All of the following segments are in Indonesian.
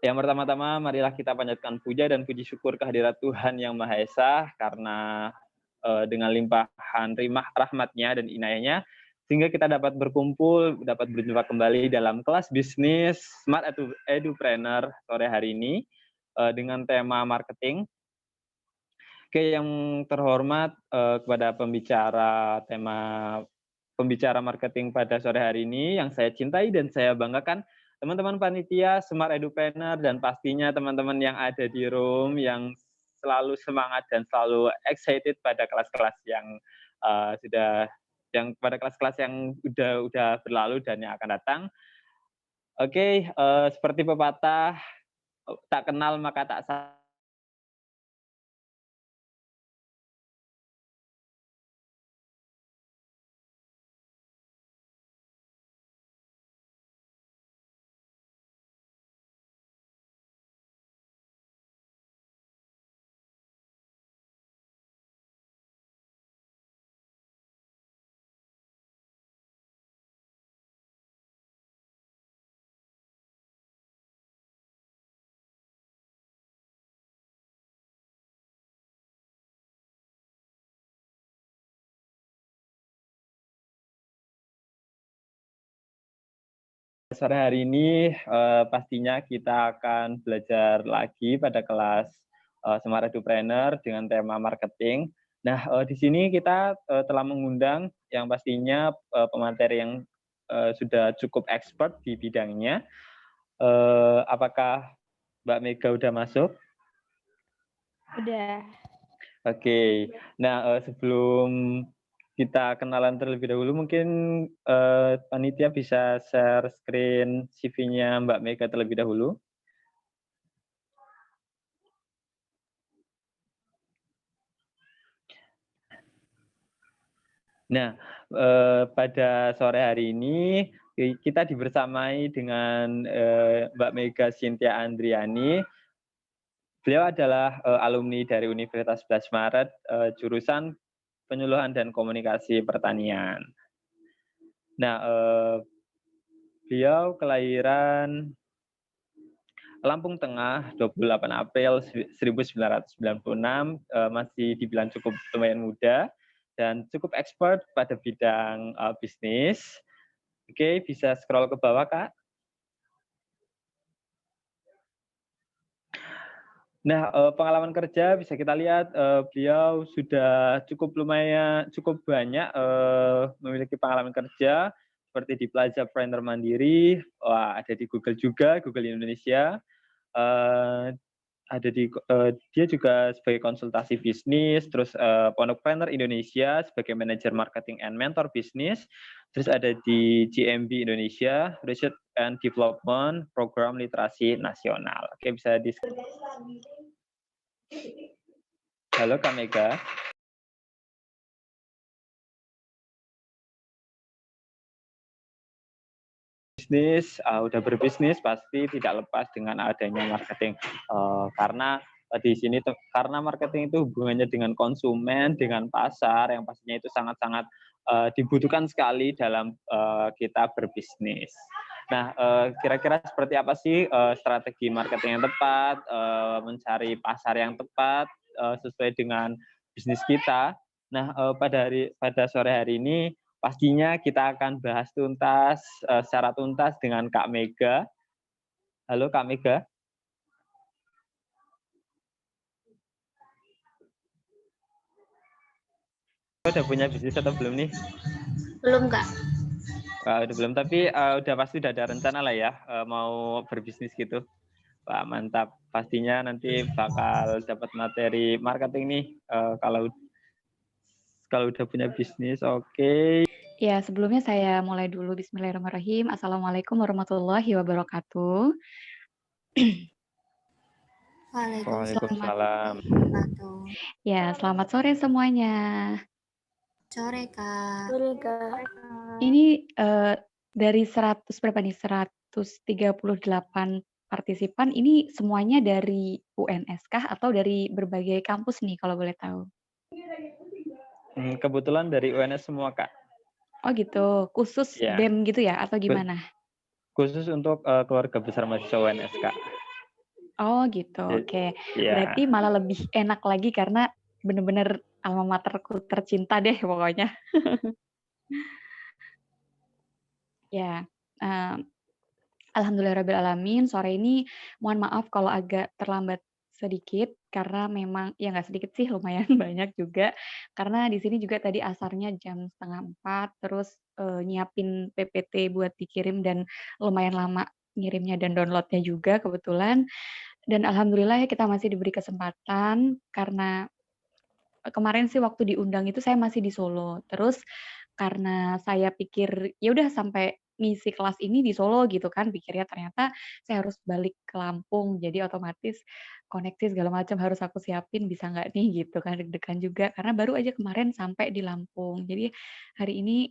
Yang pertama-tama marilah kita panjatkan puja dan puji syukur kehadirat Tuhan Yang Maha Esa karena, dengan limpahan rahmat-Nya dan inayahnya, sehingga kita dapat berkumpul, dapat berjumpa kembali dalam kelas bisnis Smart Edupreneur sore hari ini, dengan tema marketing. Oke, yang terhormat, kepada pembicara marketing pada sore hari ini yang saya cintai dan saya banggakan, teman-teman panitia Smart Edupreneur dan pastinya teman-teman yang ada di room yang selalu semangat dan selalu excited pada kelas-kelas yang, pada kelas-kelas yang udah berlalu dan yang akan datang. Oke, seperti pepatah, tak kenal maka tak sore hari ini, pastinya kita akan belajar lagi pada kelas, Smart Edupreneur dengan tema marketing. Nah, di sini kita, telah mengundang yang pastinya, pemateri yang, sudah cukup expert di bidangnya. Apakah Mbak Mega udah masuk? Udah. Oke. Nah, sebelum kita kenalan terlebih dahulu, mungkin, panitia bisa share screen CV-nya Mbak Mega terlebih dahulu. Nah, pada sore hari ini kita dibersamai dengan, Mbak Mega Cynthia Andriani. Beliau adalah, alumni dari Universitas 11 Maret, jurusan Penyuluhan dan Komunikasi Pertanian. Nah, beliau kelahiran Lampung Tengah, 28 April 1996, masih dibilang cukup lumayan muda dan cukup expert pada bidang, bisnis. Oke, bisa scroll ke bawah, Kak. Nah, pengalaman kerja bisa kita lihat, beliau sudah cukup banyak, memiliki pengalaman kerja seperti di Plaza Planner Mandiri, wah ada di Google juga, Google Indonesia, eee, dia juga sebagai konsultasi bisnis, terus, Pondok Planner Indonesia sebagai manajer marketing and mentor bisnis, terus ada di GMB Indonesia, Research and Development Program Literasi Nasional. Oke, bisa di halo Kak Mega. Udah berbisnis pasti tidak lepas dengan adanya marketing, karena, di sini karena marketing itu hubungannya dengan konsumen, dengan pasar yang pastinya itu sangat-sangat, dibutuhkan sekali dalam, kita berbisnis. Nah, kira-kira seperti apa sih, strategi marketing yang tepat, mencari pasar yang tepat, sesuai dengan bisnis kita. Nah, pada sore hari ini pastinya kita akan bahas secara tuntas dengan Kak Mega. Halo Kak Mega. Udah punya bisnis atau belum nih? Belum, Kak. Udah belum, tapi, udah pasti udah ada rencana lah ya, mau berbisnis gitu? Wah mantap, pastinya nanti bakal dapat materi marketing nih, kalau udah punya bisnis, oke. Ya, sebelumnya saya mulai dulu. Bismillahirrahmanirrahim. Assalamualaikum warahmatullahi wabarakatuh. Selamat Waalaikumsalam. selamat sore semuanya. Sore, Kak. Ini, dari 100 berapa nih, 138 partisipan ini semuanya dari UNS kah atau dari berbagai kampus nih kalau boleh tahu? Kebetulan dari UNS semua, Kak. Oh gitu, khusus Iya. BEM gitu ya atau gimana? Khusus untuk, keluarga besar mahasiswa UNS, Kak. Oh gitu, Ja oke. iya. Berarti malah lebih enak lagi karena bener-bener alma materku tercinta deh pokoknya. Ya, mmm, alhamdulillahirobbilalamin, sore ini mohon maaf kalau agak terlambat sedikit, karena memang ya nggak sedikit sih, lumayan banyak juga. Karena di sini juga tadi asarnya jam 3:30, terus, nyiapin PPT buat dikirim dan lumayan lama ngirimnya dan download-nya juga kebetulan. Dan alhamdulillah ya kita masih diberi kesempatan karena kemarin sih waktu diundang itu saya masih di Solo. Terus karena saya pikir, ya udah sampai ngisi kelas ini di Solo gitu kan pikirnya, ternyata saya harus balik ke Lampung. Jadi otomatis koneksi segala macam harus aku siapin, bisa nggak nih gitu kan, deg-degan juga karena baru aja kemarin sampai di Lampung. Jadi hari ini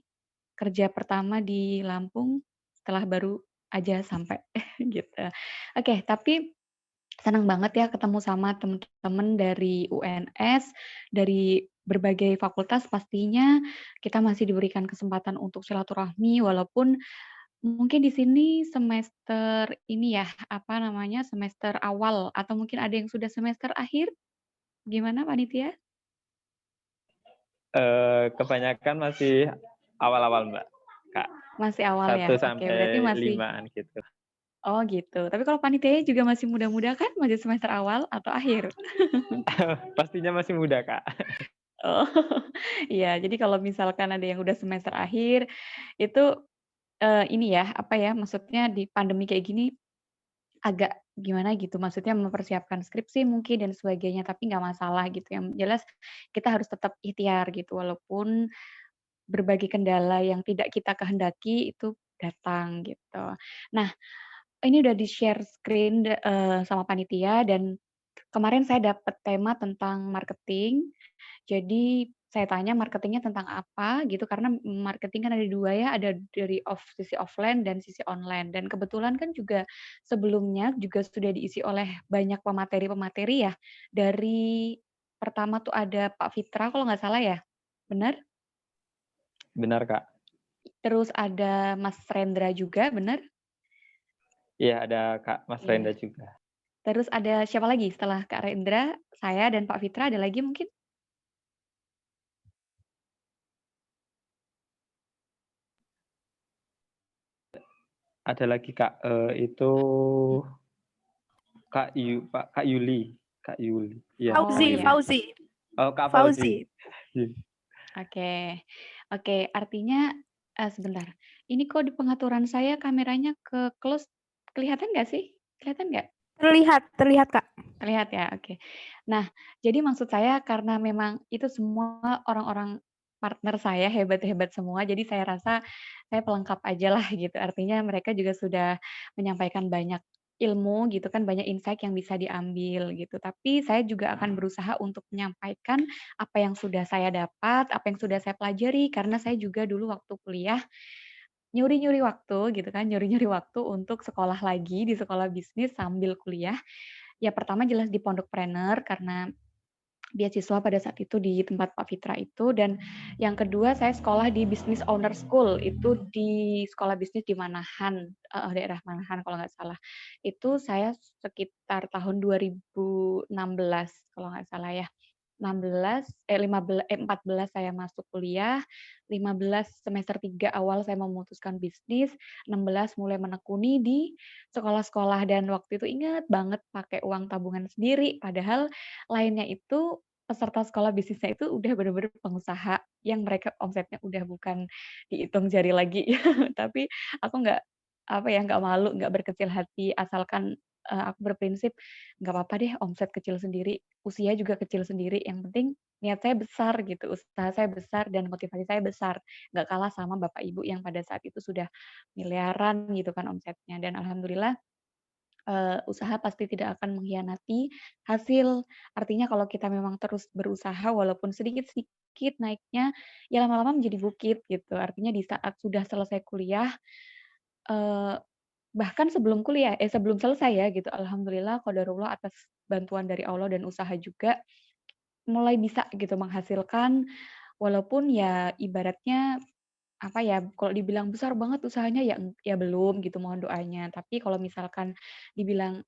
kerja pertama di Lampung setelah baru aja sampai gitu. Oke, tapi senang banget ya ketemu sama teman-teman dari UNS, dari berbagai fakultas pastinya kita masih diberikan kesempatan untuk silaturahmi walaupun mungkin di sini semester ini ya, apa namanya, semester awal atau mungkin ada yang sudah semester akhir? Gimana panitia? Kebanyakan masih awal-awal, Mbak, Kak. Masih awal ya? 1 Oke, berarti sampai masih 5-an gitu. oh gitu. Tapi kalau panitianya juga masih muda-muda kan? Masih semester awal atau akhir? Pastinya masih muda, Kak. Oh, iya. Jadi kalau misalkan ada yang udah semester akhir, itu, ini ya, apa ya, maksudnya di pandemi kayak gini agak gimana gitu, maksudnya mempersiapkan skripsi mungkin dan sebagainya, tapi nggak masalah gitu. Yang jelas kita harus tetap ikhtiar gitu, walaupun berbagai kendala yang tidak kita kehendaki itu datang gitu. Nah, ini udah di-share screen sama panitia dan kemarin saya dapat tema tentang marketing. Jadi saya tanya marketingnya tentang apa gitu, karena marketing kan ada 2 ya, ada dari sisi offline dan sisi online. Dan kebetulan kan juga sebelumnya juga sudah diisi oleh banyak pemateri-pemateri ya. Dari pertama tuh ada Pak Fitra kalau nggak salah ya, benar? Benar, Kak. Terus ada Mas Rendra juga, benar? Iya, ada Kak Mas Iya. Renda juga. Terus ada siapa lagi setelah Kak Rendra, saya dan Pak Fitra, ada lagi mungkin? Ada lagi, Kak, itu Kak Yuli, Kak Yuli. Iya, Kak Oh Fauzi, Yuli. ya, Fauzi, Oh, Kak Fauzi. Fauzi. Iya. oke. Oke, artinya sebentar, ini kok di pengaturan saya kameranya ke-close, kelihatan nggak sih? Kelihatan nggak? Terlihat, terlihat Kak. Terlihat ya? Oke. Nah, jadi maksud saya karena memang itu semua orang-orang partner saya hebat-hebat semua, jadi saya rasa saya pelengkap ajalah gitu. Artinya mereka juga sudah menyampaikan banyak ilmu gitu kan, banyak insight yang bisa diambil gitu. Tapi saya juga akan berusaha untuk menyampaikan apa yang sudah saya dapat, apa yang sudah saya pelajari, karena saya juga dulu waktu kuliah nyuri-nyuri waktu gitu kan, nyuri-nyuri waktu untuk sekolah lagi di sekolah bisnis sambil kuliah. Ya pertama jelas di Pondokpreneur karena beasiswa pada saat itu di tempat Pak Fitra itu, dan yang kedua saya sekolah di Business Owner School, itu di sekolah bisnis di Manahan, daerah Manahan kalau nggak salah. Itu saya sekitar tahun 2016 kalau nggak salah ya. 14 saya masuk kuliah, 15 semester 3 awal saya memutuskan bisnis, 16 mulai menekuni di sekolah-sekolah dan waktu itu ingat banget pakai uang tabungan sendiri, padahal lainnya itu peserta sekolah bisnisnya itu udah bener-bener pengusaha yang mereka omsetnya udah bukan dihitung jari lagi. Tapi aku nggak, apa ya, nggak malu, nggak berkecil hati, asalkan, aku berprinsip, "Nggak apa-apa deh omset kecil sendiri, usia juga kecil sendiri, yang penting niat saya besar," gitu, usaha saya besar dan motivasi saya besar, nggak kalah sama bapak ibu yang pada saat itu sudah miliaran gitu kan omsetnya. Dan alhamdulillah usaha pasti tidak akan mengkhianati hasil. Artinya kalau kita memang terus berusaha walaupun sedikit-sedikit naiknya, ya lama-lama menjadi bukit gitu. Artinya di saat sudah selesai kuliah, eee, bahkan sebelum selesai ya gitu, alhamdulillah qadarullah atas bantuan dari Allah dan usaha juga, mulai bisa gitu menghasilkan walaupun ya ibaratnya apa ya, kalau dibilang besar banget usahanya ya ya belum gitu, mohon doanya. Tapi kalau misalkan dibilang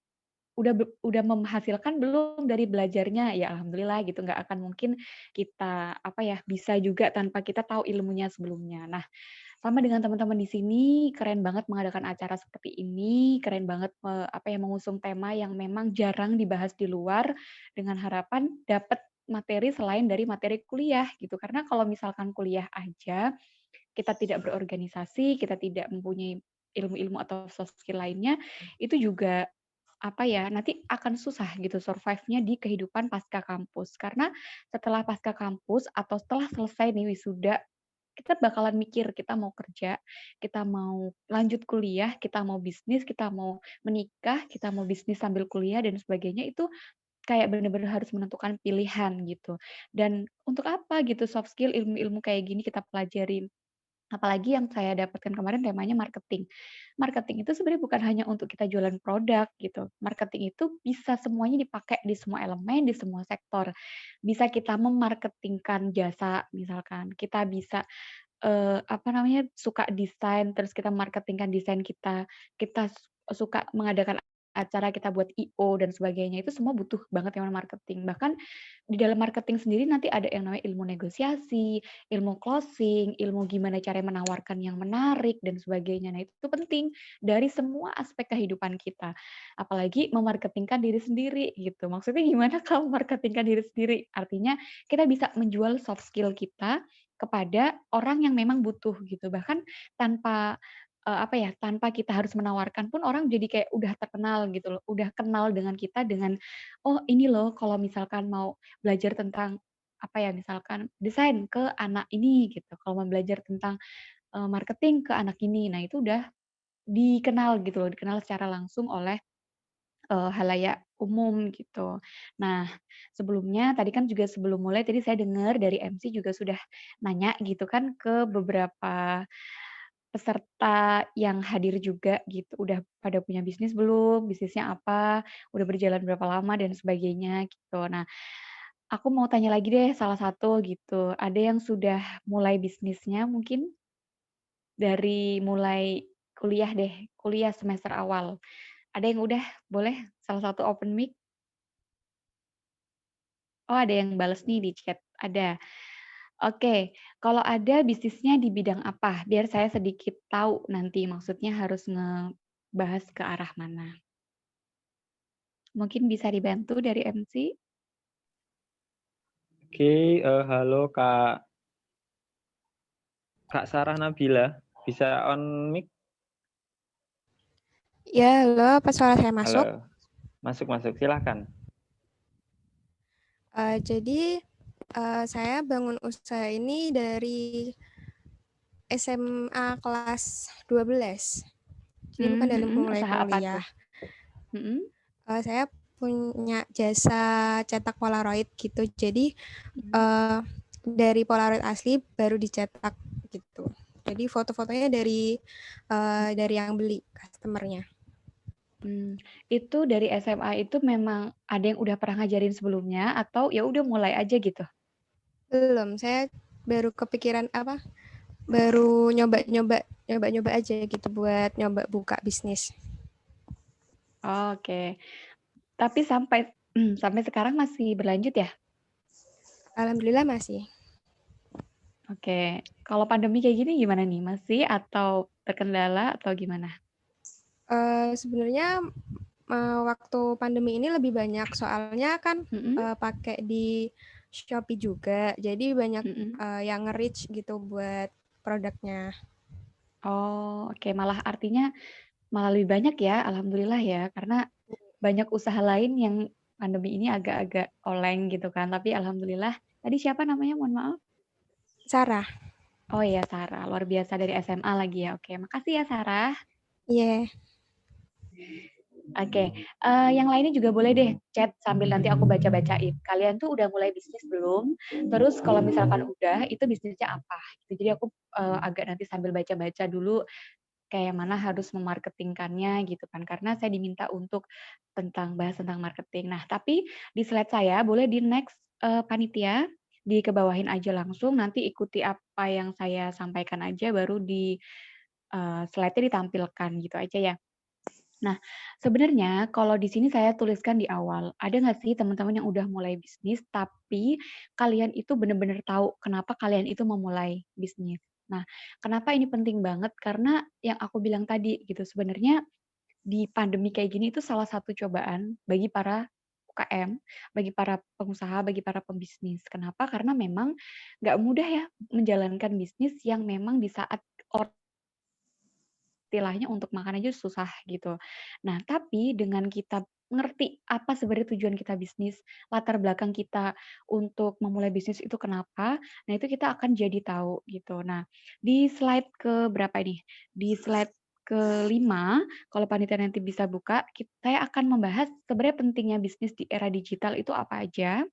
udah menghasilkan belum dari belajarnya? Ya alhamdulillah gitu, nggak akan mungkin kita bisa juga tanpa kita tahu ilmunya sebelumnya. Nah, sama dengan teman-teman di sini, keren banget mengadakan acara seperti ini, keren banget mengusung tema yang memang jarang dibahas di luar dengan harapan dapat materi selain dari materi kuliah gitu. Karena kalau misalkan kuliah aja kita tidak berorganisasi, kita tidak mempunyai ilmu-ilmu atau soft skill lainnya, itu juga nanti akan susah gitu survive-nya di kehidupan pasca kampus. Karena setelah pasca kampus atau setelah selesai nih wisuda, kita bakalan mikir kita mau kerja, kita mau lanjut kuliah, kita mau bisnis, kita mau menikah, kita mau bisnis sambil kuliah dan sebagainya itu kayak bener-bener harus menentukan pilihan gitu. Dan untuk apa gitu soft skill, ilmu-ilmu kayak gini kita pelajarin. Apalagi yang saya dapatkan kemarin temanya marketing. Marketing itu sebenarnya bukan hanya untuk kita jualan produk gitu. Marketing itu bisa semuanya dipakai di semua elemen, di semua sektor. Bisa kita memarketingkan jasa misalkan. Kita bisa suka desain, terus kita marketingkan desain kita. Kita suka mengadakan acara, kita buat I.O. dan sebagainya. Itu semua butuh banget yang namanya marketing. Bahkan di dalam marketing sendiri nanti ada yang namanya ilmu negosiasi, ilmu closing, ilmu gimana cara menawarkan yang menarik dan sebagainya. Nah, itu penting dari semua aspek kehidupan kita. Apalagi memarketingkan diri sendiri gitu. Maksudnya gimana kalau memarketingkan diri sendiri? Artinya kita bisa menjual soft skill kita kepada orang yang memang butuh gitu. Bahkan tanpa tanpa kita harus menawarkan pun orang jadi kayak udah terkenal gitu loh, udah kenal dengan kita dengan, "Oh ini loh kalau misalkan mau belajar tentang misalkan desain ke anak ini," gitu. Kalau mau belajar tentang, marketing ke anak ini. Nah itu udah dikenal gitu loh, dikenal secara langsung oleh, halayak umum gitu. Nah, sebelumnya tadi kan juga sebelum mulai tadi saya dengar dari MC juga sudah nanya gitu kan ke beberapa peserta yang hadir juga gitu, udah pada punya bisnis belum, bisnisnya apa, udah berjalan berapa lama dan sebagainya gitu. Nah, aku mau tanya lagi deh salah satu gitu, ada yang sudah mulai bisnisnya mungkin dari mulai kuliah deh, kuliah semester awal. Ada yang udah? Boleh salah satu open mic? Oh, ada yang bales nih di chat, ada. Oke, kalau ada bisnisnya di bidang apa? Biar saya sedikit tahu nanti maksudnya harus ngebahas ke arah mana. Mungkin bisa dibantu dari MC? Oke, halo Kak Sarah Nabila, bisa on mic? Ya, halo, apa suara saya masuk? Halo, masuk, silahkan. Jadi, saya bangun usaha ini dari SMA kelas 12. Jadi bukan dari mulai Usaha apa kuliah. tuh? Mhm. Saya punya jasa cetak Polaroid gitu. Jadi, dari Polaroid asli baru dicetak gitu. Jadi foto-fotonya dari yang beli, customer-nya. Itu dari SMA itu memang ada yang udah pernah ngajarin sebelumnya atau ya udah mulai aja gitu? Belum, saya baru kepikiran baru nyoba aja gitu buat nyoba buka bisnis. Oke. Tapi sampai sekarang masih berlanjut ya? Alhamdulillah masih. Oke. Kalau pandemi kayak gini gimana nih? Masih atau terkendala atau gimana? Sebenarnya waktu pandemi ini lebih banyak soalnya kan pakai di Shopee juga, jadi banyak yang nge-reach gitu buat produknya. Oh, oke. Malah artinya malah lebih banyak ya, alhamdulillah ya, karena banyak usaha lain yang pandemi ini agak-agak oleng gitu kan. Tapi alhamdulillah. Tadi siapa namanya? Mohon maaf. Sarah. Oh iya, Sarah. Luar biasa dari SMA lagi ya. Oke, makasih ya Sarah. Iya. Oke, yang lainnya juga boleh deh chat sambil nanti aku baca-bacain. Kalian tuh udah mulai bisnis belum? Terus kalau misalkan udah, itu bisnisnya apa? Gitu. Jadi aku agak nanti sambil baca-baca dulu kayak mana harus memarketingkannya gitu kan. Karena saya diminta untuk bahas tentang marketing. Nah, tapi di slide saya boleh di next panitia dikebawahin aja langsung. Nanti ikuti apa yang saya sampaikan aja baru di slide-nya ditampilkan gitu aja ya. Nah, sebenarnya kalau di sini saya tuliskan di awal, ada nggak sih teman-teman yang udah mulai bisnis, tapi kalian itu benar-benar tahu kenapa kalian itu memulai bisnis. Nah, kenapa ini penting banget? Karena yang aku bilang tadi gitu, sebenarnya di pandemi kayak gini itu salah satu cobaan bagi para UKM, bagi para pengusaha, bagi para pembisnis. Kenapa? Karena memang nggak mudah ya menjalankan bisnis yang memang di saat istilahnya untuk makan aja susah gitu. Nah, tapi dengan kita ngerti apa sebenarnya tujuan kita bisnis, latar belakang kita untuk memulai bisnis itu kenapa, nah itu kita akan jadi tahu gitu. Nah, di slide ke berapa ini? Di slide kelima, kalau panitia nanti bisa buka, saya akan membahas sebenarnya pentingnya bisnis di era digital itu apa aja,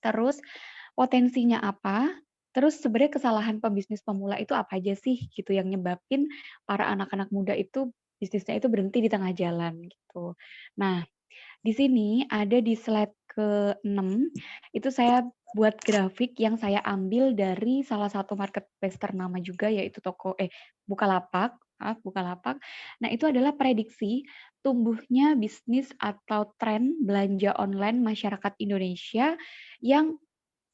terus potensinya apa, terus sebenarnya kesalahan pebisnis pemula itu apa aja sih gitu yang nyebabin para anak-anak muda itu bisnisnya itu berhenti di tengah jalan gitu. Nah, di sini ada di slide ke-6 itu saya buat grafik yang saya ambil dari salah satu marketplace ternama juga yaitu Bukalapak, maaf Bukalapak. Nah, itu adalah prediksi tumbuhnya bisnis atau tren belanja online masyarakat Indonesia yang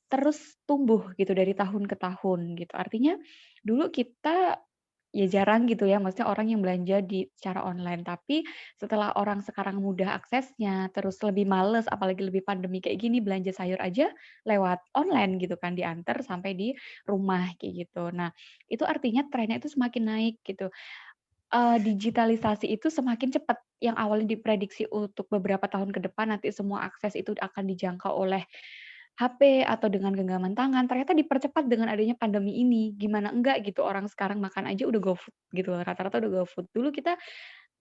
terus tumbuh gitu dari tahun ke tahun gitu. Artinya dulu kita ya jarang gitu ya, maksudnya orang yang belanja secara online. Tapi setelah orang sekarang mudah aksesnya, terus lebih males, apalagi lebih pandemi kayak gini, belanja sayur aja lewat online gitu kan, diantar sampai di rumah kayak gitu. Nah, itu artinya trennya itu semakin naik gitu. Digitalisasi itu semakin cepat, yang awalnya diprediksi untuk beberapa tahun ke depan nanti semua akses itu akan dijangkau oleh HP atau dengan genggaman tangan, ternyata dipercepat dengan adanya pandemi ini. Gimana enggak gitu, orang sekarang makan aja udah GoFood gitu loh, rata-rata udah GoFood. Dulu kita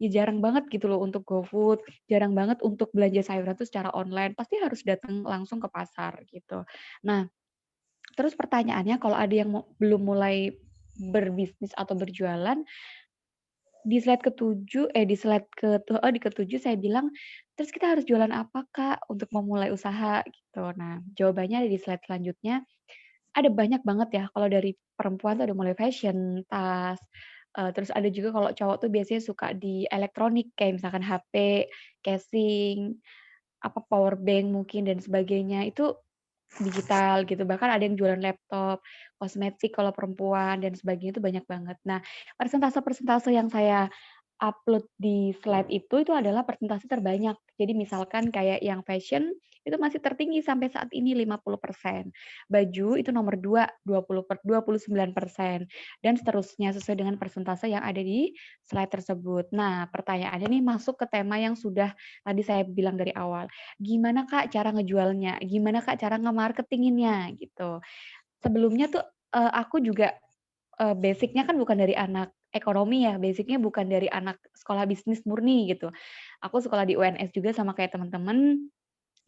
ya jarang banget gitu loh untuk GoFood, jarang banget untuk belanja sayuran tuh secara online, pasti harus datang langsung ke pasar gitu. Nah, terus pertanyaannya kalau ada yang belum mulai berbisnis atau berjualan, di slide ke-7 di slide di ke-7 saya bilang, "Terus kita harus jualan apa, Kak, untuk memulai usaha?" Gitu. Nah, jawabannya ada di slide selanjutnya. Ada banyak banget ya, kalau dari perempuan tuh ada mulai fashion, tas, terus ada juga kalau cowok tuh biasanya suka di elektronik, kayak misalkan HP, casing, power bank mungkin dan sebagainya. Itu digital gitu, bahkan ada yang jualan laptop, kosmetik kalau perempuan dan sebagainya itu banyak banget. Nah, persentase-persentase yang saya upload di slide itu adalah persentase terbanyak. Jadi misalkan kayak yang fashion itu masih tertinggi sampai saat ini 50%. Baju itu nomor 2, 29%, dan seterusnya sesuai dengan persentase yang ada di slide tersebut. Nah, pertanyaannya nih masuk ke tema yang sudah tadi saya bilang dari awal. Gimana Kak cara ngejualnya? Gimana Kak cara nge-marketinginnya gitu. Sebelumnya tuh, aku juga, basic-nya kan bukan dari anak ekonomi ya, basic-nya bukan dari anak sekolah bisnis murni gitu. Aku sekolah di UNS juga sama kayak teman-teman,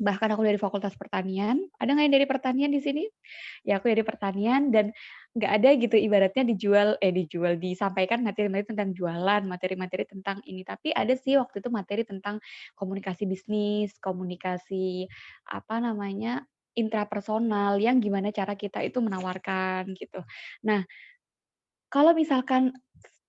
bahkan aku dari Fakultas Pertanian. Ada nggak yang dari pertanian di sini? Ya aku dari pertanian dan nggak ada gitu ibaratnya disampaikan materi-materi tentang jualan, materi-materi tentang ini. Tapi ada sih waktu itu materi tentang komunikasi bisnis, komunikasi, intrapersonal yang gimana cara kita itu menawarkan gitu. Nah, kalau misalkan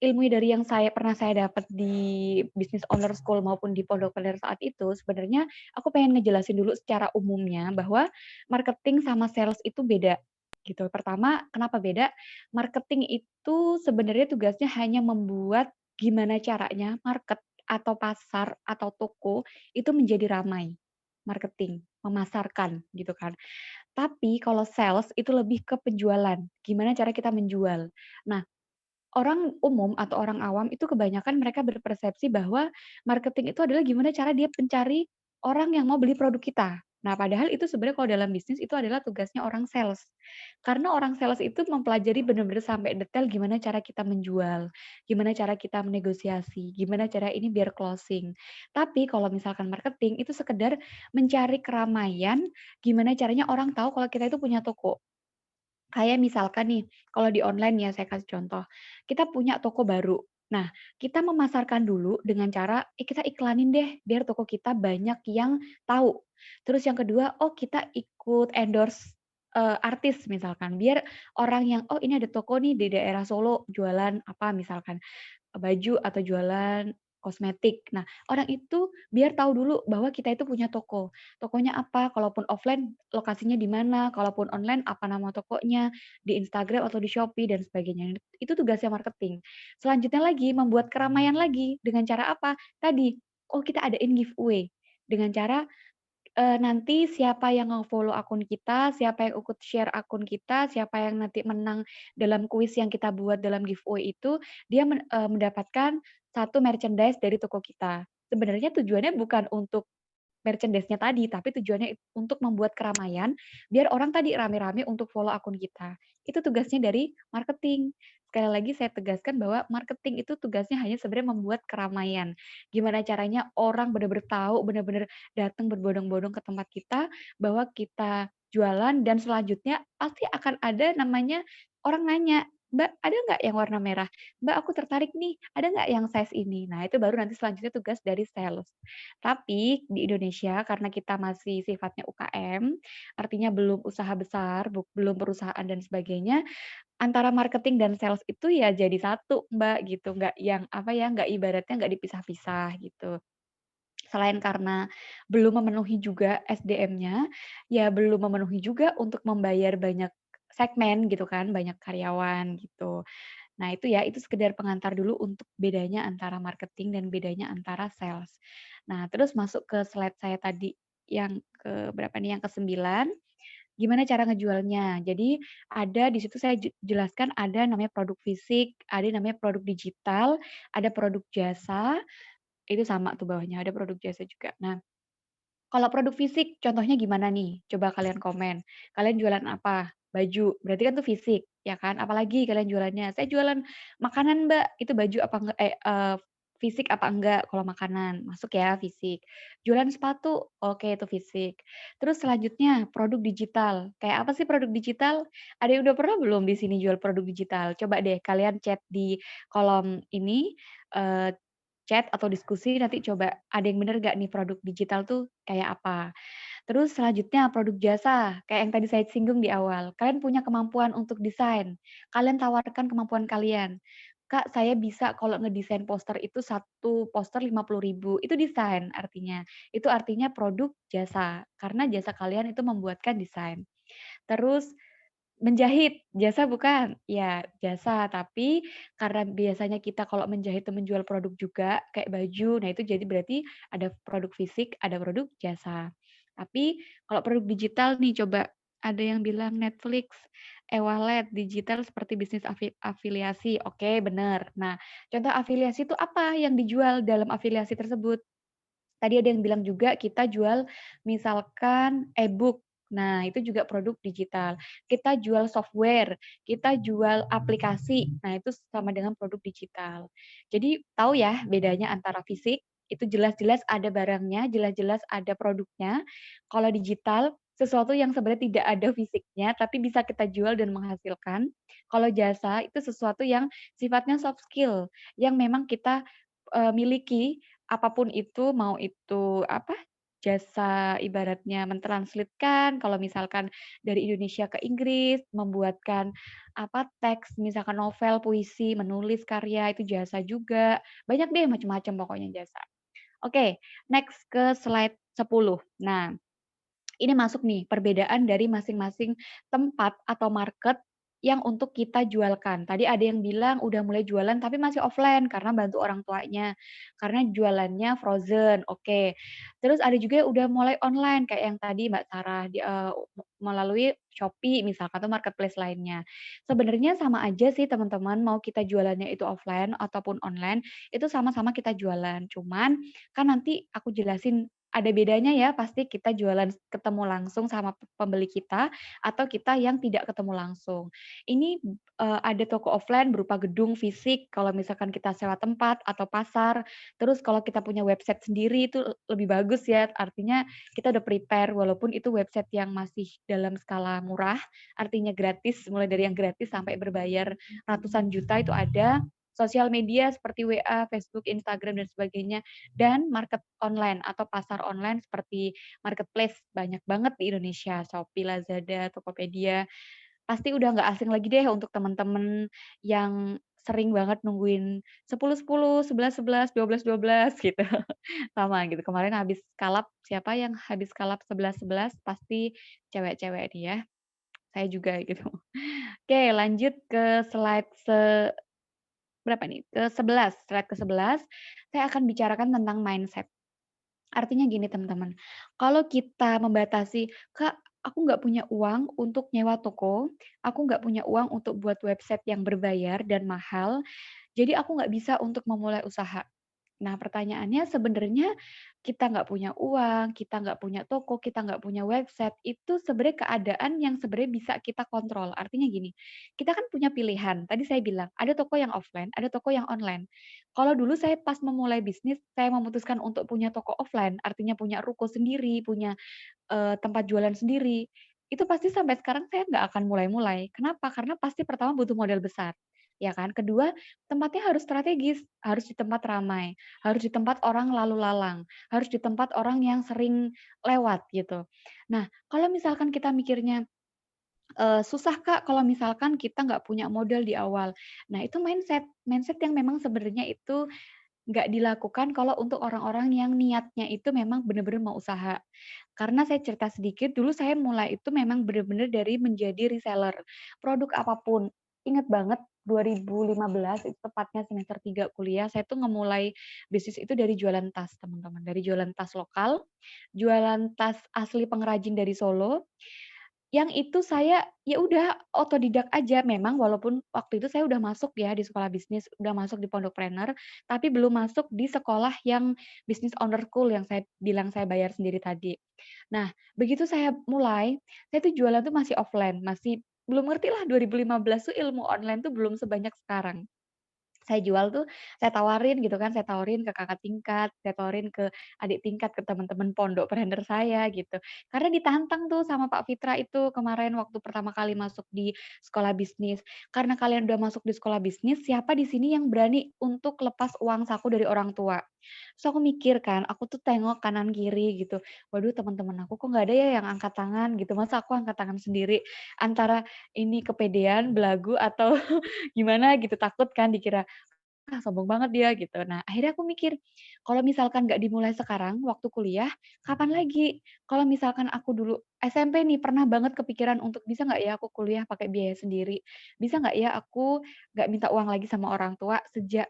ilmu dari yang pernah saya dapat di Business Owner School maupun di Pondok Pelita saat itu, sebenarnya aku pengen ngejelasin dulu secara umumnya bahwa marketing sama sales itu beda, gitu. Pertama, kenapa beda? Marketing itu sebenarnya tugasnya hanya membuat gimana caranya market atau pasar atau toko itu menjadi ramai. Marketing, memasarkan gitu kan. Tapi kalau sales itu lebih ke penjualan, gimana cara kita menjual. Nah, orang umum atau orang awam itu kebanyakan mereka berpersepsi bahwa marketing itu adalah gimana cara dia mencari orang yang mau beli produk kita. Nah, padahal itu sebenarnya kalau dalam bisnis itu adalah tugasnya orang sales. Karena orang sales itu mempelajari benar-benar sampai detail gimana cara kita menjual, gimana cara kita menegosiasi, gimana cara ini biar closing. Tapi kalau misalkan marketing itu sekedar mencari keramaian, gimana caranya orang tahu kalau kita itu punya toko. Kayak misalkan nih, kalau di online ya saya kasih contoh, kita punya toko baru. Nah, kita memasarkan dulu dengan cara, kita iklanin deh biar toko kita banyak yang tahu. Terus yang kedua, oh kita ikut endorse artis misalkan, biar orang yang, oh ini ada toko nih di daerah Solo jualan apa misalkan, baju atau jualan kosmetik. Nah, orang itu biar tahu dulu bahwa kita itu punya toko. Tokonya apa, kalaupun offline lokasinya di mana, kalaupun online apa nama tokonya, di Instagram atau di Shopee dan sebagainya. Itu tugasnya marketing. Selanjutnya lagi membuat keramaian lagi dengan cara apa? Tadi, oh kita adain giveaway dengan cara nanti siapa yang nge-follow akun kita, siapa yang ikut share akun kita, siapa yang nanti menang dalam kuis yang kita buat dalam giveaway itu, dia mendapatkan satu merchandise dari toko kita. Sebenarnya tujuannya bukan untuk merchandise-nya tadi, tapi tujuannya untuk membuat keramaian, biar orang tadi rame-rame untuk follow akun kita. Itu tugasnya dari marketing. Sekali lagi saya tegaskan bahwa marketing itu tugasnya hanya sebenarnya membuat keramaian. Gimana caranya orang benar-benar tahu, benar-benar datang berbondong-bondong ke tempat kita, bahwa kita jualan, dan selanjutnya pasti akan ada namanya orang nanya, "Mbak, ada nggak yang warna merah? Mbak, aku tertarik nih, ada nggak yang size ini?" Nah, itu baru nanti selanjutnya tugas dari sales. Tapi di Indonesia karena kita masih sifatnya UKM, artinya belum usaha besar, belum perusahaan dan sebagainya, antara marketing dan sales itu ya jadi satu, Mbak, gitu. Nggak yang apa ya, nggak ibaratnya nggak dipisah-pisah gitu. Selain karena belum memenuhi juga SDM-nya, ya belum memenuhi juga untuk membayar banyak segmen gitu kan, banyak karyawan gitu. Nah itu ya, itu sekedar pengantar dulu untuk bedanya antara marketing dan bedanya antara sales. Nah terus masuk ke slide saya tadi yang ke berapa nih, yang ke-9, gimana cara ngejualnya. Jadi ada di situ saya jelaskan ada namanya produk fisik, ada namanya produk digital, ada produk jasa, itu sama tuh bawahnya, ada produk jasa juga. Nah, kalau produk fisik contohnya gimana nih? Coba kalian komen. Kalian jualan apa? Baju, berarti kan tuh fisik, ya kan? Apalagi kalian jualannya? Saya jualan makanan, Mbak. Itu baju apa enggak fisik apa enggak kalau makanan? Masuk ya fisik. Jualan sepatu, oke itu fisik. Terus selanjutnya produk digital. Kayak apa sih produk digital? Ada yang udah pernah belum di sini jual produk digital? Coba deh kalian chat di kolom ini, eee, chat atau diskusi nanti coba ada yang bener nggak nih produk digital tuh kayak apa. Terus selanjutnya produk jasa, kayak yang tadi saya singgung di awal. Kalian punya kemampuan untuk desain, kalian tawarkan kemampuan kalian. Kak, saya bisa kalau ngedesain poster itu satu poster 50.000, itu desain artinya. Itu artinya produk jasa, karena jasa kalian itu membuatkan desain. Terus menjahit, jasa bukan? Ya, jasa, tapi karena biasanya kita kalau menjahit itu menjual produk juga, kayak baju, nah itu jadi berarti ada produk fisik, ada produk jasa. Tapi kalau produk digital nih, coba ada yang bilang Netflix, e-wallet, digital seperti bisnis afiliasi. Oke, benar. Nah, contoh afiliasi itu apa yang dijual dalam afiliasi tersebut? Tadi ada yang bilang juga kita jual misalkan e-book. Nah, itu juga produk digital. Kita jual software, kita jual aplikasi. Nah, itu sama dengan produk digital. Jadi, tahu ya bedanya antara fisik, itu jelas-jelas ada barangnya, jelas-jelas ada produknya. Kalau digital, sesuatu yang sebenarnya tidak ada fisiknya, tapi bisa kita jual dan menghasilkan. Kalau jasa, itu sesuatu yang sifatnya soft skill, yang memang kita miliki. Apapun itu, mau itu apa, jasa ibaratnya mentranslatekan, kalau misalkan dari Indonesia ke Inggris, membuatkan apa, teks, misalkan novel, puisi, menulis karya, itu jasa juga. Banyak deh macam-macam pokoknya jasa. Oke, next ke slide 10. Nah, ini masuk nih, perbedaan dari masing-masing tempat atau market yang untuk kita jualkan. Tadi ada yang bilang udah mulai jualan tapi masih offline karena bantu orang tuanya, karena jualannya frozen, oke. Terus ada juga yang udah mulai online kayak yang tadi Mbak Sarah melalui Shopee misalkan atau marketplace lainnya. Sebenarnya sama aja sih teman-teman, mau kita jualannya itu offline ataupun online, itu sama-sama kita jualan. Cuman kan nanti aku jelasin ada bedanya ya, pasti kita jualan ketemu langsung sama pembeli kita, atau kita yang tidak ketemu langsung. Ini, ada toko offline berupa gedung fisik, kalau misalkan kita sewa tempat atau pasar, terus kalau kita punya website sendiri itu lebih bagus ya, artinya kita udah prepare, walaupun itu website yang masih dalam skala murah, artinya gratis, mulai dari yang gratis sampai berbayar ratusan juta itu ada. Sosial media seperti WA, Facebook, Instagram, dan sebagainya, dan market online atau pasar online seperti marketplace banyak banget di Indonesia, Shopee, Lazada, Tokopedia. Pasti udah nggak asing lagi deh untuk teman-teman yang sering banget nungguin 10-10, 11-11, 12-12 gitu. Sama gitu. Kemarin habis kalap, siapa yang habis kalap 11-11 pasti cewek-cewek nih ya. Saya juga gitu. Oke, lanjut ke slide berapa nih? Ke-11, slide ke-11, saya akan bicarakan tentang mindset. Artinya gini teman-teman, kalau kita membatasi, "Kak, aku nggak punya uang untuk nyewa toko, aku nggak punya uang untuk buat website yang berbayar dan mahal, jadi aku nggak bisa untuk memulai usaha." Nah, pertanyaannya sebenarnya kita nggak punya uang, kita nggak punya toko, kita nggak punya website, itu sebenarnya keadaan yang sebenarnya bisa kita kontrol. Artinya gini, kita kan punya pilihan. Tadi saya bilang, ada toko yang offline, ada toko yang online. Kalau dulu saya pas memulai bisnis, saya memutuskan untuk punya toko offline, artinya punya ruko sendiri, punya tempat jualan sendiri, itu pasti sampai sekarang saya nggak akan mulai-mulai. Kenapa? Karena pasti pertama butuh modal besar, ya kan. Kedua, tempatnya harus strategis, harus di tempat ramai, harus di tempat orang lalu lalang, harus di tempat orang yang sering lewat gitu. Nah, kalau misalkan kita mikirnya, susah Kak kalau misalkan kita nggak punya modal di awal. Nah, itu mindset mindset yang memang sebenarnya itu nggak dilakukan kalau untuk orang-orang yang niatnya itu memang benar-benar mau usaha. Karena saya cerita sedikit, dulu saya mulai itu memang benar-benar dari menjadi reseller. Produk apapun. Ingat banget 2015 itu tepatnya semester 3 kuliah, saya tuh ngemulai bisnis itu dari jualan tas, teman-teman. Dari jualan tas lokal, jualan tas asli pengrajin dari Solo, yang itu saya, ya udah otodidak aja. Memang walaupun waktu itu saya udah masuk ya di sekolah bisnis, udah masuk di Pondokpreneur, tapi belum masuk di sekolah yang Business Owner School yang saya bilang saya bayar sendiri tadi. Nah, begitu saya mulai, saya tuh jualan tuh masih offline, masih belum ngerti lah 2015 tuh ilmu online tuh belum sebanyak sekarang. Saya jual tuh, saya tawarin gitu kan, saya tawarin ke kakak tingkat, saya tawarin ke adik tingkat, ke teman-teman pondokpreneur saya gitu. Karena ditantang tuh sama Pak Fitra itu kemarin waktu pertama kali masuk di sekolah bisnis. Karena kalian udah masuk di sekolah bisnis, siapa di sini yang berani untuk lepas uang saku dari orang tua? Terus aku mikir kan, aku tuh tengok kanan kiri gitu. Waduh, teman-teman aku kok nggak ada ya yang angkat tangan gitu. Masa aku angkat tangan sendiri? Antara ini kepedean, belagu atau gimana gitu, takut kan dikira, "Ah, sombong banget dia," gitu. Nah, akhirnya aku mikir, kalau misalkan nggak dimulai sekarang waktu kuliah, kapan lagi? Kalau misalkan aku dulu SMP nih, pernah banget kepikiran untuk, "Bisa nggak ya aku kuliah pakai biaya sendiri? Bisa nggak ya aku nggak minta uang lagi sama orang tua?" Sejak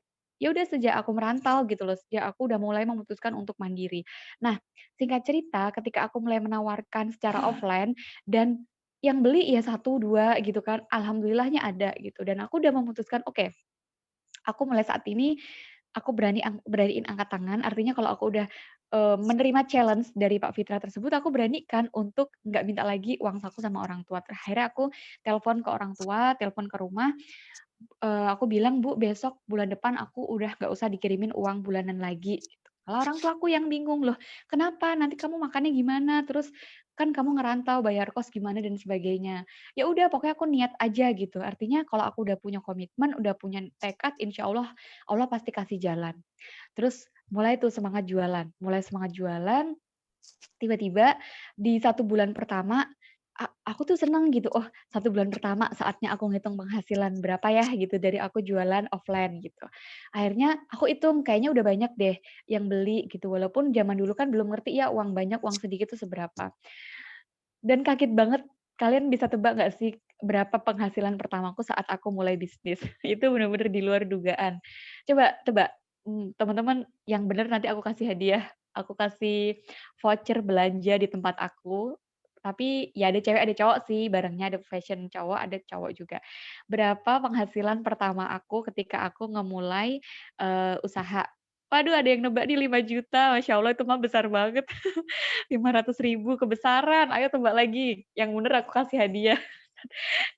aku merantau gitu loh, sejak aku udah mulai memutuskan untuk mandiri. Nah, singkat cerita, ketika aku mulai menawarkan secara offline dan yang beli ya satu 2 gitu kan, alhamdulillahnya ada gitu, dan aku udah memutuskan, "Oke, aku mulai saat ini, aku beraniin angkat tangan, artinya kalau aku udah, menerima challenge dari Pak Fitra tersebut, aku beranikan untuk nggak minta lagi uang saku sama orang tua. Akhirnya aku telepon ke orang tua, telepon ke rumah, aku bilang, "Bu, besok bulan depan aku udah nggak usah dikirimin uang bulanan lagi," gitu. Kalau orang tuaku yang bingung, "Loh, kenapa? Nanti kamu makannya gimana? Terus kan kamu ngerantau, bayar kos gimana dan sebagainya." Ya udah, pokoknya aku niat aja gitu. Artinya kalau aku udah punya komitmen, udah punya tekad, insya Allah, Allah pasti kasih jalan. Terus mulai tuh semangat jualan, tiba-tiba di 1 bulan pertama, aku tuh seneng gitu, "Oh, 1 bulan pertama saatnya aku ngitung penghasilan berapa ya," gitu, dari aku jualan offline gitu. Akhirnya aku hitung, kayaknya udah banyak deh yang beli gitu, walaupun zaman dulu kan belum ngerti ya uang banyak, uang sedikit itu seberapa. Dan kaget banget, kalian bisa tebak nggak sih berapa penghasilan pertamaku saat aku mulai bisnis? Itu bener-bener di luar dugaan. Coba tebak, teman-teman yang bener nanti aku kasih hadiah, aku kasih voucher belanja di tempat aku, tapi ya ada cewek ada cowok sih barengnya, ada fashion cowok, ada cowok juga. Berapa penghasilan pertama aku ketika aku ngemulai, usaha? Waduh, ada yang nebak nih 5 juta, Masya Allah itu mah besar banget. 500.000 kebesaran, ayo tebak lagi, yang bener aku kasih hadiah.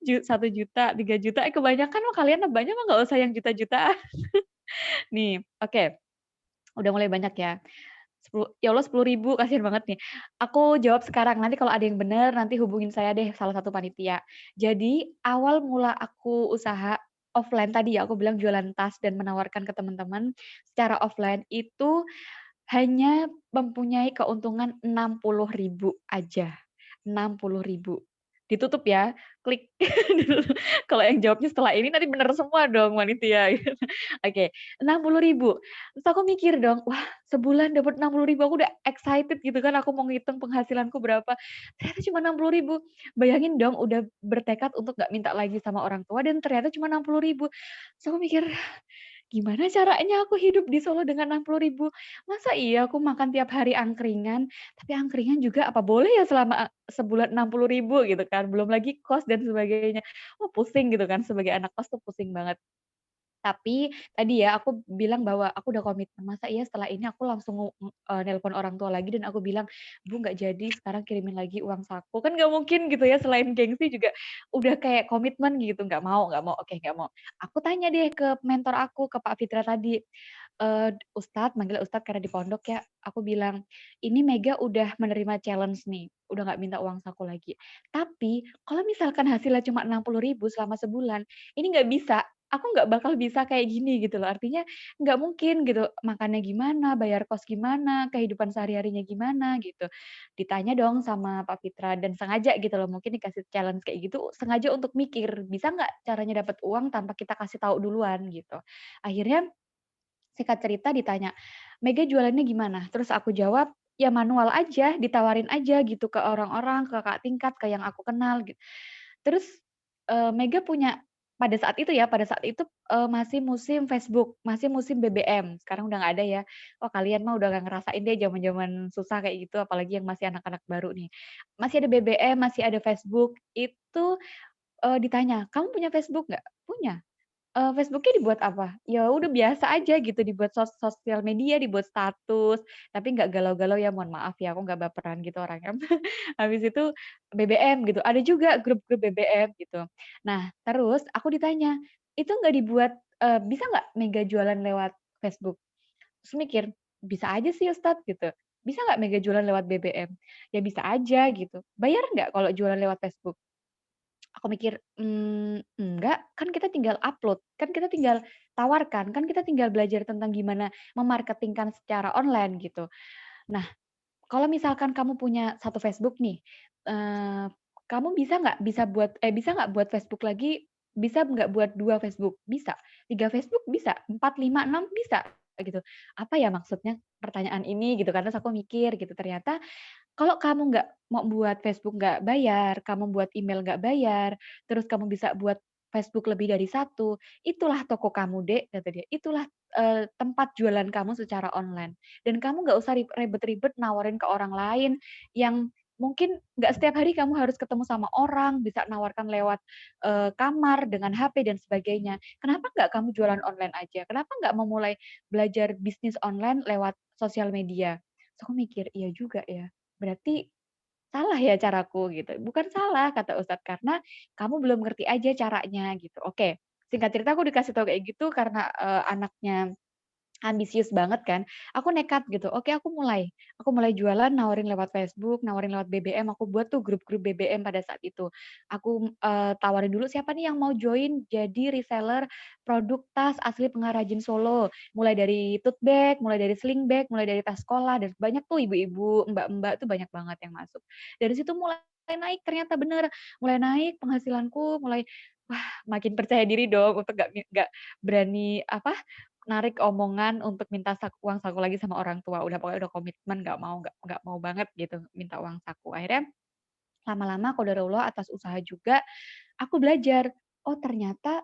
1 juta, 3 juta, kebanyakan mah kalian nebaknya mah nggak usah yang juta-jutaan. Nih, oke, udah mulai banyak ya. Ya Allah 10.000, kasihan banget nih. Aku jawab sekarang, nanti kalau ada yang bener nanti hubungin saya deh salah satu panitia. Jadi awal mula aku usaha offline tadi ya, aku bilang jualan tas dan menawarkan ke teman-teman secara offline itu hanya mempunyai keuntungan 60.000 aja, 60.000. Ditutup ya, klik. kalau yang jawabnya setelah ini nanti bener semua dong panitia. Oke, 60.000. Terus aku mikir dong, wah sebulan dapat 60.000, aku udah excited gitu kan, aku mau ngitung penghasilanku berapa. Ternyata cuma 60.000. Bayangin dong, udah bertekad untuk nggak minta lagi sama orang tua dan ternyata cuma 60.000. Terus aku mikir, gimana caranya aku hidup di Solo dengan 60.000? Masa iya aku makan tiap hari angkringan, tapi angkringan juga apa boleh ya selama sebulan 60.000 gitu kan, belum lagi kos dan sebagainya. Oh pusing gitu kan, sebagai anak kos tuh pusing banget. Tapi tadi ya aku bilang bahwa aku udah komitmen, masa iya setelah ini aku langsung nelpon orang tua lagi dan aku bilang, "Bu nggak jadi sekarang kirimin lagi uang saku." Kan nggak mungkin gitu ya, selain gengsi juga udah kayak komitmen gitu, nggak mau, oke nggak mau. Aku tanya deh ke mentor aku, ke Pak Fitra tadi, Ustadz, manggil Ustadz karena di pondok ya, aku bilang, "Ini Mega udah menerima challenge nih, udah nggak minta uang saku lagi. Tapi kalau misalkan hasilnya cuma 60.000 selama sebulan, ini nggak bisa aku nggak bakal bisa kayak gini gitu loh. Artinya nggak mungkin gitu, makannya gimana, bayar kos gimana, kehidupan sehari-harinya gimana gitu. Ditanya dong sama Pak Fitra dan sengaja gitu loh, mungkin dikasih challenge kayak gitu, sengaja untuk mikir, bisa nggak caranya dapat uang tanpa kita kasih tahu duluan gitu. Akhirnya singkat cerita ditanya, "Mega jualannya gimana?" Terus aku jawab, "Ya manual aja, ditawarin aja gitu ke orang-orang, ke kakak tingkat, ke yang aku kenal," gitu. Terus, Mega punya pada saat itu, masih musim Facebook, masih musim BBM, sekarang udah nggak ada ya. Oh kalian mah udah nggak ngerasain deh zaman-zaman susah kayak gitu, apalagi yang masih anak-anak baru nih. Masih ada BBM, masih ada Facebook, itu, ditanya, "Kamu punya Facebook nggak?" "Punya." Facebook-nya dibuat apa? Ya udah biasa aja gitu, dibuat sosial media, dibuat status, tapi nggak galau-galau ya, mohon maaf ya, aku nggak baperan gitu orangnya. Habis itu BBM gitu, ada juga grup-grup BBM gitu. Nah, terus aku ditanya, "Itu nggak dibuat bisa nggak Mega jualan lewat Facebook?" Terus mikir, "Bisa aja sih Ustadz," gitu. "Bisa nggak Mega jualan lewat BBM?" "Ya bisa aja," gitu. "Bayar nggak kalau jualan lewat Facebook?" Aku mikir, enggak, kan kita tinggal upload, kan kita tinggal tawarkan, kan kita tinggal belajar tentang gimana memarketingkan secara online gitu. Nah, kalau misalkan kamu punya satu Facebook nih, eee, kamu bisa nggak buat Facebook lagi, bisa nggak buat 2 Facebook? Bisa. 3 Facebook? Bisa. 4, 5, 6? Bisa, gitu. Apa ya maksudnya pertanyaan ini gitu kan, terus aku mikir gitu, ternyata kalau kamu nggak mau buat Facebook nggak bayar, kamu buat email nggak bayar, terus kamu bisa buat Facebook lebih dari satu, itulah toko kamu, Dek, kata dia. Itulah, tempat jualan kamu secara online. Dan kamu nggak usah ribet-ribet nawarin ke orang lain yang mungkin nggak setiap hari kamu harus ketemu sama orang, bisa nawarkan lewat, kamar dengan HP dan sebagainya. Kenapa nggak kamu jualan online aja? Kenapa nggak memulai belajar bisnis online lewat sosial media? Terus aku mikir, iya juga ya. Berarti salah ya caraku gitu. Bukan salah kata Ustadz, karena kamu belum ngerti aja caranya gitu. Oke, singkat cerita aku dikasih tahu kayak gitu karena, anaknya ambisius banget kan, aku nekat gitu, oke aku mulai jualan nawarin lewat Facebook, nawarin lewat BBM, aku buat tuh grup-grup BBM pada saat itu. Aku, tawarin dulu siapa nih yang mau join jadi reseller produk tas asli pengrajin Solo, mulai dari tote bag, mulai dari sling bag, mulai dari tas sekolah dan banyak tuh ibu-ibu, mbak-mbak tuh banyak banget yang masuk. Dari situ mulai naik ternyata bener, mulai naik penghasilanku, mulai wah makin percaya diri dong untuk nggak berani apa, narik omongan untuk minta uang saku lagi sama orang tua, udah pokoknya udah komitmen nggak mau banget gitu minta uang saku. Akhirnya lama-lama qadarullah atas usaha juga, aku belajar, oh ternyata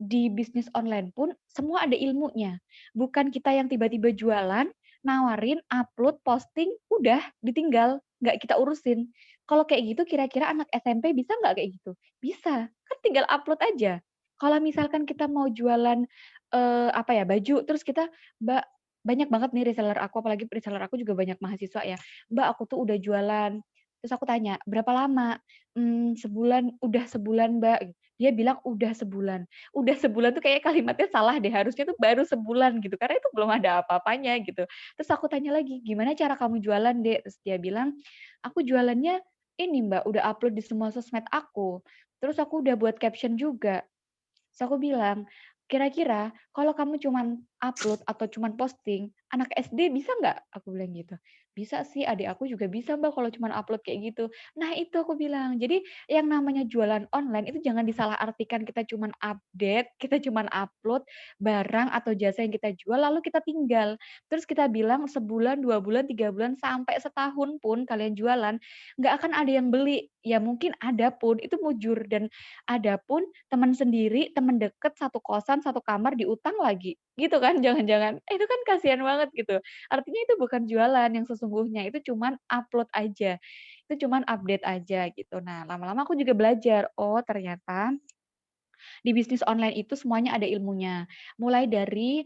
di bisnis online pun semua ada ilmunya. Bukan kita yang tiba-tiba jualan, nawarin, upload, posting, udah ditinggal, nggak kita urusin. Kalau kayak gitu kira-kira anak SMP bisa nggak kayak gitu? Bisa, kan tinggal upload aja. Kalau misalkan kita mau jualan, apa ya, baju, terus kita, "Mbak, banyak banget nih reseller aku," apalagi reseller aku juga banyak mahasiswa ya, "Mbak, aku tuh udah jualan." Terus aku tanya, "Berapa lama?" Sebulan." "Udah sebulan, Mbak." Dia bilang, "Udah sebulan." Udah sebulan tuh kayak kalimatnya salah deh, harusnya tuh baru sebulan gitu, karena itu belum ada apa-apanya gitu. Terus aku tanya lagi, "Gimana cara kamu jualan, Dek?" Terus dia bilang, "Aku jualannya ini Mbak, udah upload di semua sosmed aku, terus aku udah buat caption juga." Terus aku bilang, "Kira-kira kalau kamu cuman upload atau cuman posting, anak SD bisa nggak? Aku bilang gitu. Bisa sih, adik aku juga bisa Mbak kalau cuman upload kayak gitu. Nah itu aku bilang, jadi yang namanya jualan online itu jangan disalahartikan kita cuman update, kita cuman upload barang atau jasa yang kita jual lalu kita tinggal. Terus kita bilang sebulan, 2 bulan, 3 bulan, sampai setahun pun kalian jualan, nggak akan ada yang beli. Ya mungkin ada pun, itu mujur. Dan ada pun teman sendiri, teman deket, satu kosan, satu kamar, diutang lagi. Gitu kan, jangan-jangan. Itu kan kasihan banget gitu. Artinya itu bukan jualan yang sesungguhnya, itu cuman upload aja. Itu cuman update aja gitu. Nah, lama-lama aku juga belajar, oh ternyata di bisnis online itu semuanya ada ilmunya. Mulai dari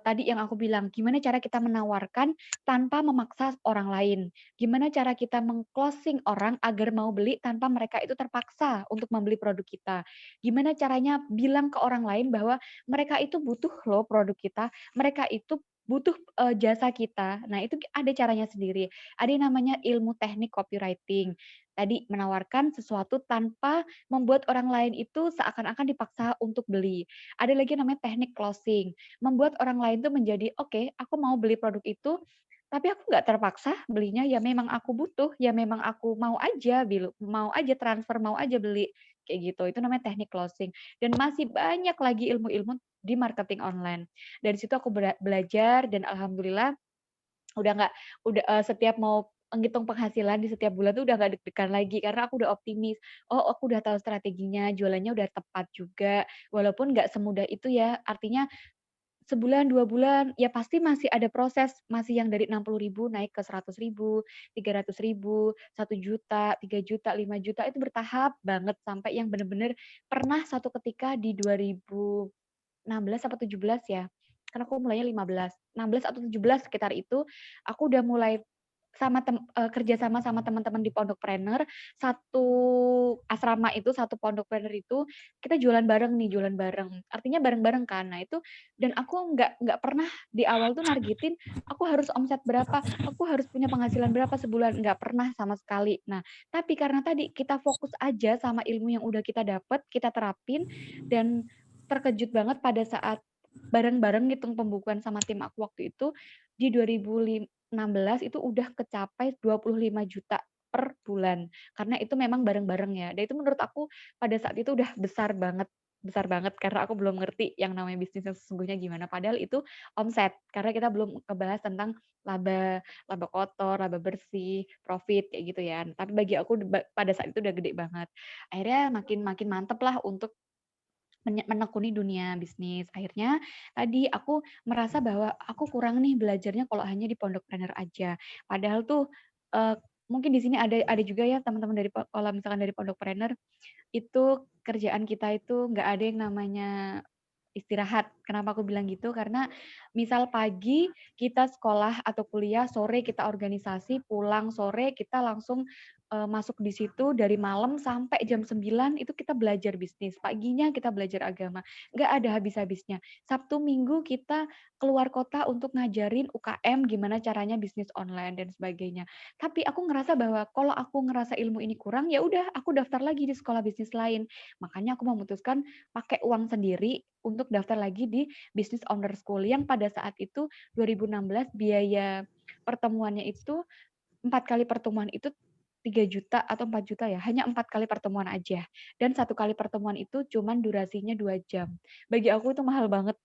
tadi yang aku bilang, gimana cara kita menawarkan tanpa memaksa orang lain. Gimana cara kita meng-closing orang agar mau beli tanpa mereka itu terpaksa untuk membeli produk kita. Gimana caranya bilang ke orang lain bahwa mereka itu butuh loh produk kita, mereka itu butuh jasa kita. Nah, itu ada caranya sendiri. Ada yang namanya ilmu teknik copywriting. Tadi menawarkan sesuatu tanpa membuat orang lain itu seakan-akan dipaksa untuk beli. Ada lagi namanya teknik closing, membuat orang lain tuh menjadi, "Oke, aku mau beli produk itu, tapi aku nggak terpaksa belinya, ya memang aku butuh, ya memang aku mau aja mau aja transfer, mau aja beli." Kayak gitu, itu namanya teknik closing. Dan masih banyak lagi ilmu-ilmu di marketing online. Dari situ aku belajar dan alhamdulillah udah nggak setiap mau ngitung penghasilan di setiap bulan tuh udah nggak deg-degan lagi karena aku udah optimis. Oh, aku udah tahu strateginya, jualannya udah tepat juga. Walaupun nggak semudah itu ya, artinya sebulan, 2 bulan, ya pasti masih ada proses, masih yang dari 60.000 naik ke 100.000, 300.000, 1 juta, 3 juta, 5 juta, itu bertahap banget sampai yang bener-bener pernah satu ketika di 2016 apa 17 ya, karena aku mulainya 16 atau 17 sekitar itu, aku udah mulai kerja sama sama teman-teman di Pondokpreneur, satu asrama itu, satu Pondokpreneur itu, kita jualan bareng nih, jualan bareng. Artinya bareng-bareng kan. Nah itu dan aku nggak pernah di awal tuh nargetin, aku harus omset berapa, aku harus punya penghasilan berapa sebulan, nggak pernah sama sekali. Nah, tapi karena tadi kita fokus aja sama ilmu yang udah kita dapat, kita terapin, dan terkejut banget pada saat bareng-bareng ngitung pembukuan sama tim aku waktu itu, di 2016 itu udah kecapai 25 juta per bulan. Karena itu memang bareng-bareng ya. Dan itu menurut aku pada saat itu udah besar banget karena aku belum ngerti yang namanya bisnis yang sesungguhnya gimana. Padahal itu omset karena kita belum ngebahas tentang laba, laba kotor, laba bersih, profit kayak gitu ya. Tapi bagi aku pada saat itu udah gede banget. Akhirnya makin makin mantep lah untuk menekuni dunia bisnis. Akhirnya tadi aku merasa bahwa aku kurang nih belajarnya kalau hanya di Pondokpreneur aja. Padahal tuh mungkin di sini ada juga ya teman-teman dari kalau misalkan dari Pondokpreneur itu kerjaan kita itu nggak ada yang namanya istirahat. Kenapa aku bilang gitu? Karena misal pagi kita sekolah atau kuliah, sore kita organisasi, pulang sore kita langsung masuk di situ dari malam sampai jam 9 itu kita belajar bisnis. Paginya kita belajar agama. Nggak ada habis-habisnya. Sabtu Minggu kita keluar kota untuk ngajarin UKM gimana caranya bisnis online dan sebagainya. Tapi aku ngerasa bahwa kalau aku ngerasa ilmu ini kurang, ya udah aku daftar lagi di sekolah bisnis lain. Makanya aku memutuskan pakai uang sendiri untuk daftar lagi di Business Owner School yang pada saat itu 2016 biaya pertemuannya itu 4 kali pertemuan itu 3 juta atau 4 juta ya, hanya 4 kali pertemuan aja. Dan 1 kali pertemuan itu cuman durasinya 2 jam. Bagi aku itu mahal banget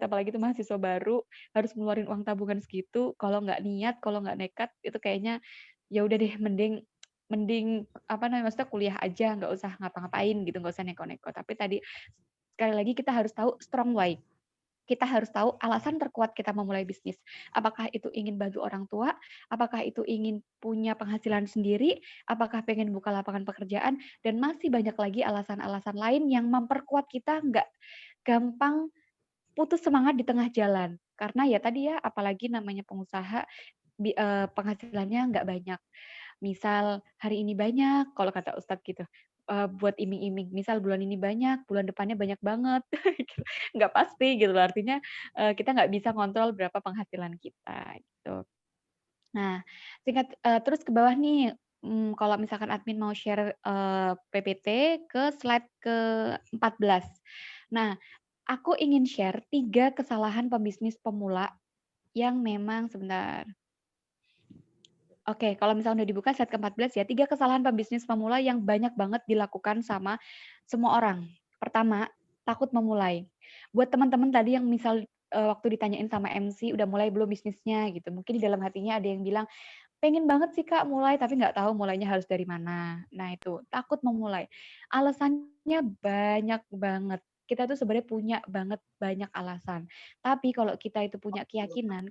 apalagi itu mahasiswa baru, harus ngeluarin uang tabungan segitu, kalau nggak niat, kalau nggak nekat, itu kayaknya ya udah deh mending mending apa namanya, maksudnya kuliah aja, nggak usah ngapa-ngapain gitu, nggak usah neko-neko. Tapi tadi sekali lagi kita harus tahu strong why. Kita harus tahu alasan terkuat kita memulai bisnis. Apakah itu ingin bantu orang tua? Apakah itu ingin punya penghasilan sendiri? Apakah pengen buka lapangan pekerjaan? Dan masih banyak lagi alasan-alasan lain yang memperkuat kita nggak gampang putus semangat di tengah jalan. Karena ya tadi ya, apalagi namanya pengusaha, penghasilannya nggak banyak. Misal hari ini banyak, kalau kata Ustadz gitu, buat iming-iming. Misal bulan ini banyak, bulan depannya banyak banget. Gitu. Nggak pasti gitu loh, artinya kita nggak bisa kontrol berapa penghasilan kita gitu. Nah, terus ke bawah nih, kalau misalkan admin mau share PPT ke slide ke-14. Nah, Aku ingin share 3 kesalahan pebisnis pemula yang memang sebentar. Oke, kalau misalnya udah dibuka slide ke-14 ya, 3 kesalahan pebisnis pemula yang banyak banget dilakukan sama semua orang. Pertama, takut memulai. Buat teman-teman tadi yang misal waktu ditanyain sama MC, udah mulai belum bisnisnya gitu. Mungkin di dalam hatinya ada yang bilang, pengen banget sih Kak mulai, tapi nggak tahu mulainya harus dari mana. Nah itu, takut memulai. Alasannya banyak banget. Kita tuh sebenarnya punya banget banyak alasan. Tapi kalau kita itu punya keyakinan,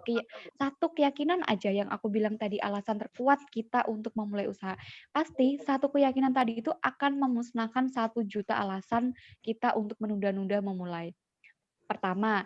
satu keyakinan aja yang aku bilang tadi alasan terkuat kita untuk memulai usaha. Pasti satu keyakinan tadi itu akan memusnahkan 1 juta alasan kita untuk menunda-nunda memulai. Pertama,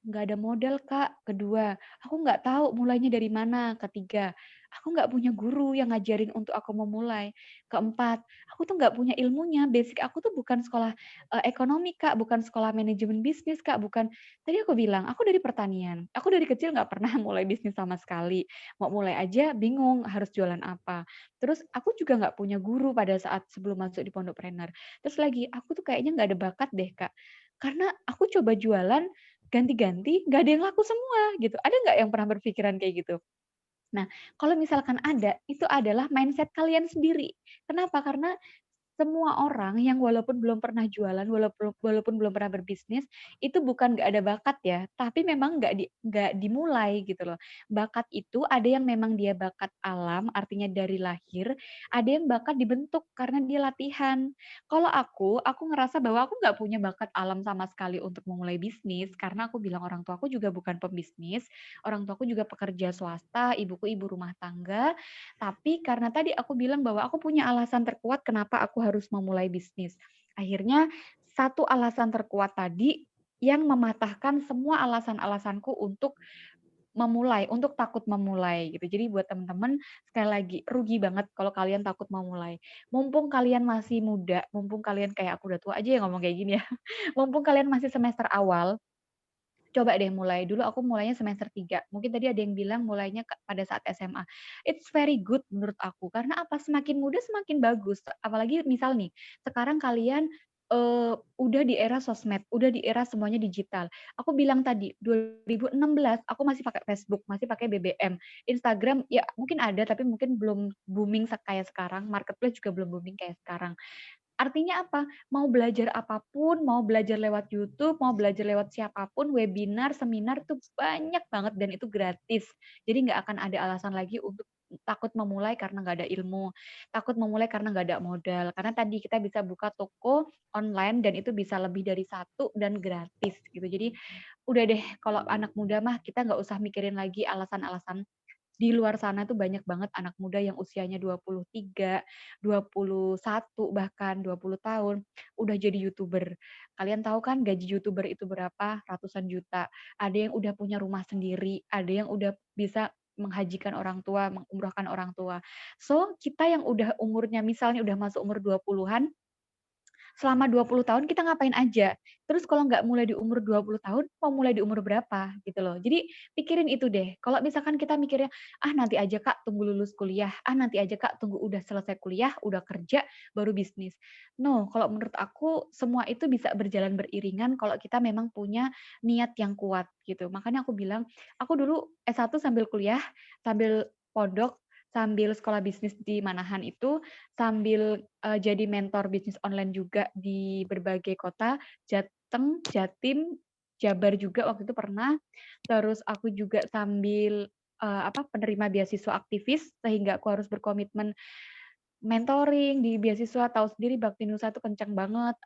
nggak ada modal, Kak. Kedua, aku nggak tahu mulainya dari mana. Ketiga, aku nggak punya guru yang ngajarin untuk aku memulai. Keempat, aku tuh nggak punya ilmunya. Basic aku tuh bukan sekolah ekonomi, Kak. Bukan sekolah manajemen bisnis, Kak. Bukan. Tadi aku bilang, aku dari pertanian. Aku dari kecil nggak pernah mulai bisnis sama sekali. Mau mulai aja bingung harus jualan apa. Terus aku juga nggak punya guru pada saat sebelum masuk di Pondokpreneur. Terus lagi, aku tuh kayaknya nggak ada bakat deh, Kak. Karena aku coba jualan ganti-ganti, nggak ada yang laku semua gitu. Ada nggak yang pernah berpikiran kayak gitu? Nah, kalau misalkan ada, itu adalah mindset kalian sendiri. Kenapa? Karena semua orang yang walaupun belum pernah jualan, walaupun belum pernah berbisnis, itu bukan nggak ada bakat ya, tapi memang nggak dimulai gitu loh. Bakat itu ada yang memang dia bakat alam, artinya dari lahir, ada yang bakat dibentuk karena dia latihan. Kalau aku ngerasa bahwa aku nggak punya bakat alam sama sekali untuk memulai bisnis, karena aku bilang orang tuaku juga bukan pembisnis, orang tuaku juga pekerja swasta, ibuku ibu rumah tangga, tapi karena tadi aku bilang bahwa aku punya alasan terkuat kenapa aku harus memulai bisnis. Akhirnya satu alasan terkuat tadi yang mematahkan semua alasan-alasanku untuk memulai, untuk takut memulai gitu. Jadi buat teman-teman sekali lagi rugi banget kalau kalian takut memulai. Mumpung kalian masih muda, mumpung kalian kayak aku udah tua aja yang ngomong kayak gini ya. Mumpung kalian masih semester awal, coba deh mulai. Dulu aku mulainya semester 3. Mungkin tadi ada yang bilang mulainya pada saat SMA. It's very good menurut aku. Karena apa? Semakin muda semakin bagus. Apalagi misal nih, sekarang kalian udah di era sosmed, udah di era semuanya digital. Aku bilang tadi 2016 aku masih pakai Facebook, masih pakai BBM. Instagram ya mungkin ada tapi mungkin belum booming kayak sekarang. Marketplace juga belum booming kayak sekarang. Artinya apa? Mau belajar apapun, mau belajar lewat YouTube, mau belajar lewat siapapun, webinar, seminar tuh banyak banget dan itu gratis. Jadi nggak akan ada alasan lagi untuk takut memulai karena nggak ada ilmu, takut memulai karena nggak ada modal. Karena tadi kita bisa buka toko online dan itu bisa lebih dari 1 dan gratis gitu. Jadi udah deh kalau anak muda mah kita nggak usah mikirin lagi alasan-alasan. Di luar sana tuh banyak banget anak muda yang usianya 23, 21, bahkan 20 tahun, udah jadi YouTuber. Kalian tahu kan gaji YouTuber itu berapa? Ratusan juta. Ada yang udah punya rumah sendiri, ada yang udah bisa menghajikan orang tua, mengumrohkan orang tua. So, kita yang udah umurnya misalnya udah masuk umur 20-an, selama 20 tahun kita ngapain aja. Terus kalau nggak mulai di umur 20 tahun, mau mulai di umur berapa gitu loh. Jadi pikirin itu deh. Kalau misalkan kita mikirnya, ah nanti aja Kak tunggu lulus kuliah, ah nanti aja Kak tunggu udah selesai kuliah, udah kerja, baru bisnis. No, kalau menurut aku semua itu bisa berjalan beriringan kalau kita memang punya niat yang kuat gitu. Makanya aku bilang, aku dulu S1 sambil kuliah, sambil pondok, sambil sekolah bisnis di Manahan itu, sambil jadi mentor bisnis online juga di berbagai kota, Jateng, Jatim, Jabar juga waktu itu pernah. Terus aku juga sambil penerima beasiswa aktivis sehingga aku harus berkomitmen mentoring di beasiswa, tahu sendiri Bakti Nusa itu kencang banget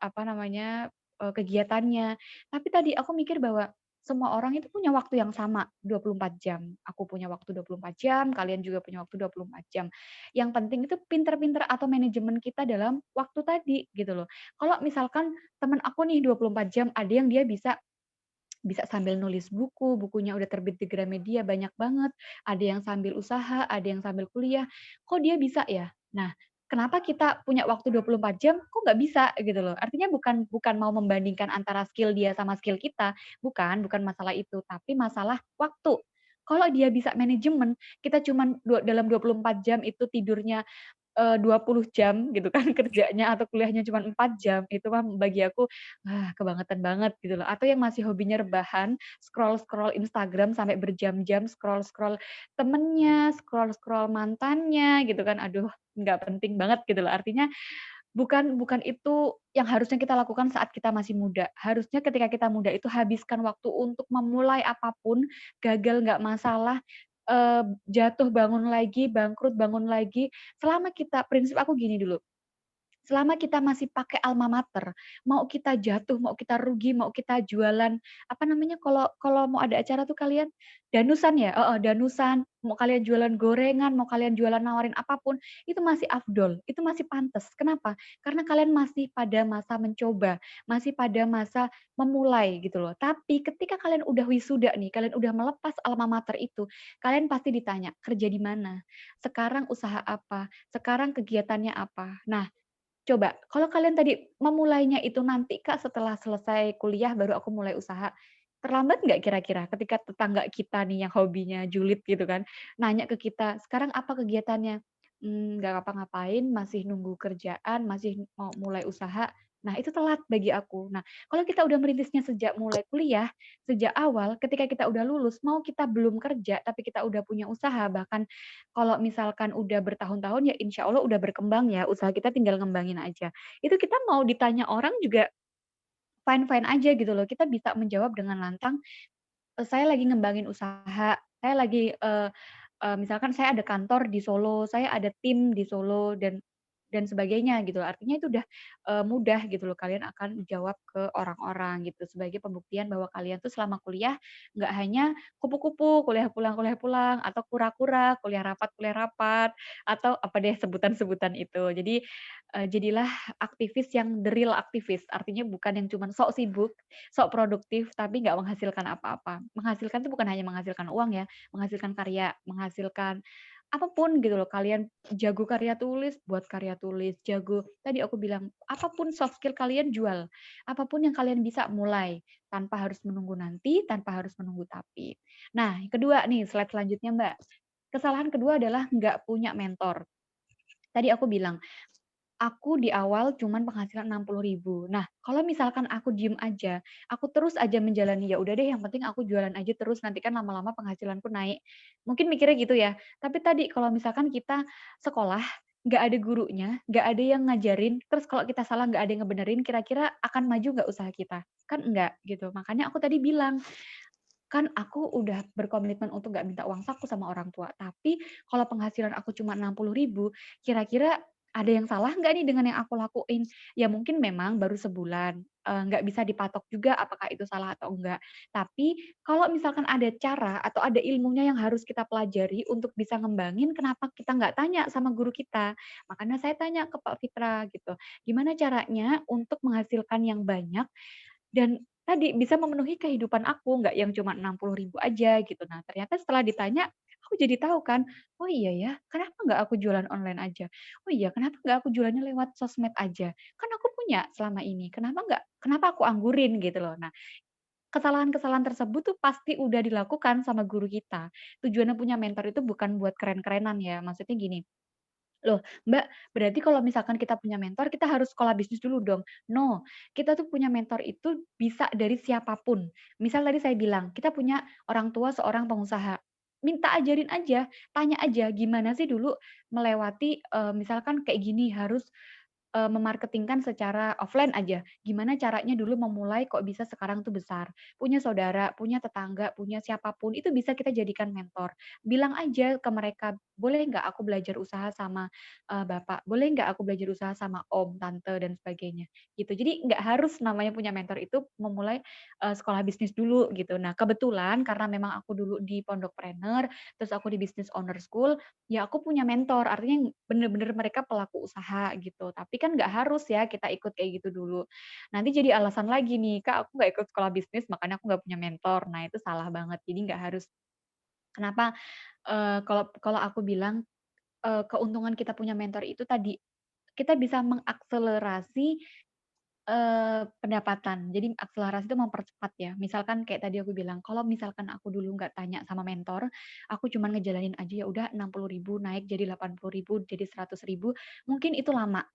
kegiatannya. Tapi tadi aku mikir bahwa semua orang itu punya waktu yang sama, 24 jam. Aku punya waktu 24 jam, kalian juga punya waktu 24 jam. Yang penting itu pinter-pinter atau manajemen kita dalam waktu tadi gitu loh. Kalau misalkan teman aku nih 24 jam, ada yang dia bisa bisa sambil nulis buku, bukunya udah terbit di Gramedia banyak banget, ada yang sambil usaha, ada yang sambil kuliah, kok dia bisa ya? Nah, kenapa kita punya waktu 24 jam, kok nggak bisa gitu loh. Artinya bukan bukan mau membandingkan antara skill dia sama skill kita, bukan masalah itu, tapi masalah waktu. Kalau dia bisa manajemen, kita cuman dalam 24 jam itu tidurnya 20 jam gitu kan kerjanya atau kuliahnya cuma 4 jam, itu mah bagi aku, kebangetan banget gitu loh. Atau yang masih hobinya rebahan, scroll-scroll Instagram sampai berjam-jam, scroll-scroll temennya, scroll-scroll mantannya gitu kan, aduh nggak penting banget gitu loh. Artinya bukan bukan itu yang harusnya kita lakukan saat kita masih muda. Harusnya ketika kita muda itu habiskan waktu untuk memulai apapun, gagal nggak masalah, jatuh bangun lagi, bangkrut bangun lagi, selama kita prinsip aku gini dulu, selama kita masih pakai alma mater, mau kita jatuh, mau kita rugi, mau kita jualan, apa namanya kalau kalau mau ada acara tuh kalian danusan ya? Heeh, danusan, mau kalian jualan gorengan, mau kalian jualan nawarin apapun, itu masih afdol, itu masih pantes. Kenapa? Karena kalian masih pada masa mencoba, masih pada masa memulai gitu loh. Tapi ketika kalian udah wisuda nih, kalian udah melepas alma mater itu, kalian pasti ditanya, "Kerja di mana? Sekarang usaha apa? Sekarang kegiatannya apa?" Nah, coba, kalau kalian tadi memulainya itu nanti Kak, setelah selesai kuliah baru aku mulai usaha, terlambat nggak kira-kira ketika tetangga kita nih yang hobinya julid gitu kan, nanya ke kita, "Sekarang apa kegiatannya?" Nggak ngapa-ngapain, masih nunggu kerjaan, masih mau mulai usaha." Nah, itu telat bagi aku. Nah, kalau kita udah merintisnya sejak mulai kuliah, sejak awal, ketika kita udah lulus, mau kita belum kerja, tapi kita udah punya usaha, bahkan kalau misalkan udah bertahun-tahun ya insya Allah udah berkembang ya, usaha kita tinggal ngembangin aja. Itu kita mau ditanya orang juga fine-fine aja gitu loh. Kita bisa menjawab dengan lantang, "Saya lagi ngembangin usaha, saya lagi, misalkan saya ada kantor di Solo, saya ada tim di Solo dan sebagainya gitu. Artinya itu udah, mudah gitu loh kalian akan jawab ke orang-orang gitu sebagai pembuktian bahwa kalian tuh selama kuliah nggak hanya kupu-kupu, kuliah pulang, atau kura-kura, kuliah rapat, atau apa deh sebutan-sebutan itu. Jadi, jadilah aktivis yang the real aktivis, artinya bukan yang cuman sok sibuk, sok produktif, tapi nggak menghasilkan apa-apa. Menghasilkan itu bukan hanya menghasilkan uang ya, menghasilkan karya, menghasilkan apapun gitu loh. Kalian jago karya tulis, buat karya tulis, jago tadi aku bilang, apapun soft skill kalian jual. Apapun yang kalian bisa mulai, tanpa harus menunggu nanti, tanpa harus menunggu tapi. Nah, yang kedua nih, slide selanjutnya, Mbak. Kesalahan kedua adalah nggak punya mentor. Tadi aku bilang, aku di awal cuman penghasilan 60.000. Nah, kalau misalkan aku diem aja, aku terus aja menjalani, ya udah deh yang penting aku jualan aja terus, nanti kan lama-lama penghasilanku naik. Mungkin mikirnya gitu ya. Tapi tadi kalau misalkan kita sekolah, nggak ada gurunya, nggak ada yang ngajarin, terus kalau kita salah nggak ada yang ngebenerin, kira-kira akan maju nggak usaha kita? Kan enggak gitu. Makanya aku tadi bilang, kan aku udah berkomitmen untuk nggak minta uang saku sama orang tua. Tapi kalau penghasilan aku cuma 60.000, kira-kira ada yang salah nggak nih dengan yang aku lakuin? Ya mungkin memang baru sebulan, nggak bisa dipatok juga apakah itu salah atau enggak. Tapi kalau misalkan ada cara atau ada ilmunya yang harus kita pelajari untuk bisa ngembangin, kenapa kita nggak tanya sama guru kita? Makanya saya tanya ke Pak Fitra gitu, gimana caranya untuk menghasilkan yang banyak dan tadi bisa memenuhi kehidupan aku, nggak yang cuma 60.000 aja gitu. Nah, ternyata setelah ditanya, aku jadi tahu kan, "Oh iya ya, kenapa nggak aku jualan online aja? Oh iya, kenapa nggak aku jualannya lewat sosmed aja? Kan aku punya selama ini, kenapa aku anggurin?" Gitu loh. Nah, kesalahan-kesalahan tersebut tuh pasti udah dilakukan sama guru kita. Tujuannya punya mentor itu bukan buat keren-kerenan ya, maksudnya gini, "Loh, Mbak, berarti kalau misalkan kita punya mentor, kita harus sekolah bisnis dulu dong?" No, kita tuh punya mentor itu bisa dari siapapun. Misal tadi saya bilang, kita punya orang tua seorang pengusaha, minta ajarin aja, tanya aja, gimana sih dulu melewati, misalkan kayak gini, harus memarketingkan secara offline aja. Gimana caranya dulu memulai kok bisa sekarang tuh besar. Punya saudara, punya tetangga, punya siapapun itu bisa kita jadikan mentor. Bilang aja ke mereka, "Boleh nggak aku belajar usaha sama, Bapak? Boleh nggak aku belajar usaha sama om, tante, dan sebagainya?" Gitu. Jadi nggak harus namanya punya mentor itu memulai, sekolah bisnis dulu gitu. Nah, kebetulan karena memang aku dulu di Pondokpreneur, terus aku di Business Owner School, ya aku punya mentor, artinya bener-bener mereka pelaku usaha gitu. Tapi kan nggak harus ya kita ikut kayak gitu dulu. Nanti jadi alasan lagi nih, "Kak, aku nggak ikut sekolah bisnis, makanya aku nggak punya mentor." Nah, itu salah banget. Jadi nggak harus. Kenapa, kalau kalau aku bilang, keuntungan kita punya mentor itu tadi, kita bisa mengakselerasi Pendapatan. Jadi akselerasi itu mempercepat ya. Misalkan kayak tadi aku bilang, kalau misalkan aku dulu nggak tanya sama mentor, aku cuman ngejalanin aja ya udah 60.000 naik jadi 80.000 jadi 100.000, mungkin itu lama.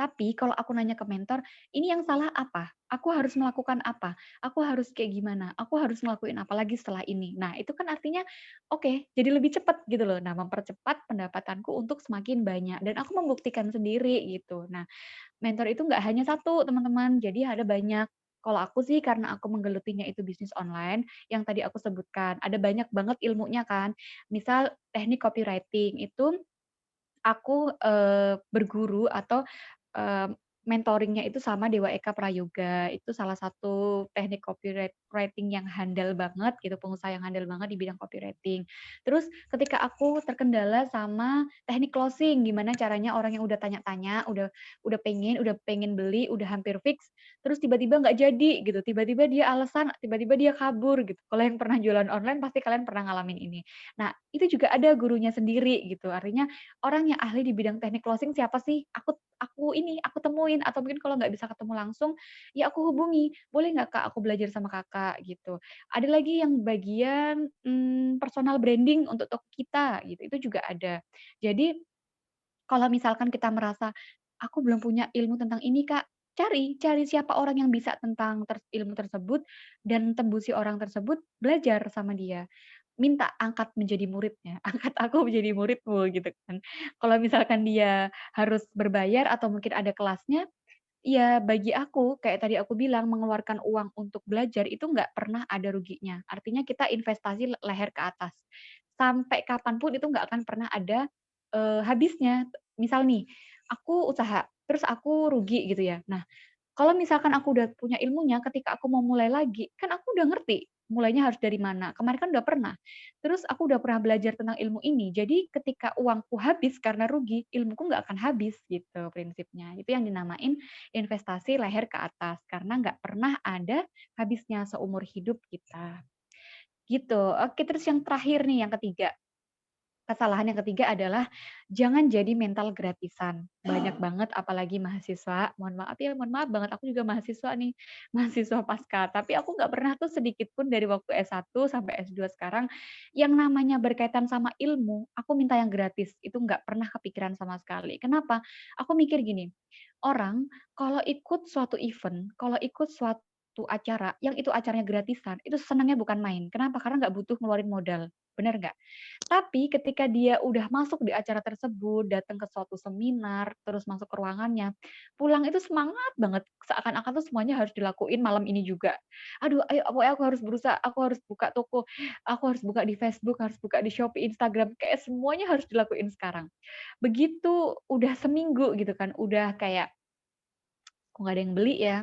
Tapi kalau aku nanya ke mentor, ini yang salah apa? Aku harus melakukan apa? Aku harus kayak gimana? Aku harus ngelakuin apa lagi setelah ini? Nah, itu kan artinya oke, jadi lebih cepat gitu loh. Nah, mempercepat pendapatanku untuk semakin banyak dan aku membuktikan sendiri gitu. Nah, mentor itu nggak hanya satu, teman-teman, jadi ada banyak. Kalau aku sih karena aku menggelutinya itu bisnis online, yang tadi aku sebutkan, ada banyak banget ilmunya kan. Misal teknik copywriting itu aku, berguru atau, eee, mentoring-nya itu sama Dewa Eka Prayoga. Itu salah satu teknik copywriting yang handal banget gitu, pengusaha yang handal banget di bidang copywriting. Terus ketika aku terkendala sama teknik closing, gimana caranya orang yang udah tanya-tanya, udah pengen beli, udah hampir fix, terus tiba-tiba nggak jadi gitu, tiba-tiba dia alasan, tiba-tiba dia kabur gitu. Kalau yang pernah jualan online pasti kalian pernah ngalamin ini. Nah, itu juga ada gurunya sendiri gitu, artinya orang yang ahli di bidang teknik closing siapa sih? Aku temuin atau mungkin kalau nggak bisa ketemu langsung, ya aku hubungi, "Boleh nggak Kak, aku belajar sama Kakak?" Gitu. Ada lagi yang bagian, personal branding untuk toko kita gitu, itu juga ada. Jadi kalau misalkan kita merasa, "Aku belum punya ilmu tentang ini, Kak." Cari siapa orang yang bisa tentang ilmu tersebut dan tembusi orang tersebut, belajar sama dia. Minta angkat menjadi muridnya, angkat aku menjadi muridmu gitu kan. Kalau misalkan dia harus berbayar atau mungkin ada kelasnya, ya bagi aku, kayak tadi aku bilang mengeluarkan uang untuk belajar itu nggak pernah ada ruginya. Artinya kita investasi leher ke atas. Sampai kapan pun itu nggak akan pernah ada, habisnya. Misal nih, aku usaha, terus aku rugi gitu ya. Nah, kalau misalkan aku udah punya ilmunya, ketika aku mau mulai lagi, kan aku udah ngerti mulainya harus dari mana. Kemarin kan udah pernah. Terus aku udah pernah belajar tentang ilmu ini. Jadi ketika uangku habis karena rugi, ilmuku nggak akan habis gitu prinsipnya. Itu yang dinamain investasi leher ke atas. Karena nggak pernah ada habisnya seumur hidup kita. Gitu. Oke, terus yang terakhir nih, yang ketiga. Kesalahan yang ketiga adalah jangan jadi mental gratisan. Banyak banget apalagi mahasiswa, mohon maaf banget aku juga mahasiswa nih, mahasiswa pasca. Tapi aku nggak pernah tuh sedikit pun dari waktu S1 sampai S2 sekarang, yang namanya berkaitan sama ilmu, aku minta yang gratis. Itu nggak pernah kepikiran sama sekali. Kenapa? Aku mikir gini, orang kalau ikut suatu event, kalau ikut suatu acara, yang itu acaranya gratisan, itu senangnya bukan main. Kenapa? Karena nggak butuh ngeluarin modal. Bener nggak? Tapi ketika dia udah masuk di acara tersebut, datang ke suatu seminar, terus masuk ke ruangannya, pulang itu semangat banget, seakan-akan tuh semuanya harus dilakuin malam ini juga. Aduh, ayo pokoknya aku harus berusaha, aku harus buka toko, aku harus buka di Facebook, harus buka di Shopee, Instagram, kayak semuanya harus dilakuin sekarang. Begitu udah seminggu gitu kan, udah kayak, "Kok nggak ada yang beli ya?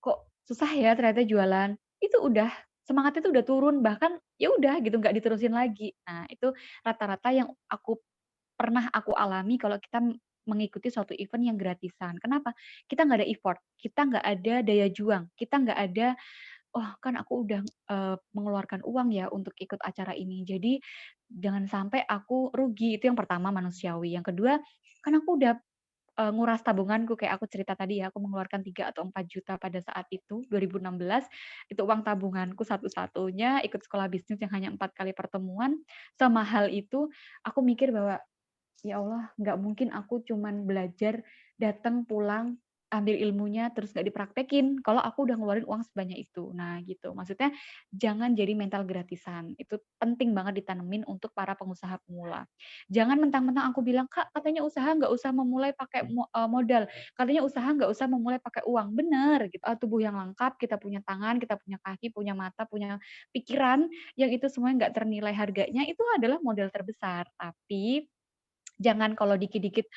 Kok susah ya ternyata jualan?" Itu udah, semangatnya tuh udah turun, bahkan ya udah gitu, nggak diterusin lagi. Nah, itu rata-rata yang pernah aku alami kalau kita mengikuti suatu event yang gratisan. Kenapa? Kita nggak ada effort, kita nggak ada daya juang, kita nggak ada, "Oh, kan aku udah, mengeluarkan uang ya untuk ikut acara ini, jadi jangan sampai aku rugi." Itu yang pertama manusiawi. Yang kedua, kan aku udah, nguras tabunganku kayak aku cerita tadi ya, aku mengeluarkan 3 atau 4 juta pada saat itu, 2016, itu uang tabunganku satu-satunya, ikut sekolah bisnis yang hanya 4 kali pertemuan, semahal itu, aku mikir bahwa ya Allah, nggak mungkin aku cuman belajar, datang, pulang, ambil ilmunya, terus nggak dipraktekin, kalau aku udah ngeluarin uang sebanyak itu. Nah, gitu. Maksudnya jangan jadi mental gratisan. Itu penting banget ditanemin untuk para pengusaha pemula. Jangan mentang-mentang aku bilang, "Kak, katanya usaha nggak usah memulai pakai modal, katanya usaha nggak usah memulai pakai uang." Bener, gitu. Tubuh yang lengkap, kita punya tangan, kita punya kaki, punya mata, punya pikiran, yang itu semuanya nggak ternilai harganya, itu adalah modal terbesar. Tapi jangan kalau dikit-dikit,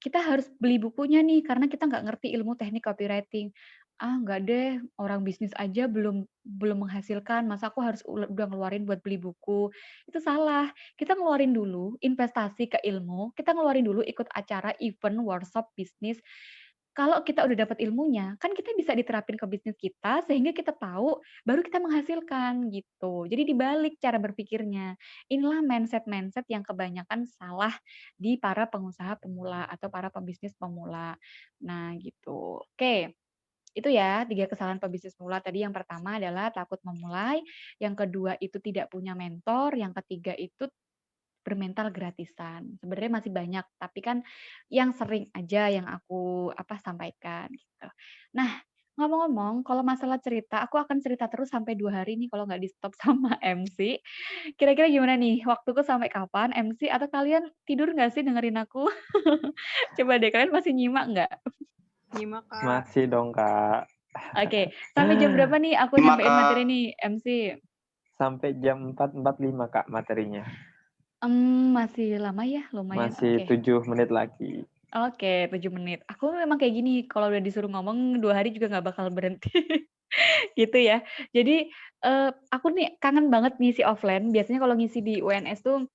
kita harus beli bukunya nih karena kita nggak ngerti ilmu teknik copywriting. "Ah, nggak deh, orang bisnis aja belum belum menghasilkan, masa aku harus udah ngeluarin buat beli buku?" Itu salah. Kita ngeluarin dulu investasi ke ilmu, kita ngeluarin dulu ikut acara, event, workshop, bisnis. Kalau kita udah dapat ilmunya, kan kita bisa diterapin ke bisnis kita sehingga kita tahu, baru kita menghasilkan gitu. Jadi dibalik cara berpikirnya. Inilah mindset-mindset yang kebanyakan salah di para pengusaha pemula atau para pebisnis pemula. Nah gitu. Oke, Itu ya 3 kesalahan pebisnis pemula tadi. Yang pertama adalah takut memulai, yang kedua itu tidak punya mentor, yang ketiga itu bermental gratisan. Sebenarnya masih banyak, tapi kan yang sering aja yang aku sampaikan gitu. Nah, ngomong-ngomong, kalau masalah cerita, aku akan cerita terus sampai 2 hari nih kalau nggak di-stop sama MC. Kira-kira gimana nih? Waktuku sampai kapan MC atau kalian tidur nggak sih dengerin aku? Coba deh, kalian masih nyimak nggak? Nyimak, Kak. Masih dong, Kak. Oke, sampai jam berapa nih aku Nyimak, nyampein Kak. materi nih, MC? Sampai jam 4.45, Kak, materinya. Masih lama ya, lumayan. Masih Oke. 7 menit lagi. Oke, 7 menit. Aku memang kayak gini, kalau udah disuruh ngomong 2 hari juga nggak bakal berhenti. Gitu ya. Jadi, aku nih kangen banget ngisi offline. Biasanya kalau ngisi di UNS tuh,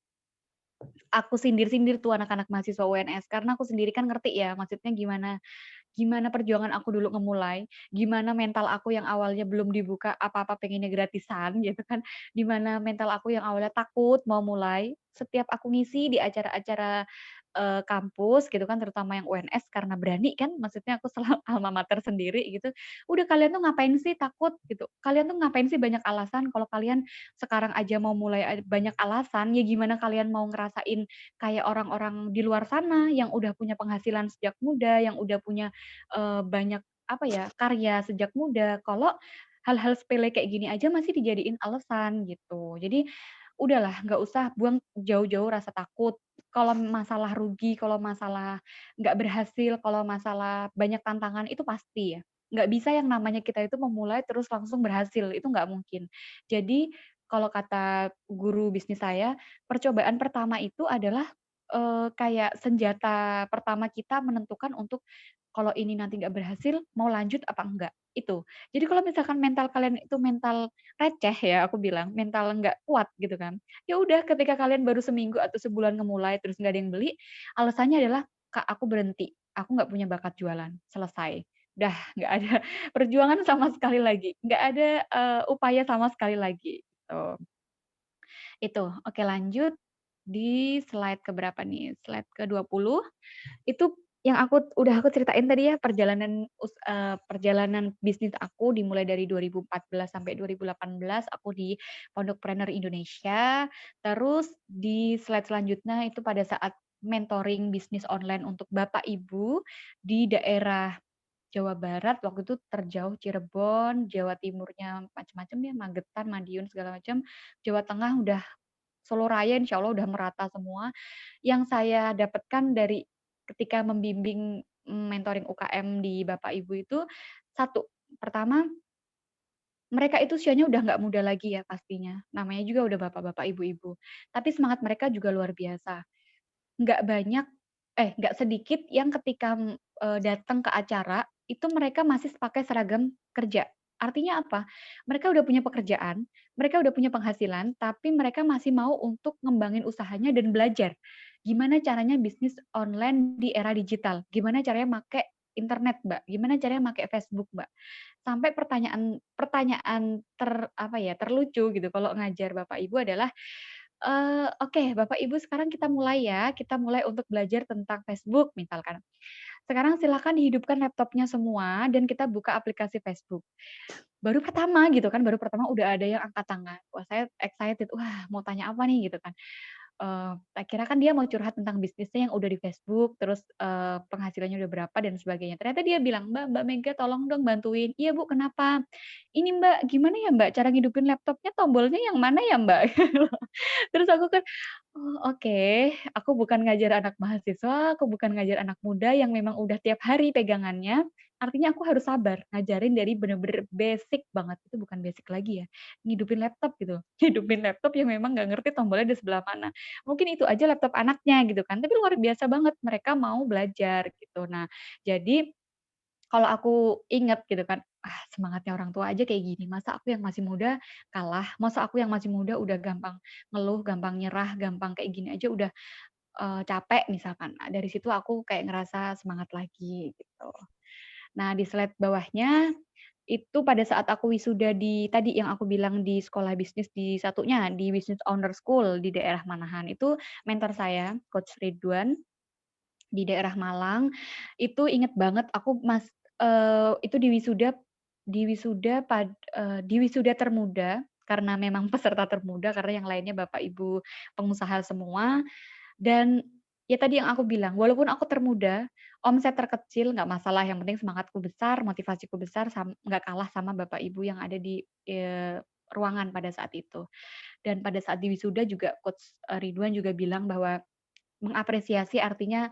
aku sindir-sindir tuh anak-anak mahasiswa UNS, karena aku sendiri kan ngerti ya, maksudnya gimana gimana perjuangan aku dulu ngemulai, gimana mental aku yang awalnya belum dibuka apa-apa pengennya gratisan gitu kan, dimana mental aku yang awalnya takut mau mulai, setiap aku ngisi di acara-acara, kampus gitu kan, terutama yang UNS karena berani kan, maksudnya aku selalu alma mater sendiri gitu, "Udah kalian tuh ngapain sih takut?" Gitu, "Kalian tuh ngapain sih banyak alasan? Kalau kalian sekarang aja mau mulai banyak alasan, ya gimana kalian mau ngerasain kayak orang-orang di luar sana yang udah punya penghasilan sejak muda, yang udah punya banyak karya sejak muda, kalau hal-hal sepele kayak gini aja masih dijadiin alasan gitu. Jadi udahlah nggak usah buang jauh-jauh rasa takut. Kalau masalah rugi, kalau masalah nggak berhasil, kalau masalah banyak tantangan itu pasti ya. Nggak bisa yang namanya kita itu memulai terus langsung berhasil, itu nggak mungkin. Jadi kalau kata guru bisnis saya, percobaan pertama itu adalah, kayak senjata pertama kita menentukan untuk kalau ini nanti nggak berhasil, mau lanjut apa enggak, itu. Jadi kalau misalkan mental kalian itu mental receh ya aku bilang, mental nggak kuat gitu kan, ya udah ketika kalian baru seminggu atau sebulan ngemulai terus nggak ada yang beli, alasannya adalah, "Kak, aku berhenti, aku nggak punya bakat jualan." Selesai. Udah nggak ada perjuangan sama sekali lagi, nggak ada, upaya sama sekali lagi, gitu. Itu. Oke lanjut di slide ke berapa nih? Slide ke-20. Itu yang aku ceritain tadi ya perjalanan bisnis aku dimulai dari 2014 sampai 2018 aku di Pondokpreneur Indonesia. Terus di slide selanjutnya itu pada saat mentoring bisnis online untuk Bapak Ibu di daerah Jawa Barat, waktu itu terjauh Cirebon, Jawa Timurnya macam-macam ya, Magetan, Madiun segala macam, Jawa Tengah udah Solo Raya insya Allah udah merata semua. Yang saya dapatkan dari ketika membimbing mentoring UKM di Bapak Ibu itu, satu, pertama, mereka itu usianya udah nggak muda lagi ya pastinya, namanya juga udah bapak-bapak, ibu-ibu. Tapi semangat mereka juga luar biasa. Nggak banyak nggak sedikit yang ketika, datang ke acara, itu mereka masih pakai seragam kerja. Artinya apa? Mereka udah punya pekerjaan, mereka udah punya penghasilan, tapi mereka masih mau untuk ngembangin usahanya dan belajar. Gimana caranya bisnis online di era digital? Gimana caranya make internet, Mbak? Gimana caranya make Facebook, Mbak? Sampai pertanyaan pertanyaan terlucu gitu kalau ngajar Bapak Ibu adalah, "Oke, Bapak Ibu sekarang kita mulai ya, kita mulai untuk belajar tentang Facebook," misalkan. "Sekarang silakan dihidupkan laptopnya semua dan kita buka aplikasi Facebook." Baru pertama udah ada yang angkat tangan. Wah, saya excited, "Wah, mau tanya apa nih?" Gitu kan. Tak kira kan dia mau curhat tentang bisnisnya yang udah di Facebook, terus, penghasilannya udah berapa dan sebagainya. Ternyata dia bilang, Mbak Mega tolong dong bantuin." "Iya Bu, kenapa?" "Ini Mbak, gimana ya Mbak cara ngidupin laptopnya, tombolnya yang mana ya Mbak?" Terus aku kan, "Oh oke, aku bukan ngajar anak mahasiswa, aku bukan ngajar anak muda yang memang udah tiap hari pegangannya, artinya aku harus sabar, ngajarin dari bener-bener basic banget." Itu bukan basic lagi ya, ngidupin laptop gitu. Ngidupin laptop yang memang nggak ngerti tombolnya di sebelah mana. Mungkin itu aja laptop anaknya gitu kan, tapi luar biasa banget mereka mau belajar gitu. Nah, jadi kalau aku inget gitu kan, semangatnya orang tua aja kayak gini, masa aku yang masih muda kalah, masa aku yang masih muda udah gampang ngeluh, gampang nyerah, gampang kayak gini aja udah, capek misalkan. Nah, dari situ aku kayak ngerasa semangat lagi gitu. Nah, di slide bawahnya itu pada saat aku wisuda di tadi yang aku bilang di sekolah bisnis di satunya, di Business Owner School di daerah Manahan, itu mentor saya, Coach Ridwan, di daerah Malang, itu inget banget aku itu di wisuda termuda, karena memang peserta termuda, karena yang lainnya Bapak Ibu pengusaha semua. Dan ya tadi yang aku bilang, walaupun aku termuda, omset terkecil nggak masalah, yang penting semangatku besar, motivasiku besar, nggak kalah sama Bapak Ibu yang ada di ruangan pada saat itu. Dan pada saat di wisuda juga Coach Ridwan juga bilang bahwa mengapresiasi artinya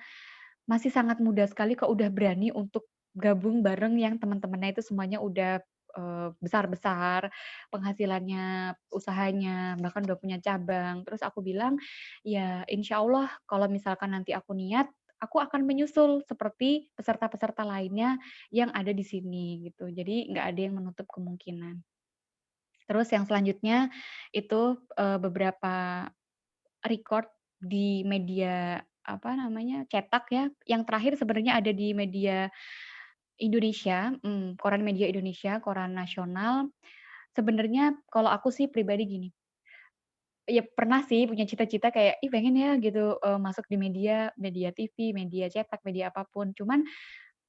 masih sangat muda sekali kok udah berani untuk gabung bareng yang teman-temannya itu semuanya udah besar-besar, penghasilannya, usahanya, bahkan udah punya cabang. Terus aku bilang, ya insya Allah kalau misalkan nanti aku niat, aku akan menyusul seperti peserta-peserta lainnya yang ada di sini gitu. Jadi nggak ada yang menutup kemungkinan. Terus yang selanjutnya itu beberapa record di media apa namanya cetak ya. Yang terakhir sebenarnya ada di media Indonesia, koran media Indonesia, koran nasional. Sebenarnya kalau aku sih pribadi gini, ya pernah sih punya cita-cita kayak, "Ih pengen ya gitu, masuk di media, media TV, media cetak, media apapun." Cuman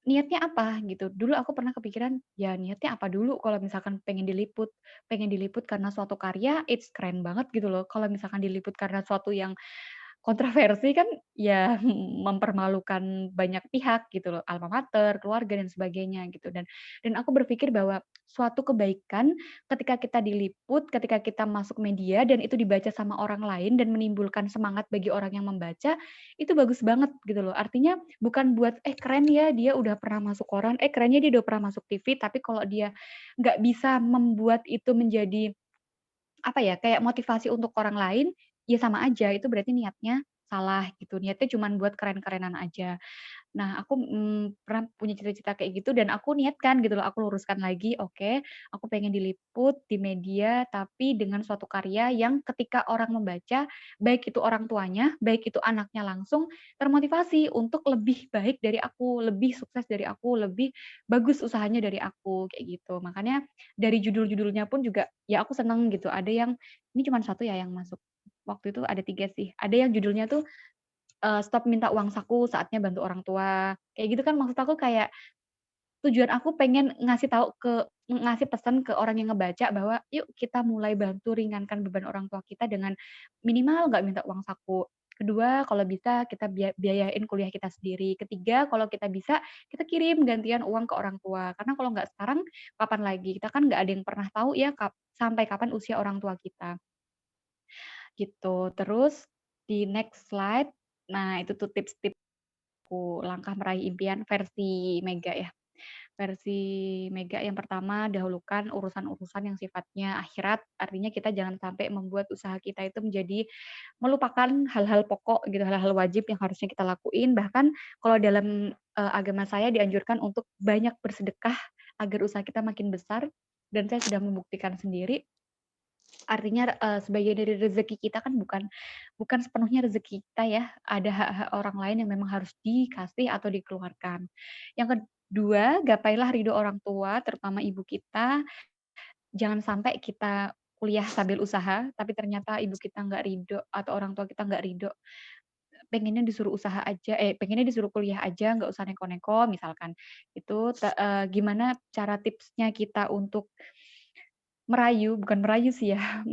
niatnya apa gitu. Dulu aku pernah kepikiran, ya niatnya apa dulu kalau misalkan pengen diliput karena suatu karya, it's keren banget gitu loh. Kalau misalkan diliput karena suatu yang kontroversi kan ya mempermalukan banyak pihak gitu loh, alma mater, keluarga dan sebagainya gitu. Dan aku berpikir bahwa suatu kebaikan ketika kita diliput, ketika kita masuk media dan itu dibaca sama orang lain dan menimbulkan semangat bagi orang yang membaca, itu bagus banget gitu loh. Artinya bukan buat, keren ya dia udah pernah masuk koran, kerennya dia udah pernah masuk TV, tapi kalau dia nggak bisa membuat itu menjadi apa ya, kayak motivasi untuk orang lain, ya sama aja, itu berarti niatnya salah gitu, niatnya cuman buat keren-kerenan aja. Nah, aku, pernah punya cita-cita kayak gitu dan aku niatkan gitu loh, aku luruskan lagi, oke, aku pengen diliput di media, tapi dengan suatu karya yang ketika orang membaca, baik itu orang tuanya, baik itu anaknya langsung, termotivasi untuk lebih baik dari aku, lebih sukses dari aku, lebih bagus usahanya dari aku, kayak gitu. Makanya dari judul-judulnya pun juga, ya aku seneng gitu, ada yang ini cuma satu ya yang masuk, waktu itu ada 3 sih, ada yang judulnya tuh "Stop minta uang saku, saatnya bantu orang tua." Kayak gitu kan maksud aku kayak, tujuan aku pengen ngasih pesan ke orang yang ngebaca bahwa, "Yuk kita mulai bantu ringankan beban orang tua kita dengan minimal nggak minta uang saku. Kedua, kalau bisa kita biayain kuliah kita sendiri. Ketiga, kalau kita bisa, kita kirim gantian uang ke orang tua. Karena kalau nggak sekarang, kapan lagi? Kita kan nggak ada yang pernah tahu ya sampai kapan usia orang tua kita." Gitu. Terus di next slide, nah itu tuh tips-tips langkah meraih impian versi Mega ya. Versi Mega yang pertama, dahulukan urusan-urusan yang sifatnya akhirat, artinya kita jangan sampai membuat usaha kita itu menjadi melupakan hal-hal pokok gitu, hal-hal wajib yang harusnya kita lakuin. Bahkan kalau dalam, agama saya dianjurkan untuk banyak bersedekah agar usaha kita makin besar dan saya sudah membuktikan sendiri. Artinya, sebagian dari rezeki kita kan bukan sepenuhnya rezeki kita ya, ada hak-hak orang lain yang memang harus dikasih atau dikeluarkan. Yang kedua, gapailah ridho orang tua, terutama ibu kita. Jangan sampai kita kuliah sambil usaha, tapi ternyata ibu kita nggak ridho atau orang tua kita nggak ridho, pengennya disuruh usaha aja pengennya disuruh kuliah aja, nggak usah neko-neko misalkan. Itu gimana cara tipsnya kita untuk merayu, bukan merayu sih ya,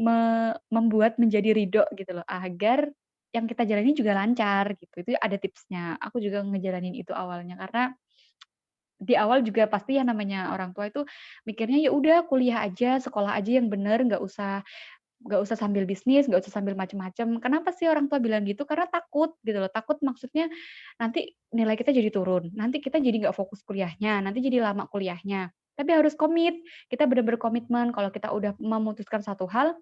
membuat menjadi ridho gitu loh, agar yang kita jalani juga lancar gitu, itu ada tipsnya. Aku juga ngejalanin itu awalnya, karena di awal juga pasti yang namanya orang tua itu mikirnya, ya udah kuliah aja, sekolah aja yang bener, nggak usah sambil bisnis, nggak usah sambil macem-macem. Kenapa sih orang tua bilang gitu? Karena takut gitu loh, takut maksudnya nanti nilai kita jadi turun, nanti kita jadi nggak fokus kuliahnya, nanti jadi lama kuliahnya. Tapi harus komit, kita bener-bener komitmen kalau kita udah memutuskan satu hal,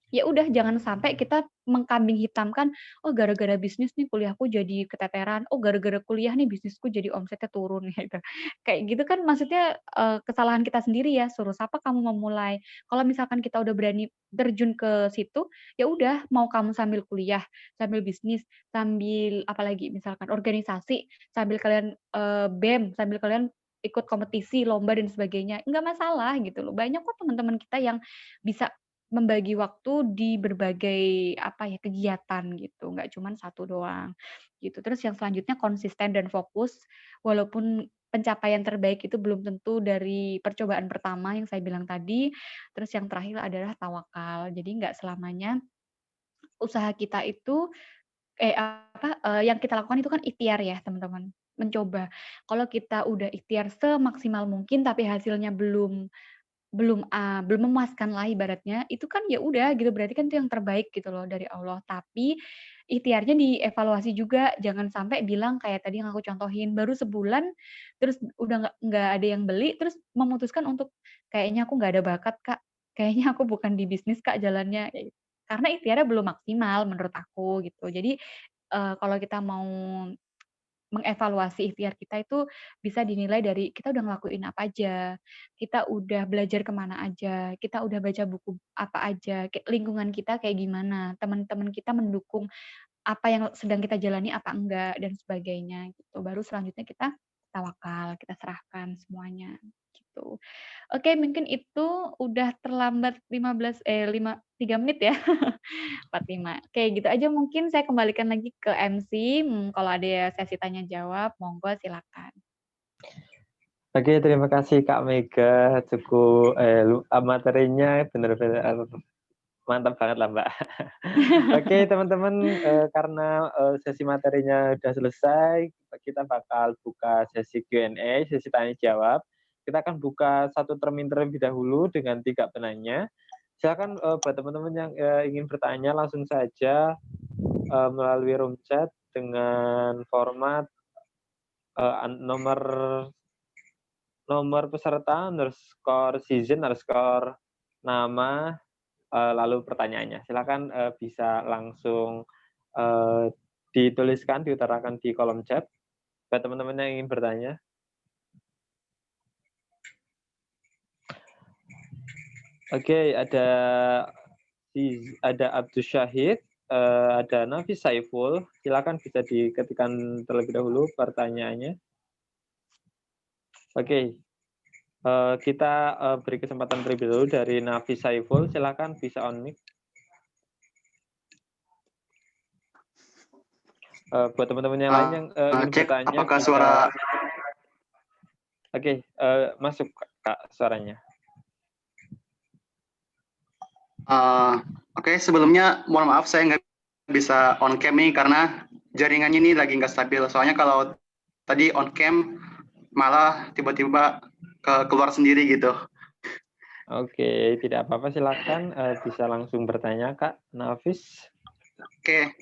ya udah jangan sampai kita mengkambing hitamkan, "Oh gara-gara bisnis nih kuliahku jadi keteteran, oh gara-gara kuliah nih bisnisku jadi omsetnya turun," gitu. Kayak gitu kan maksudnya, kesalahan kita sendiri ya, suruh siapa kamu memulai. Kalau misalkan kita udah berani terjun ke situ, ya udah mau kamu sambil kuliah, sambil bisnis, sambil apalagi misalkan organisasi, sambil kalian, BEM, sambil kalian ikut kompetisi, lomba dan sebagainya, nggak masalah gitu loh. Banyak kok teman-teman kita yang bisa membagi waktu di berbagai, apa ya, kegiatan gitu, nggak cuman satu doang, gitu. Terus yang selanjutnya konsisten dan fokus, walaupun pencapaian terbaik itu belum tentu dari percobaan pertama yang saya bilang tadi. Terus yang terakhir adalah tawakal. Jadi nggak selamanya usaha kita itu yang kita lakukan itu kan ikhtiar ya, teman-teman, mencoba. Kalau kita udah ikhtiar semaksimal mungkin tapi hasilnya belum memuaskan lah ibaratnya, itu kan ya udah gitu, berarti kan itu yang terbaik gitu loh dari Allah. Tapi ikhtiarnya dievaluasi juga, jangan sampai bilang kayak tadi yang aku contohin, baru sebulan terus udah nggak ada yang beli, terus memutuskan untuk, "Kayaknya aku nggak ada bakat, Kak. Kayaknya aku bukan di bisnis, Kak, jalannya." Kayak gitu. Karena ikhtiarnya belum maksimal menurut aku gitu. Jadi, kalau kita mau mengevaluasi ikhtiar kita itu bisa dinilai dari kita udah ngelakuin apa aja, kita udah belajar kemana aja, kita udah baca buku apa aja, lingkungan kita kayak gimana, teman-teman kita mendukung apa yang sedang kita jalani apa enggak, dan sebagainya gitu. Baru selanjutnya kita tawakal, kita serahkan semuanya, gitu. Oke, mungkin itu udah terlambat 3 menit ya, 45. Oke, gitu aja mungkin saya kembalikan lagi ke MC, kalau ada ya sesi tanya jawab, monggo silakan. Oke, terima kasih Kak Mega, cukup materinya benar-benar mantap banget lah Mbak. Oke teman-teman, karena sesi materinya udah selesai, kita bakal buka sesi Q&A, sesi tanya jawab. Kita akan buka satu termin terlebih dahulu dengan 3 penanya. Silakan buat teman-teman yang ingin bertanya langsung saja melalui room chat dengan format nomor peserta _season_ nama lalu pertanyaannya. Silakan bisa langsung dituliskan, diutarakan di kolom chat buat teman-teman yang ingin bertanya. Oke, ada Abdus Syahid, ada Nafis Saiful. Silakan bisa diketikkan terlebih dahulu pertanyaannya. Oke, kita beri kesempatan terlebih dahulu dari Nafis Saiful. Silakan bisa on mic. Buat teman-teman yang lain yang ingin bertanya, apakah bisa... suara... Oke, masuk Kak suaranya. Oke, sebelumnya mohon maaf saya nggak bisa on cam nih karena jaringannya ini lagi nggak stabil. Soalnya kalau tadi on cam malah tiba-tiba keluar sendiri gitu. Oke, tidak apa-apa, silakan bisa langsung bertanya Kak Nafis. Oke,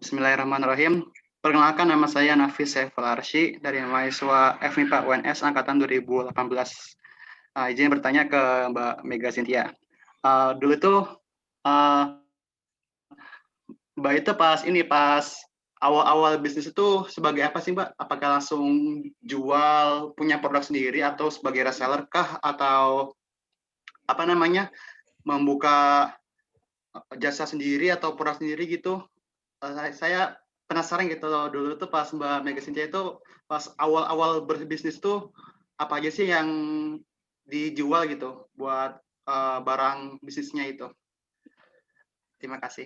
Bismillahirrahmanirrahim. Perkenalkan, nama saya Nafis Saiful Arsy dari mahasiswa FMIPA UNS angkatan 2018. Izin bertanya ke Mbak Mega Cynthia. Dulu itu Mbak itu pas awal-awal bisnis itu sebagai apa sih Mbak? Apakah langsung jual, punya produk sendiri atau sebagai reseller kah? Atau apa namanya, membuka jasa sendiri atau produk sendiri gitu? Saya penasaran gitu loh, dulu tuh pas Mbak Mega Cynthia itu pas awal-awal berbisnis tuh apa aja sih yang dijual gitu buat barang bisnisnya itu. Terima kasih.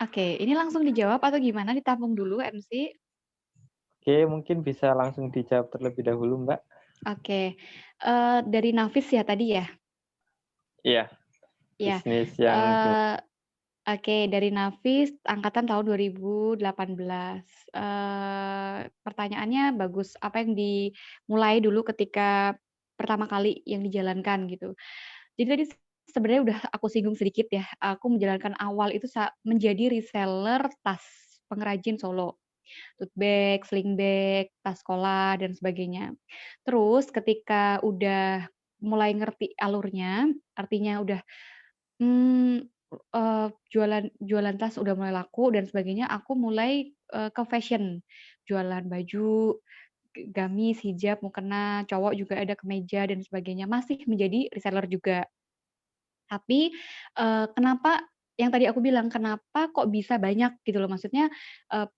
Oke, ini langsung dijawab atau gimana? Ditampung dulu MC? Oke, mungkin bisa langsung dijawab terlebih dahulu Mbak. Oke, dari Nafis ya tadi ya? Iya, ya. bisnis yang... Oke, dari Nafis, angkatan tahun 2018. Pertanyaannya bagus, apa yang dimulai dulu ketika pertama kali yang dijalankan gitu. Jadi tadi sebenarnya udah aku singgung sedikit ya, aku menjalankan awal itu menjadi reseller tas pengrajin Solo. Tote bag, sling bag, tas sekolah, dan sebagainya. Terus ketika udah mulai ngerti alurnya, artinya udah jualan tas udah mulai laku dan sebagainya, aku mulai ke fashion, jualan baju, gamis, hijab, mukena, cowok juga ada kemeja dan sebagainya, masih menjadi reseller juga. Tapi kenapa yang tadi aku bilang, kenapa kok bisa banyak gitu loh, maksudnya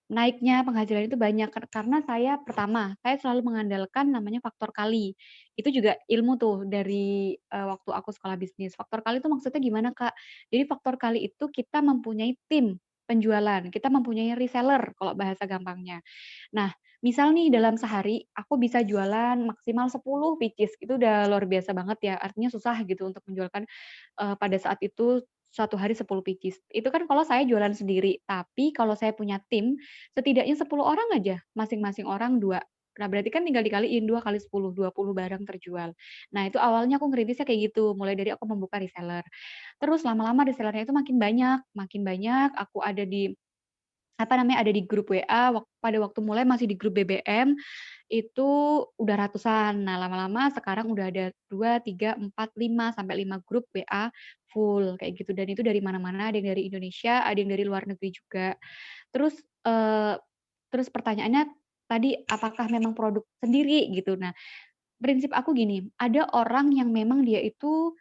naiknya penghasilan itu banyak karena saya pertama, saya selalu mengandalkan namanya faktor kali. Itu juga ilmu tuh dari waktu aku sekolah bisnis. Faktor kali itu maksudnya gimana, Kak? Jadi faktor kali itu kita mempunyai tim penjualan, kita mempunyai reseller kalau bahasa gampangnya. Nah, misal nih dalam sehari aku bisa jualan maksimal 10 pieces, itu udah luar biasa banget ya, artinya susah gitu untuk menjualkan pada saat itu 1 hari 10 pieces. Itu kan kalau saya jualan sendiri, tapi kalau saya punya tim, setidaknya 10 orang aja, masing-masing orang 2. Nah, berarti kan tinggal dikaliin 2 kali 10, 20 barang terjual. Nah, itu awalnya aku ngerintisnya kayak gitu, mulai dari aku membuka reseller. Terus lama-lama resellernya itu makin banyak, aku ada di ada di grup WA, pada waktu mulai masih di grup BBM, itu udah ratusan. Nah, lama-lama sekarang udah ada 2, 3, 4, 5, sampai 5 grup WA full, kayak gitu. Dan itu dari mana-mana, ada yang dari Indonesia, ada yang dari luar negeri juga. Terus, terus pertanyaannya tadi, apakah memang produk sendiri gitu. Nah, prinsip aku gini, ada orang yang memang dia itu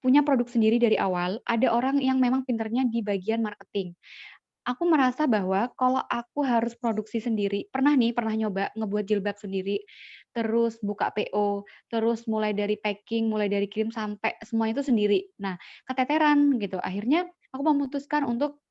punya produk sendiri dari awal, ada orang yang memang pinternya di bagian marketing. Aku merasa bahwa kalau aku harus produksi sendiri, pernah nyoba ngebuat jilbab sendiri, terus buka PO, terus mulai dari packing, mulai dari kirim sampai semua itu sendiri. Nah, keteteran gitu. Akhirnya aku memutuskan untuk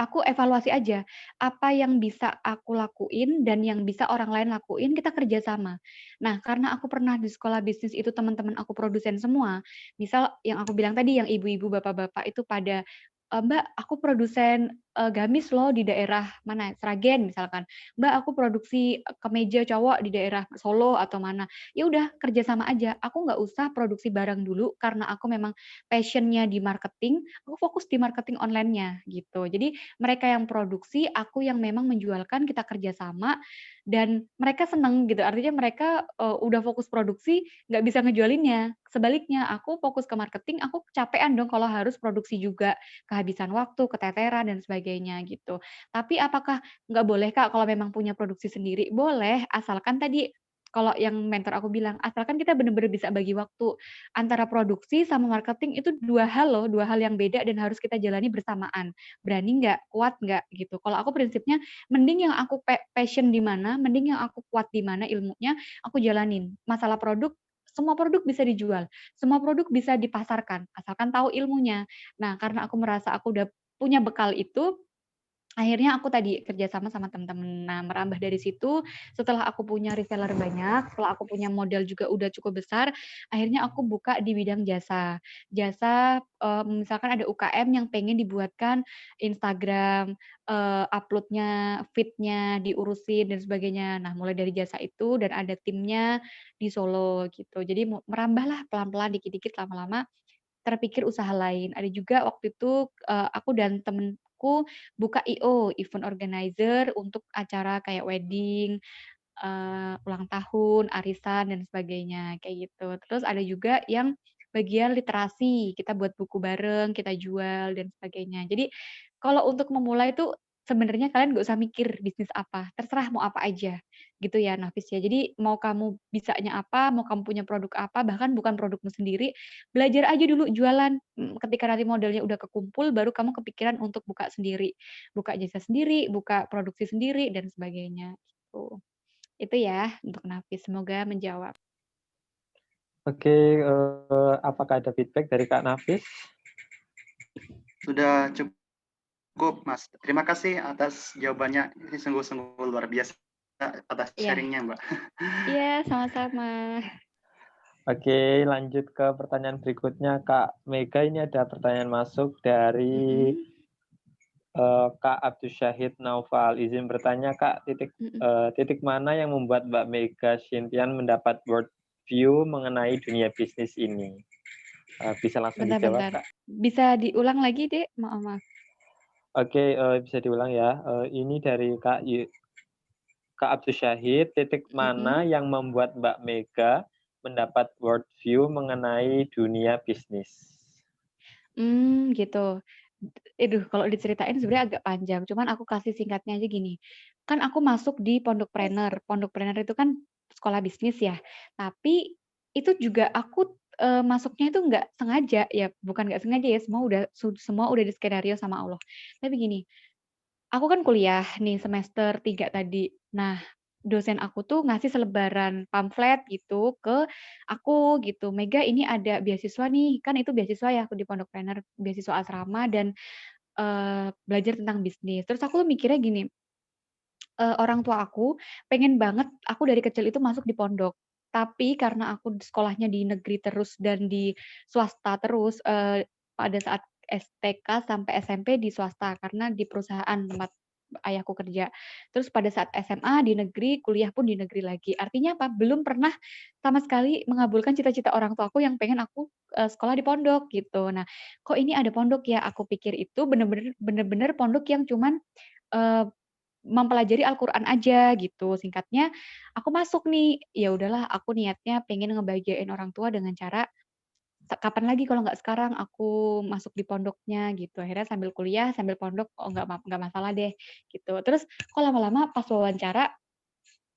aku evaluasi aja, apa yang bisa aku lakuin dan yang bisa orang lain lakuin, kita kerja sama. Nah, karena aku pernah di sekolah bisnis itu teman-teman aku produsen semua, misal yang aku bilang tadi, yang ibu-ibu, bapak-bapak itu pada, "Mbak, aku produsen, gamis loh di daerah mana, Sragen," misalkan. "Mbak, aku produksi, kemeja cowok di daerah Solo," atau mana. Ya udah, kerja sama aja. Aku nggak usah produksi barang dulu, karena aku memang passion-nya di marketing, aku fokus di marketing online-nya gitu. Jadi mereka yang produksi, aku yang memang menjualkan, kita kerjasama dan mereka seneng gitu. Artinya mereka udah fokus produksi, nggak bisa ngejualinnya. Sebaliknya, aku fokus ke marketing, aku capean dong kalau harus produksi juga, kehabisan waktu, keteteran dan sebagainya gitu. Tapi apakah nggak boleh Kak kalau memang punya produksi sendiri? Boleh, asalkan tadi kalau yang mentor aku bilang, asalkan kita benar-benar bisa bagi waktu antara produksi sama marketing itu 2 hal loh, 2 hal yang beda dan harus kita jalani bersamaan. Berani nggak? Kuat nggak? Gitu. Kalau aku prinsipnya mending yang aku passion di mana, mending yang aku kuat di mana ilmunya, aku jalanin. Masalah produk, semua produk bisa dijual, semua produk bisa dipasarkan, asalkan tahu ilmunya. Nah, karena aku merasa aku udah punya bekal itu, akhirnya aku tadi kerjasama sama teman-teman. Nah, merambah dari situ, setelah aku punya reseller banyak, setelah aku punya modal juga udah cukup besar, akhirnya aku buka di bidang jasa. Jasa, misalkan ada UKM yang pengen dibuatkan Instagram, upload-nya, feed-nya diurusin dan sebagainya. Nah, mulai dari jasa itu dan ada timnya di Solo gitu. Jadi merambahlah pelan-pelan, dikit-dikit, lama-lama terpikir usaha lain. Ada juga waktu itu, aku dan temenku buka I.O, event organizer untuk acara kayak wedding, ulang tahun, arisan, dan sebagainya, kayak gitu. Terus ada juga yang bagian literasi, kita buat buku bareng, kita jual, dan sebagainya. Jadi, kalau untuk memulai itu sebenarnya kalian nggak usah mikir bisnis apa, terserah mau apa aja, gitu ya, Nafis ya. Jadi, mau kamu bisanya apa, mau kamu punya produk apa, bahkan bukan produkmu sendiri, belajar aja dulu jualan. Ketika nanti modalnya udah kekumpul, baru kamu kepikiran untuk buka sendiri. Buka jasa sendiri, buka produksi sendiri, dan sebagainya, gitu. Itu ya untuk Nafis, semoga menjawab. Oke, apakah ada feedback dari Kak Nafis? Sudah cukup, Mas. Terima kasih atas jawabannya. Ini sungguh-sungguh luar biasa atas sharing-nya, Mbak. Iya, sama-sama. Oke, lanjut ke pertanyaan berikutnya, Kak Mega. Ini ada pertanyaan masuk dari Kak Abdul Syahid Naufal. Izin bertanya, Kak, titik mana yang membuat Mbak Mega Shintian mendapat worldview mengenai dunia bisnis ini? Bisa langsung dijawab, Kak. Bisa diulang lagi, Dek? Maaf. Oke, bisa diulang ya. Ini dari Kak Abdul Syahid, titik mana yang membuat Mbak Mega mendapat worldview mengenai dunia bisnis? Gitu. Aduh, kalau diceritain sebenarnya agak panjang, cuman aku kasih singkatnya aja gini. Kan aku masuk di Pondokpreneur. Pondokpreneur itu kan sekolah bisnis ya. Tapi itu juga aku masuknya itu nggak sengaja ya, bukan nggak sengaja ya, semua udah diskenario sama Allah. Tapi gini, aku kan kuliah nih semester 3 tadi. Nah, dosen aku tuh ngasih selebaran pamflet gitu ke aku gitu, "Mega, ini ada beasiswa nih." Kan itu beasiswa ya aku di Pondokpreneur, beasiswa asrama dan belajar tentang bisnis. Terus aku mikirnya gini, orang tua aku pengen banget aku dari kecil itu masuk di pondok. Tapi karena aku sekolahnya di negeri terus dan di swasta terus, pada saat STK sampai SMP di swasta karena di perusahaan tempat ayahku kerja. Terus pada saat SMA di negeri, kuliah pun di negeri lagi. Artinya apa? Belum pernah sama sekali mengabulkan cita-cita orang tuaku yang pengen aku, sekolah di pondok gitu. Nah, kok ini ada pondok ya? Aku pikir itu bener-bener pondok yang cuman, eee mempelajari Al-Qur'an aja gitu, singkatnya aku masuk nih, ya udahlah aku niatnya pengen ngebahagiain orang tua dengan cara, kapan lagi kalau nggak sekarang aku masuk di pondoknya gitu, akhirnya sambil kuliah, sambil pondok, oh nggak masalah deh gitu. Terus kok lama-lama pas wawancara,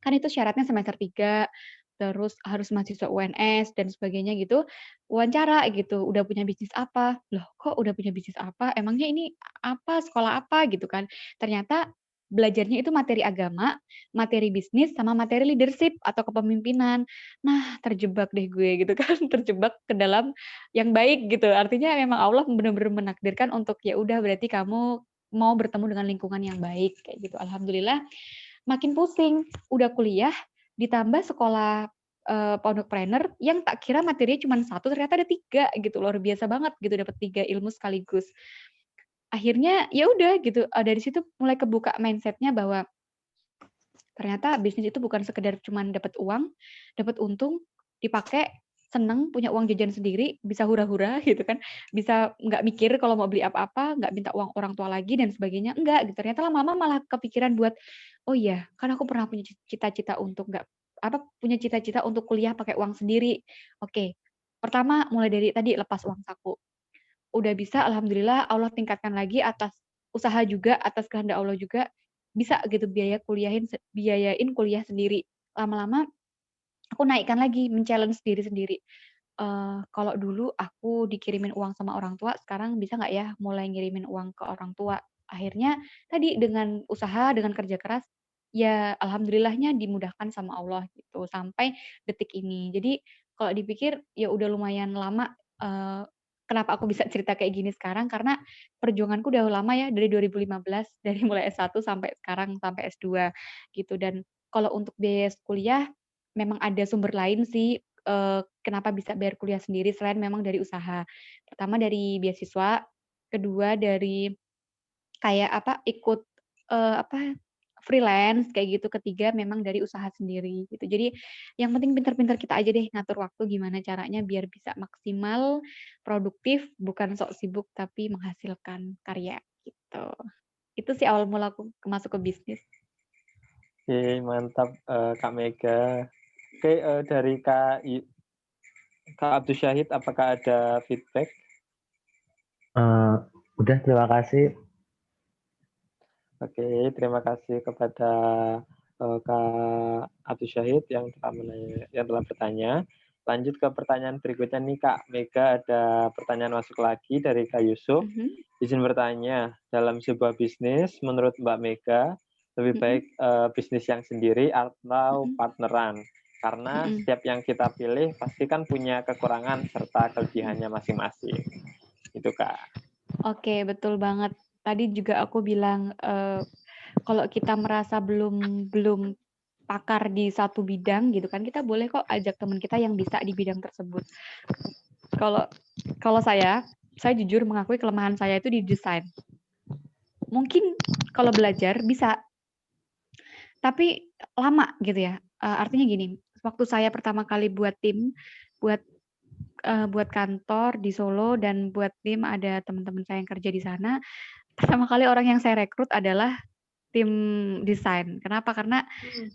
kan itu syaratnya semester 3 terus harus mahasiswa UNS dan sebagainya gitu, wawancara gitu, "Udah punya bisnis apa?" Loh kok udah punya bisnis apa? Emangnya ini apa, sekolah apa? Gitu kan. Ternyata belajarnya itu materi agama, materi bisnis, sama materi leadership atau kepemimpinan. Nah, terjebak deh gue gitu kan, terjebak ke dalam yang baik gitu. Artinya memang Allah benar-benar menakdirkan untuk, ya udah berarti kamu mau bertemu dengan lingkungan yang baik, kayak gitu. Alhamdulillah makin pusing, udah kuliah ditambah sekolah, pondokpreneur yang tak kira materinya cuma 1 ternyata ada 3 gitu, luar biasa banget gitu dapat 3 ilmu sekaligus. Akhirnya ya udah gitu, dari situ mulai kebuka mindset-nya bahwa ternyata bisnis itu bukan sekedar cuman dapat uang, dapat untung, dipakai, seneng, punya uang jajan sendiri, bisa hura-hura gitu kan, bisa nggak mikir kalau mau beli apa-apa, nggak minta uang orang tua lagi dan sebagainya, enggak gitu. Ternyata lama-lama malah kepikiran buat, "Oh iya, kan aku pernah punya cita-cita untuk punya cita-cita untuk kuliah pakai uang sendiri." Oke, pertama mulai dari tadi lepas uang saku. Udah bisa alhamdulillah Allah tingkatkan lagi atas usaha juga, atas kehendak Allah juga, bisa gitu biayain kuliah sendiri. Lama-lama aku naikkan lagi, men-challenge diri sendiri. Kalau dulu aku dikirimin uang sama orang tua, sekarang bisa nggak ya mulai ngirimin uang ke orang tua? Akhirnya tadi dengan usaha, dengan kerja keras, ya alhamdulillahnya dimudahkan sama Allah gitu, sampai detik ini. Jadi kalau dipikir ya udah lumayan lama, kenapa aku bisa cerita kayak gini sekarang, karena perjuanganku udah lama ya dari 2015, dari mulai S1 sampai sekarang, sampai S2 gitu. Dan kalau untuk biaya kuliah memang ada sumber lain sih, kenapa bisa bayar kuliah sendiri selain memang dari usaha. Pertama dari beasiswa, kedua dari kayak ikut, freelance kayak gitu, ketiga memang dari usaha sendiri gitu. Jadi yang penting pintar-pintar kita aja deh ngatur waktu gimana caranya biar bisa maksimal, produktif, bukan sok sibuk tapi menghasilkan karya gitu. Itu sih awal mula aku masuk ke bisnis. Oke, mantap, Kak Mega. Oke, dari Kak Abdul Syahid, apakah ada feedback? Udah, terima kasih. Oke, terima kasih kepada Kak Abdul Syahid yang telah bertanya. Lanjut ke pertanyaan berikutnya nih Kak Mega, ada pertanyaan masuk lagi dari Kak Yusuf. Izin bertanya, dalam sebuah bisnis menurut Mbak Mega lebih baik bisnis yang sendiri atau partneran? Karena setiap yang kita pilih pasti kan punya kekurangan serta kelebihannya masing-masing. Itu Kak. Oke, betul banget. Tadi juga aku bilang, kalau kita merasa belum pakar di satu bidang gitu kan, kita boleh kok ajak teman kita yang bisa di bidang tersebut. Kalau saya jujur mengakui kelemahan saya itu di desain. Mungkin kalau belajar bisa, tapi lama gitu ya. Artinya gini, waktu saya pertama kali buat tim, buat kantor di Solo dan buat tim ada teman-teman saya yang kerja di sana, pertama kali orang yang saya rekrut adalah tim desain. Kenapa? Karena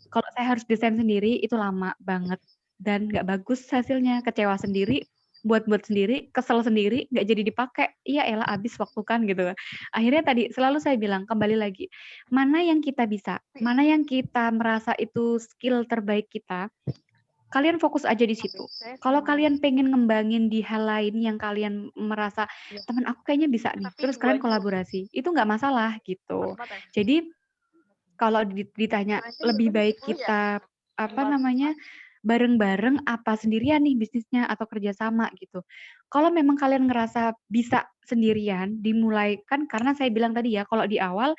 kalau saya harus desain sendiri itu lama banget dan nggak bagus hasilnya, kecewa sendiri, buat sendiri, kesel sendiri, nggak jadi dipakai. Iya elah habis waktu kan gitu. Akhirnya tadi selalu saya bilang kembali lagi, mana yang kita bisa, mana yang kita merasa itu skill terbaik kita, kalian fokus aja di situ. Kalau kalian pengen ngembangin di hal lain yang kalian merasa teman aku kayaknya bisa nih, terus kalian kolaborasi, itu nggak masalah gitu. Jadi kalau ditanya lebih baik kita bareng-bareng apa sendirian nih bisnisnya atau kerjasama gitu. Kalau memang kalian ngerasa bisa sendirian, dimulai kan karena saya bilang tadi ya, kalau di awal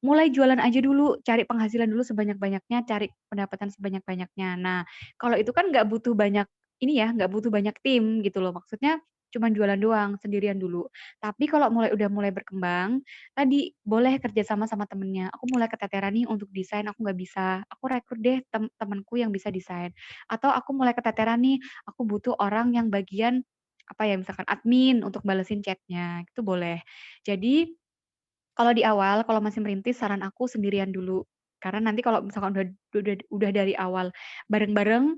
mulai jualan aja dulu, cari penghasilan dulu sebanyak-banyaknya, cari pendapatan sebanyak-banyaknya. Nah, kalau itu kan nggak butuh banyak ini ya, nggak butuh banyak tim gitu loh. Maksudnya cuman jualan doang, sendirian dulu. Tapi kalau udah mulai berkembang, tadi boleh kerja sama sama temennya. Aku mulai keteteran nih untuk desain, aku nggak bisa. Aku rekrut deh temenku yang bisa desain. Atau aku mulai keteteran nih, aku butuh orang yang bagian apa ya, misalkan admin untuk balesin chatnya, itu boleh. Jadi kalau di awal, kalau masih merintis, saran aku sendirian dulu. Karena nanti kalau misalkan udah dari awal bareng-bareng,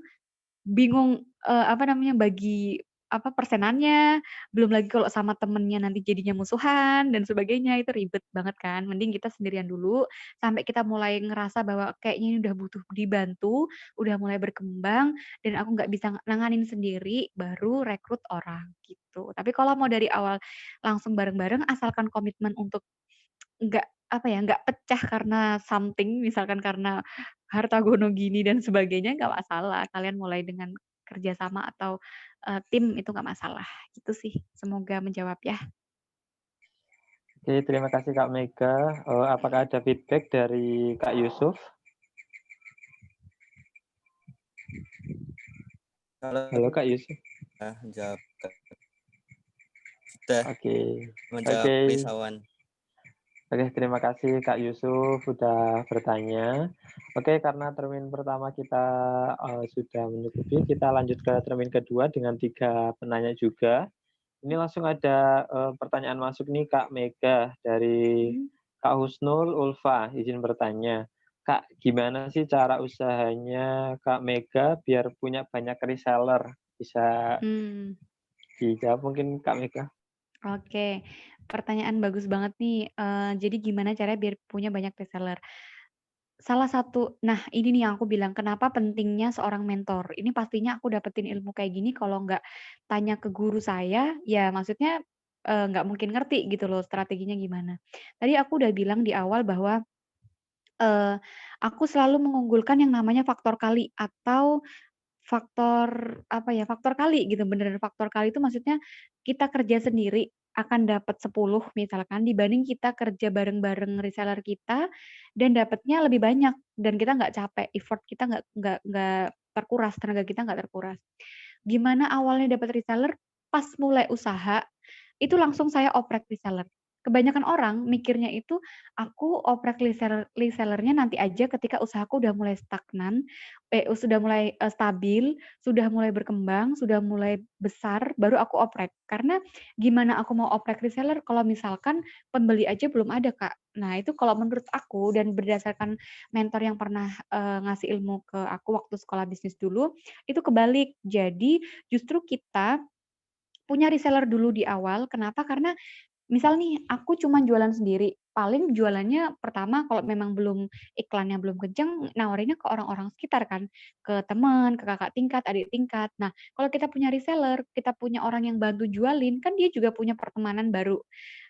bingung, apa namanya, bagi apa, persenannya, belum lagi kalau sama temennya nanti jadinya musuhan dan sebagainya, itu ribet banget kan. Mending kita sendirian dulu, sampai kita mulai ngerasa bahwa kayaknya ini udah butuh dibantu, udah mulai berkembang, dan aku nggak bisa nanganin sendiri, baru rekrut orang, gitu. Tapi kalau mau dari awal langsung bareng-bareng, asalkan komitmen untuk nggak, apa ya, nggak pecah karena something, misalkan karena harta gono gini dan sebagainya, nggak masalah. Kalian mulai dengan kerjasama atau, tim itu nggak masalah, gitu sih. Semoga menjawab ya. Oke, terima kasih Kak Mega. Apakah ada feedback dari Kak Yusuf? Halo Kak Yusuf. Jawab. Sudah Oke. menjawab risauan. Oke, terima kasih Kak Yusuf sudah bertanya. Oke, karena termin pertama kita sudah mencukupi, kita lanjut ke termin kedua dengan 3 penanya juga. Ini langsung ada pertanyaan masuk nih Kak Mega dari Kak Husnul Ulfa, izin bertanya. Kak, gimana sih cara usahanya Kak Mega biar punya banyak reseller? Bisa dijawab mungkin Kak Mega? Oke, pertanyaan bagus banget nih. Jadi gimana caranya biar punya banyak reseller? Salah satu nah ini nih yang aku bilang, kenapa pentingnya seorang mentor. Ini pastinya aku dapetin ilmu kayak gini kalau nggak tanya ke guru saya, ya maksudnya, nggak mungkin ngerti gitu loh strateginya gimana. Tadi aku udah bilang di awal bahwa, eee, aku selalu mengunggulkan yang namanya faktor kali atau faktor, apa ya, faktor kali gitu, beneran faktor kali itu maksudnya kita kerja sendiri akan dapat 10 misalkan dibanding kita kerja bareng-bareng reseller kita dan dapatnya lebih banyak dan kita nggak capek, effort kita nggak terkuras, tenaga kita nggak terkuras. Gimana awalnya dapat reseller? Pas mulai usaha, itu langsung saya oprek reseller. Kebanyakan orang mikirnya itu, aku oprek resellernya nanti aja ketika usahaku udah mulai stagnan, sudah mulai, stabil, sudah mulai berkembang, sudah mulai besar, baru aku oprek. Karena gimana aku mau oprek reseller kalau misalkan pembeli aja belum ada, Kak. Nah, itu kalau menurut aku dan berdasarkan mentor yang pernah, ngasih ilmu ke aku waktu sekolah bisnis dulu, itu kebalik. Jadi justru kita punya reseller dulu di awal, kenapa? Karena misal nih, aku cuma jualan sendiri, paling jualannya pertama kalau memang iklannya belum kenceng, nawarinnya ke orang-orang sekitar kan, ke teman, ke kakak tingkat, adik tingkat. Nah, kalau kita punya reseller, kita punya orang yang bantu jualin, kan dia juga punya pertemanan baru.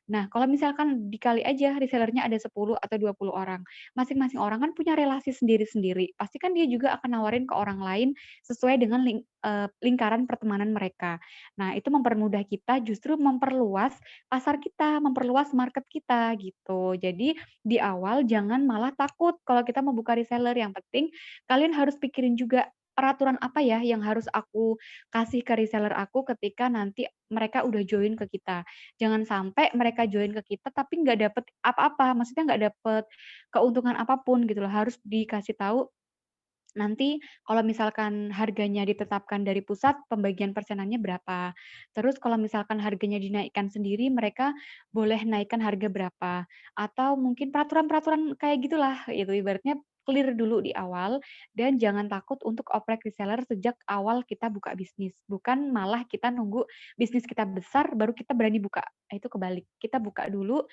Nah, kalau misalkan dikali aja resellernya ada 10 atau 20 orang, masing-masing orang kan punya relasi sendiri-sendiri, pasti kan dia juga akan nawarin ke orang lain sesuai dengan lingkaran pertemanan mereka. Nah, itu mempermudah kita justru memperluas pasar kita, memperluas market kita, gitu. Jadi, di awal jangan malah takut kalau kita mau buka reseller, yang penting kalian harus pikirin juga, peraturan apa ya yang harus aku kasih ke reseller aku ketika nanti mereka udah join ke kita. Jangan sampai mereka join ke kita tapi nggak dapet apa-apa, maksudnya nggak dapet keuntungan apapun gitu loh, harus dikasih tahu nanti kalau misalkan harganya ditetapkan dari pusat, pembagian persenannya berapa. Terus kalau misalkan harganya dinaikkan sendiri, mereka boleh naikkan harga berapa. Atau mungkin peraturan-peraturan kayak gitulah, itu ibaratnya clear dulu di awal dan jangan takut untuk oprek reseller sejak awal kita buka bisnis. Bukan malah kita nunggu bisnis kita besar baru kita berani buka. Itu kebalik. Kita buka dulu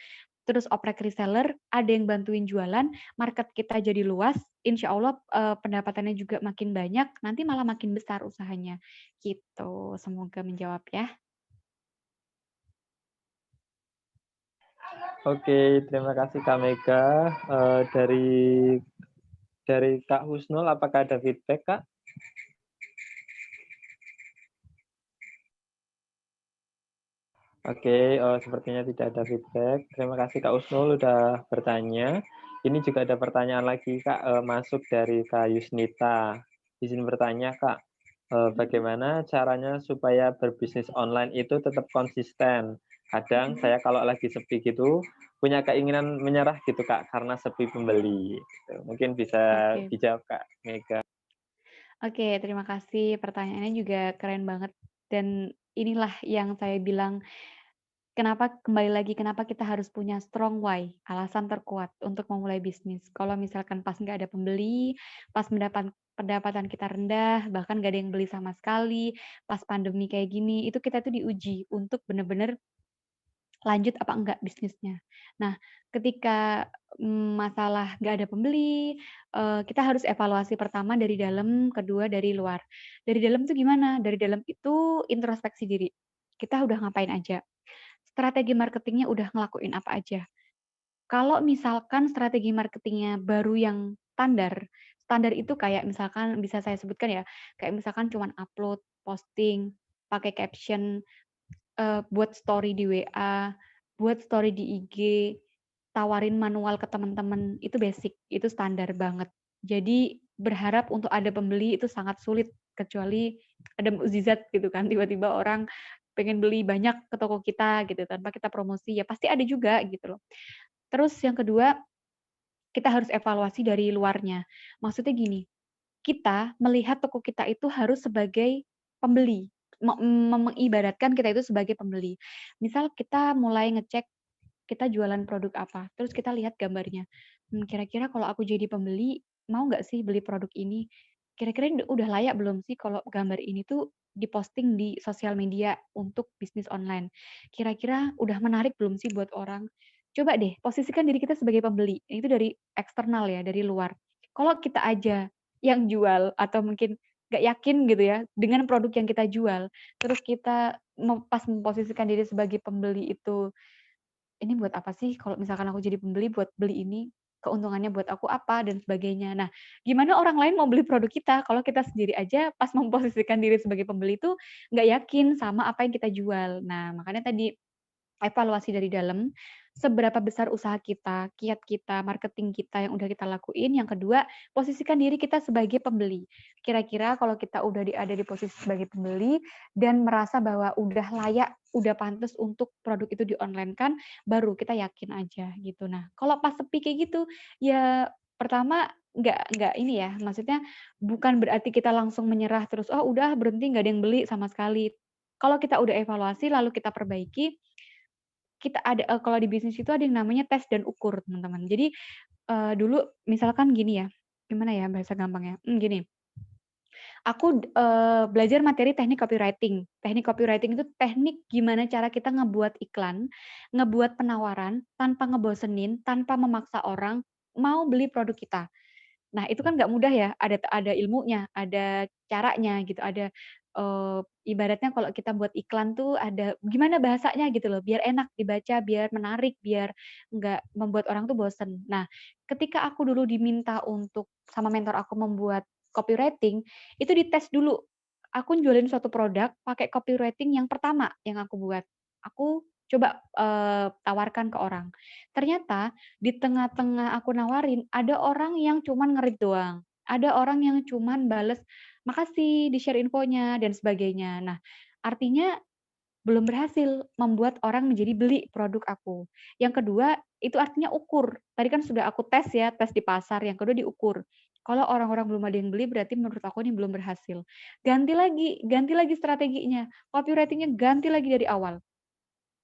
terus oprek reseller, ada yang bantuin jualan, market kita jadi luas, insya Allah pendapatannya juga makin banyak, nanti malah makin besar usahanya. Gitu, semoga menjawab ya. Oke, terima kasih Kak Mega. Dari Kak Husnul, apakah ada feedback, Kak? Oke, sepertinya tidak ada feedback. Terima kasih Kak Usnul udah bertanya. Ini juga ada pertanyaan lagi Kak, masuk dari Kak Yusnita. Izin bertanya Kak, bagaimana caranya supaya berbisnis online itu tetap konsisten? Kadang saya kalau lagi sepi gitu, punya keinginan menyerah gitu Kak, karena sepi pembeli. Gitu. Mungkin bisa dijawab Kak Mega. Oke, terima kasih. Pertanyaannya juga keren banget. Dan inilah yang saya bilang, kembali lagi, kenapa kita harus punya strong why, alasan terkuat untuk memulai bisnis. Kalau misalkan pas nggak ada pembeli, pas pendapatan kita rendah, bahkan nggak ada yang beli sama sekali, pas pandemi kayak gini, itu kita tuh diuji untuk benar-benar lanjut apa enggak bisnisnya. Nah, ketika masalah nggak ada pembeli, kita harus evaluasi pertama dari dalam, kedua dari luar. Dari dalam tuh gimana? Dari dalam itu introspeksi diri. Kita udah ngapain aja? Strategi marketingnya udah ngelakuin apa aja? Kalau misalkan strategi marketingnya baru yang standar, standar itu kayak misalkan bisa saya sebutkan ya, kayak misalkan cuman upload, posting, pakai caption, buat story di WA, buat story di IG, tawarin manual ke teman-teman, itu basic, itu standar banget. Jadi berharap untuk ada pembeli itu sangat sulit, kecuali ada mukjizat gitu kan, tiba-tiba orang pengen beli banyak ke toko kita gitu, tanpa kita promosi, ya pasti ada juga gitu loh. Terus yang kedua, kita harus evaluasi dari luarnya. Maksudnya gini, kita melihat toko kita itu harus sebagai pembeli, mengibaratkan kita itu sebagai pembeli. Misal kita mulai ngecek kita jualan produk apa, terus kita lihat gambarnya. Kira-kira kalau aku jadi pembeli, mau nggak sih beli produk ini? Kira-kira udah layak belum sih kalau gambar ini tuh diposting di sosial media untuk bisnis online? Kira-kira udah menarik belum sih buat orang? Coba deh, posisikan diri kita sebagai pembeli. Itu dari eksternal ya, dari luar. Kalau kita aja yang jual atau mungkin nggak yakin gitu ya dengan produk yang kita jual, terus kita pas memposisikan diri sebagai pembeli itu, ini buat apa sih kalau misalkan aku jadi pembeli buat beli ini, keuntungannya buat aku apa dan sebagainya. Nah, gimana orang lain mau beli produk kita kalau kita sendiri aja pas memposisikan diri sebagai pembeli itu nggak yakin sama apa yang kita jual. Nah, makanya tadi evaluasi dari dalam, seberapa besar usaha kita, kiat kita, marketing kita yang udah kita lakuin. Yang kedua, posisikan diri kita sebagai pembeli. Kira-kira kalau kita udah ada di posisi sebagai pembeli dan merasa bahwa udah layak, udah pantas untuk produk itu di-online-kan, baru kita yakin aja gitu. Nah, kalau pas sepi kayak gitu, ya pertama nggak ini ya, maksudnya bukan berarti kita langsung menyerah terus, oh udah berhenti nggak ada yang beli sama sekali. Kalau kita udah evaluasi lalu kita perbaiki, kita ada kalau di bisnis itu ada yang namanya tes dan ukur, teman-teman. Jadi, dulu misalkan gini ya, gimana ya bahasa gampangnya? Gini, aku, belajar materi teknik copywriting. Teknik copywriting itu teknik gimana cara kita ngebuat iklan, ngebuat penawaran tanpa ngebosenin, tanpa memaksa orang mau beli produk kita. Nah, itu kan nggak mudah ya, ada ilmunya, ada caranya gitu, ada, ibaratnya kalau kita buat iklan tuh ada gimana bahasanya gitu loh, biar enak dibaca, biar menarik, biar nggak membuat orang tuh bosen. Nah, ketika aku dulu diminta untuk sama mentor aku membuat copywriting, itu dites dulu. Aku jualin suatu produk pakai copywriting yang pertama yang aku buat. Aku coba, tawarkan ke orang. Ternyata di tengah-tengah aku nawarin, ada orang yang cuman nge-read doang, ada orang yang cuman bales, "Makasih, di-share infonya," dan sebagainya. Nah, artinya belum berhasil membuat orang menjadi beli produk aku. Yang kedua, itu artinya ukur. Tadi kan sudah aku tes ya, tes di pasar, yang kedua diukur. Kalau orang-orang belum ada yang beli, berarti menurut aku ini belum berhasil. Ganti lagi strateginya, copywriting-nya ganti lagi dari awal.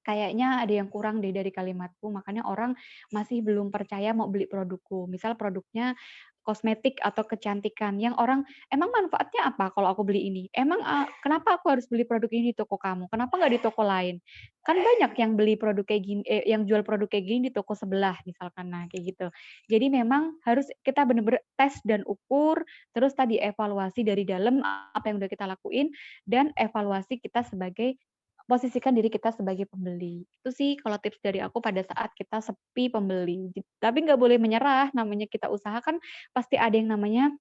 Kayaknya ada yang kurang deh dari kalimatku, makanya orang masih belum percaya mau beli produkku. Misal produknya kosmetik atau kecantikan, yang orang, "Emang manfaatnya apa kalau aku beli ini? Emang, kenapa aku harus beli produk ini di toko kamu? Kenapa nggak di toko lain? Kan banyak yang beli produk kayak gini yang jual produk kayak gini di toko sebelah," misalkan. Nah, kayak gitu. Jadi memang harus kita bener-bener tes dan ukur, terus tadi evaluasi dari dalam apa yang udah kita lakuin, dan evaluasi kita sebagai posisikan diri kita sebagai pembeli. Itu sih kalau tips dari aku pada saat kita sepi pembeli. Tapi nggak boleh menyerah, namanya kita usaha kan pasti ada yang namanya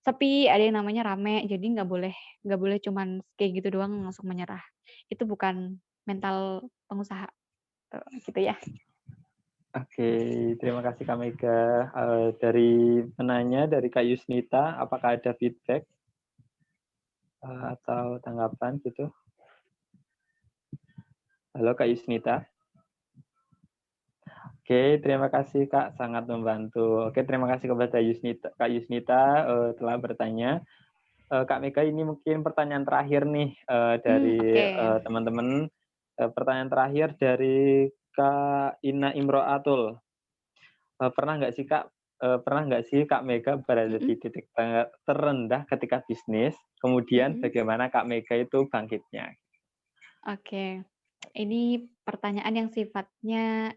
sepi, ada yang namanya rame. Jadi nggak boleh cuman kayak gitu doang langsung menyerah. Itu bukan mental pengusaha. Gitu ya. Oke, terima kasih Kak Mega. Dari penanya, dari Kak Yusnita, apakah ada feedback atau tanggapan gitu? Halo Kak Yusnita. Oke, terima kasih Kak, sangat membantu. Oke, terima kasih kepada Kak Yusnita telah bertanya. Kak Mega, ini mungkin pertanyaan terakhir nih dari teman-teman. Pertanyaan terakhir dari Kak Ina Imro'atul. Pernah nggak sih Kak Mega berada di titik terendah ketika bisnis, kemudian bagaimana Kak Mega itu bangkitnya? Oke, ini pertanyaan yang sifatnya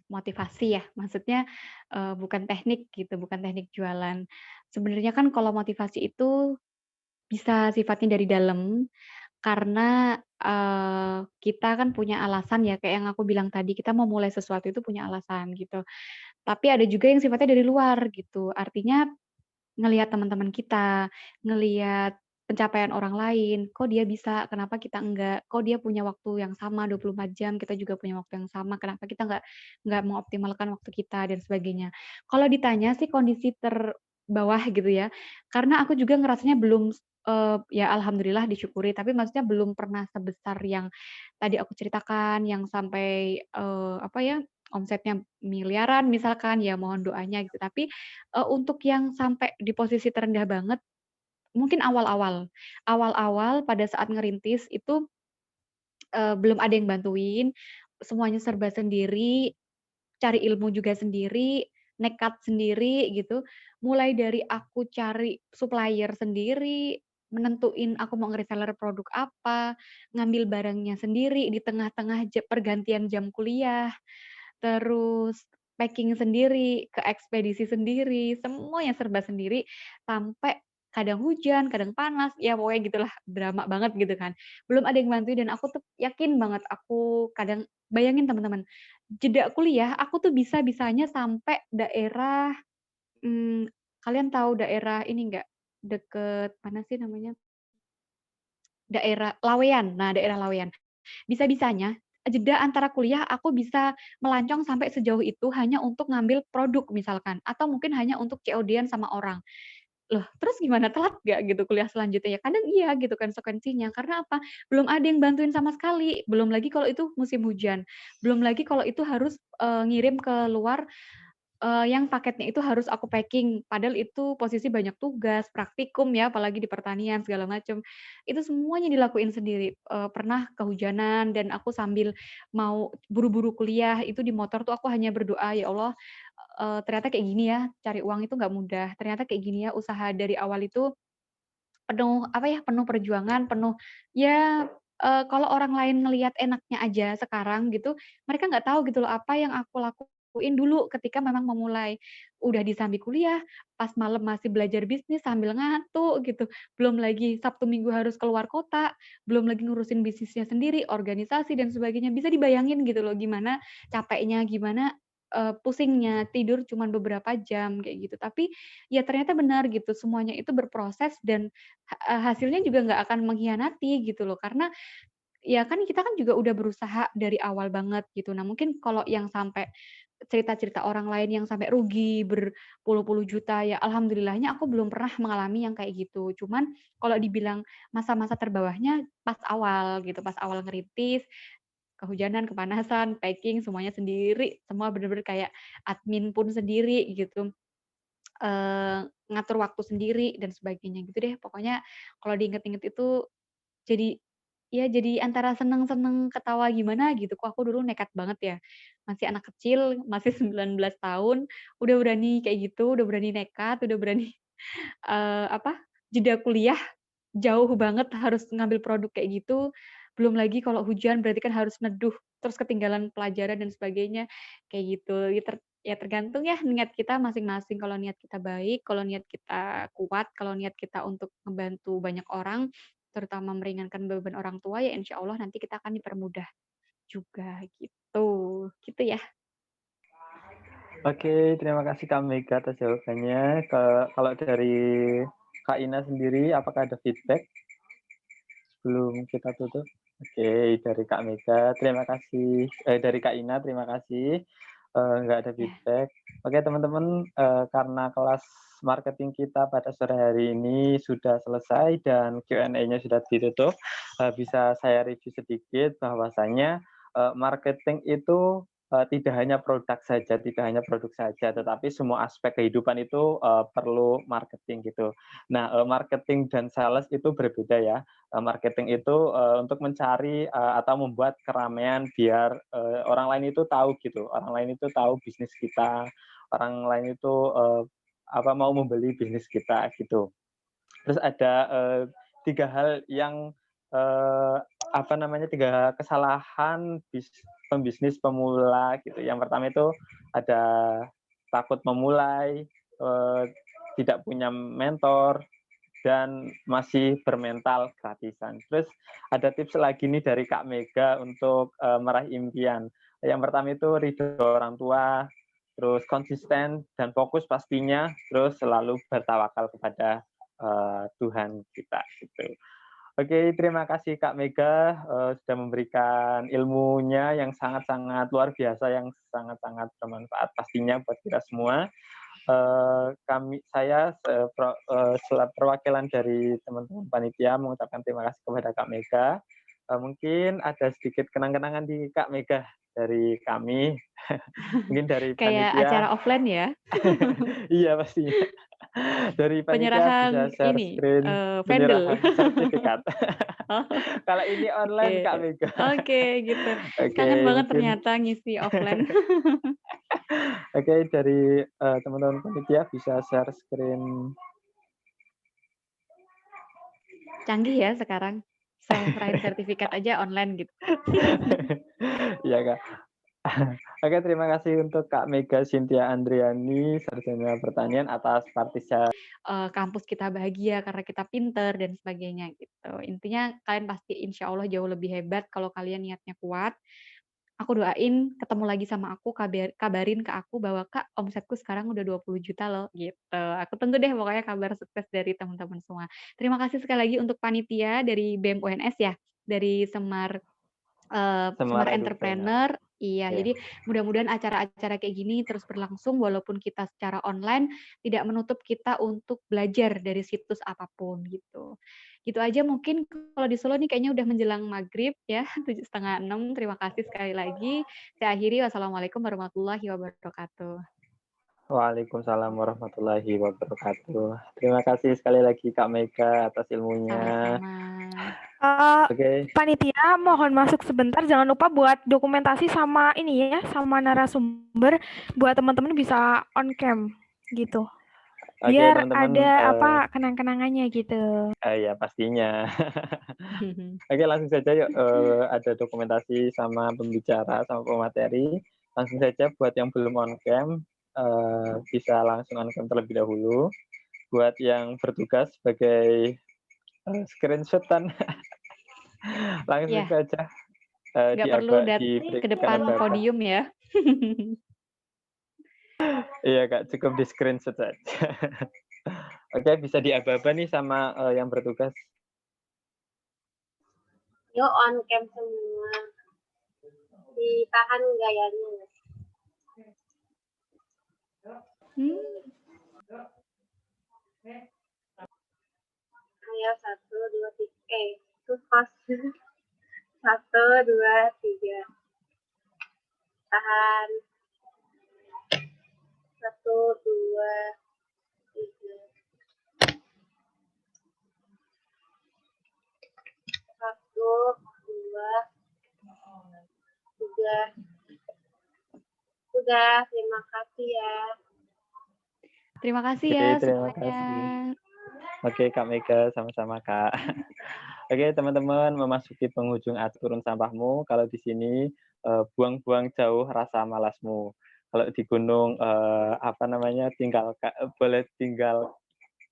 motivasi ya, maksudnya bukan teknik gitu, bukan teknik jualan. Sebenarnya kan kalau motivasi itu bisa sifatnya dari dalam, karena kita kan punya alasan ya, kayak yang aku bilang tadi, kita mau mulai sesuatu itu punya alasan gitu. Tapi ada juga yang sifatnya dari luar gitu, artinya ngelihat teman-teman kita, ngelihat pencapaian orang lain, kok dia bisa, kenapa kita enggak? Kok dia punya waktu yang sama 24 jam, kita juga punya waktu yang sama, kenapa kita enggak mengoptimalkan waktu kita dan sebagainya. Kalau ditanya sih kondisi terbawah gitu ya, karena aku juga ngerasanya belum ya alhamdulillah disyukuri, tapi maksudnya belum pernah sebesar yang tadi aku ceritakan, yang sampai apa ya, omsetnya miliaran misalkan, ya mohon doanya gitu. Tapi untuk yang sampai di posisi terendah banget, mungkin awal-awal. Awal-awal pada saat ngerintis itu, belum ada yang bantuin, semuanya serba sendiri, cari ilmu juga sendiri, nekat sendiri gitu. Mulai dari aku cari supplier sendiri, menentuin aku mau nge-reseller produk apa, ngambil barangnya sendiri di tengah-tengah pergantian jam kuliah, terus packing sendiri, ke ekspedisi sendiri, semuanya serba sendiri, sampai kadang hujan, kadang panas, ya pokoknya gitulah, drama banget gitu kan. Belum ada yang bantuin dan aku tuh yakin banget, aku kadang bayangin teman-teman, jeda kuliah aku tuh bisa-bisanya sampai daerah, kalian tahu daerah ini nggak, deket mana sih namanya? Daerah Laweyan. Nah, daerah Laweyan. Bisa-bisanya jeda antara kuliah aku bisa melancong sampai sejauh itu hanya untuk ngambil produk misalkan, atau mungkin hanya untuk COD-an sama orang. Loh, terus gimana, telat nggak gitu kuliah selanjutnya ya? Kadang iya gitu konsekuensinya, karena apa? Belum ada yang bantuin sama sekali, belum lagi kalau itu musim hujan, belum lagi kalau itu harus, ngirim ke luar, yang paketnya itu harus aku packing, padahal itu posisi banyak tugas, praktikum ya, apalagi di pertanian segala macam. Itu semuanya dilakuin sendiri, pernah kehujanan dan aku sambil mau buru-buru kuliah, itu di motor tuh aku hanya berdoa, "Ya Allah, ternyata kayak gini ya, cari uang itu nggak mudah, ternyata kayak gini ya usaha dari awal itu penuh apa ya, penuh perjuangan, penuh ya, kalau orang lain ngelihat enaknya aja sekarang gitu, mereka nggak tahu gitu loh apa yang aku lakuin dulu ketika memang memulai. Udah disambi kuliah, pas malam masih belajar bisnis sambil ngantuk gitu, belum lagi Sabtu Minggu harus keluar kota, belum lagi ngurusin bisnisnya sendiri, organisasi dan sebagainya. Bisa dibayangin gitu loh gimana capeknya, gimana, pusingnya, tidur cuman beberapa jam kayak gitu. Tapi ya ternyata benar gitu, semuanya itu berproses dan hasilnya juga nggak akan mengkhianati gitu loh, karena ya kan kita kan juga udah berusaha dari awal banget gitu. Nah mungkin kalau yang sampai cerita-cerita orang lain yang sampai rugi berpuluh-puluh juta, ya alhamdulillahnya aku belum pernah mengalami yang kayak gitu. Cuman kalau dibilang masa-masa terbawahnya pas awal gitu, pas awal ngerintis, kehujanan, kepanasan, packing semuanya sendiri, semua bener-bener kayak admin pun sendiri gitu. Ngatur waktu sendiri dan sebagainya gitu deh. Pokoknya kalau diinget-inget itu jadi ya jadi antara seneng-seneng, ketawa gimana gitu, kok aku dulu nekat banget ya. Masih anak kecil, masih 19 tahun, udah berani kayak gitu, udah berani nekat, udah berani, apa, jeda kuliah jauh banget harus ngambil produk kayak gitu. Belum lagi kalau hujan berarti kan harus neduh, terus ketinggalan pelajaran dan sebagainya, kayak gitu. Ya tergantung ya niat kita masing-masing, kalau niat kita baik, kalau niat kita kuat, kalau niat kita untuk ngebantu banyak orang, terutama meringankan beban orang tua, ya insya Allah nanti kita akan dipermudah juga gitu. Gitu ya. Oke, terima kasih Kak Mega atas jawabannya. Kalau dari Kak Ina sendiri, apakah ada feedback sebelum kita tutup? Oke, dari Kak Mega, terima kasih. Dari Kak Ina, terima kasih. Nggak ada feedback. Oke, teman-teman, karena kelas marketing kita pada sore hari ini sudah selesai dan Q&A-nya sudah ditutup, bisa saya review sedikit bahwasanya marketing itu tidak hanya produk saja, tidak hanya produk saja, tetapi semua aspek kehidupan itu perlu marketing gitu. Nah, marketing dan sales itu berbeda ya. Marketing itu untuk mencari atau membuat keramaian biar orang lain itu tahu gitu, orang lain itu tahu bisnis kita, orang lain itu mau membeli bisnis kita gitu. Terus ada 3 hal yang tiga kesalahan pembisnis pemula gitu. Yang pertama itu ada takut memulai, tidak punya mentor, dan masih bermental gratisan. Terus ada tips lagi nih dari Kak Mega untuk meraih impian. Yang pertama itu ridho orang tua, terus konsisten dan fokus pastinya, terus selalu bertawakal kepada Tuhan kita gitu. Oke, terima kasih Kak Mega sudah memberikan ilmunya yang sangat-sangat luar biasa, yang sangat-sangat bermanfaat pastinya buat kita semua. Saya perwakilan dari teman-teman panitia mengucapkan terima kasih kepada Kak Mega. Mungkin ada sedikit kenang-kenangan di Kak Mega dari kami, mungkin dari kayak panitia. acara offline ya. Iya pastinya. Dari panitia penyerahan bisa share ini screen, vendel. penyerahan sertifikat. Kalau ini online Kak Mega. Gitu. Oke, Kangen banget mungkin ternyata ngisi offline. Oke, dari teman-teman panitia bisa share screen. Canggih ya sekarang. Serahin sertifikat aja online gitu. Iya, Kak. Oke, terima kasih untuk Kak Mega Cynthia Andriani, Sarjana Pertanian atas partisipasi. Kampus kita bahagia karena kita pinter dan sebagainya gitu. Intinya kalian pasti insya Allah jauh lebih hebat kalau kalian niatnya kuat. Aku doain ketemu lagi sama aku, kabarin ke aku bahwa Kak, omsetku sekarang udah 20 juta loh gitu. Aku tunggu deh pokoknya kabar sukses dari teman-teman semua. Terima kasih sekali lagi untuk panitia dari BEM UNS ya, dari Semar Entrepreneur. Iya, jadi mudah-mudahan acara-acara kayak gini terus berlangsung walaupun kita secara online tidak menutup kita untuk belajar dari situs apapun gitu. Gitu aja mungkin kalau di Solo nih kayaknya udah menjelang maghrib ya, 7:30, 6. Terima kasih sekali lagi. Saya akhiri, wassalamualaikum warahmatullahi wabarakatuh. Waalaikumsalam warahmatullahi wabarakatuh. Terima kasih sekali lagi Kak Mega atas ilmunya. Panitia mohon masuk sebentar, jangan lupa buat dokumentasi sama ini ya, sama narasumber buat teman-teman bisa on cam gitu. Biar ada kenang-kenangannya gitu. Ya pastinya. Oke, langsung saja yuk, ada dokumentasi sama pembicara sama pemateri. Langsung saja buat yang belum on cam bisa langsung on cam terlebih dahulu. Buat yang bertugas sebagai screenshotan langsung saja. Nggak perlu ke depan podium ya. Iya Kak, cukup di screenshot saja. Oke, bisa diaba-aba nih sama yang bertugas. Yuk on cam semua. Ditahan gayanya. Ayo 1, 2, 3. Itu pas. 1, 2, 3. Tahan. 1, 2, 3. 1, 2, 3. Udah, terima kasih ya. Terima kasih ya semuanya. Oke, Kak Mega, sama-sama Kak. Oke, teman-teman, memasuki penghujung turun sampahmu. Kalau di sini buang-buang jauh rasa malasmu. Kalau di gunung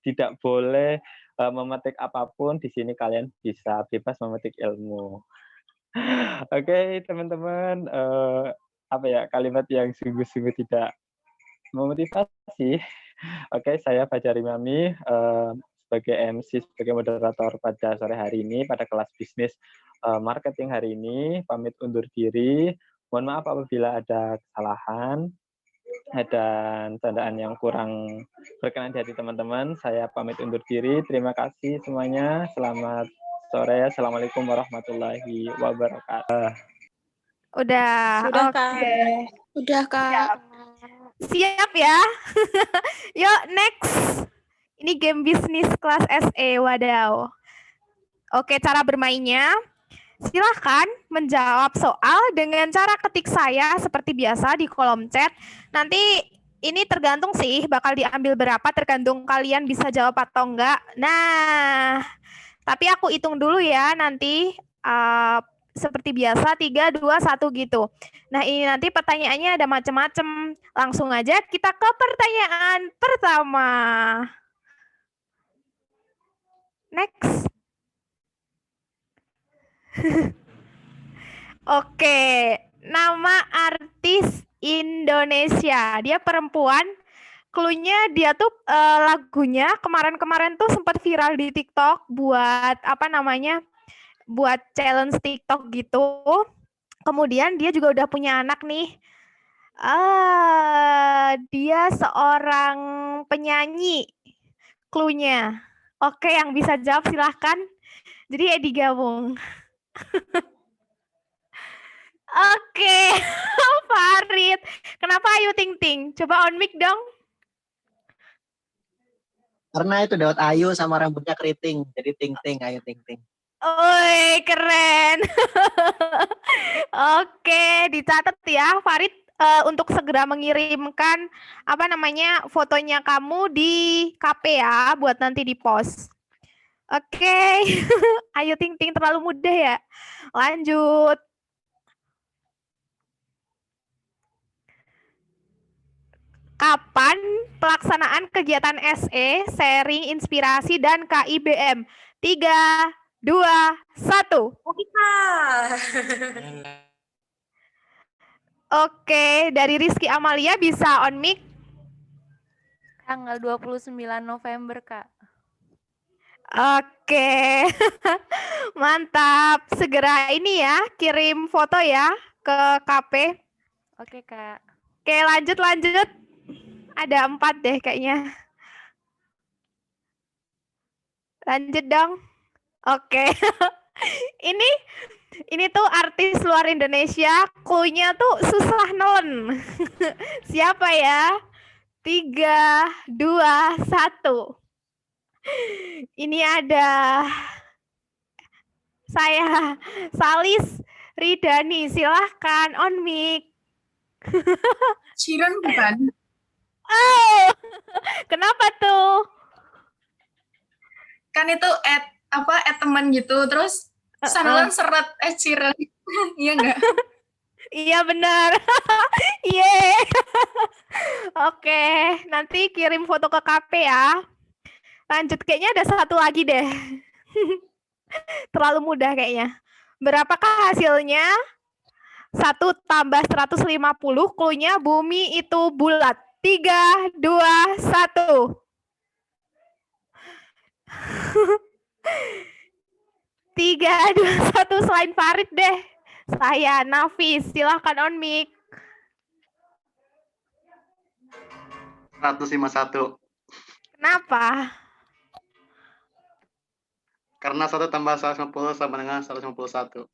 tidak boleh memetik apapun. Di sini kalian bisa bebas memetik ilmu. Oke, teman-teman, kalimat yang sungguh-sungguh tidak memotivasi. Oke, saya Fajari Mami. sebagai MC, sebagai moderator pada sore hari ini, pada kelas bisnis marketing hari ini. Pamit undur diri. Mohon maaf apabila ada kesalahan dan candaan yang kurang berkenan di hati teman-teman. Saya pamit undur diri. Terima kasih semuanya. Selamat sore. Assalamualaikum warahmatullahi wabarakatuh. Udah, Sudah, oke. Kak. Udah, Kak. Siap ya? Yuk, next. Ini game bisnis kelas SE, wadaw. Oke, cara bermainnya. Silahkan menjawab soal dengan cara ketik saya seperti biasa di kolom chat. Nanti ini tergantung sih, bakal diambil berapa, tergantung kalian bisa jawab atau enggak. Nah, tapi aku hitung dulu ya nanti. Seperti biasa 3, 2, 1 gitu. Nah ini nanti pertanyaannya ada macam-macam. Langsung aja kita ke pertanyaan pertama. Next. Oke, nama artis Indonesia. Dia perempuan. Cluenya dia tuh lagunya kemarin-kemarin tuh sempat viral di TikTok buat apa namanya? Buat challenge TikTok gitu. Kemudian dia juga udah punya anak nih. Dia seorang penyanyi. Cluenya. Oke, yang bisa jawab silahkan. Jadi digabung. Oke, Farid. Kenapa Ayu Ting Ting? Coba on mic dong. Karena itu Daud Ayu sama rambutnya keriting. Jadi Ting Ting, Ayu Ting Ting. Oi, keren. Oke, dicatat ya, Farid, untuk segera mengirimkan apa namanya fotonya kamu di KP ya, buat nanti di post. Oke, Ayu Ting Ting terlalu mudah ya. Lanjut. Kapan pelaksanaan kegiatan SE, sharing, inspirasi, dan KIBM? 3, 2, 1. Oke, dari Rizky Amalia bisa on mic. Tanggal 29 November, Kak. Oke, mantap. Segera ini ya, kirim foto ya ke KP. Oke, Kak. Oke, lanjut. Ada 4 deh kayaknya. Lanjut dong. Oke. Ini tuh artis luar Indonesia, cluenya tuh susah nelen. Siapa ya? 3, 2, 1. Ini ada saya, Salis Ridani. Silahkan on mic. Sharon bukan? Oh, kenapa tuh? Kan itu at teman gitu, terus Sanlan seret Sheeran. Iya enggak? Iya benar. Iya. Oke, nanti kirim foto ke KP ya. Lanjut, kayaknya ada satu lagi deh. Terlalu mudah kayaknya. Berapakah hasilnya? 1 tambah 150, cluenya bumi itu bulat. 3, 2, 1. 3, 2, 1, selain Farid deh. Saya, Nafis, silahkan on mic. 151. Kenapa? Karena 1 tambah 150 sama dengan 151.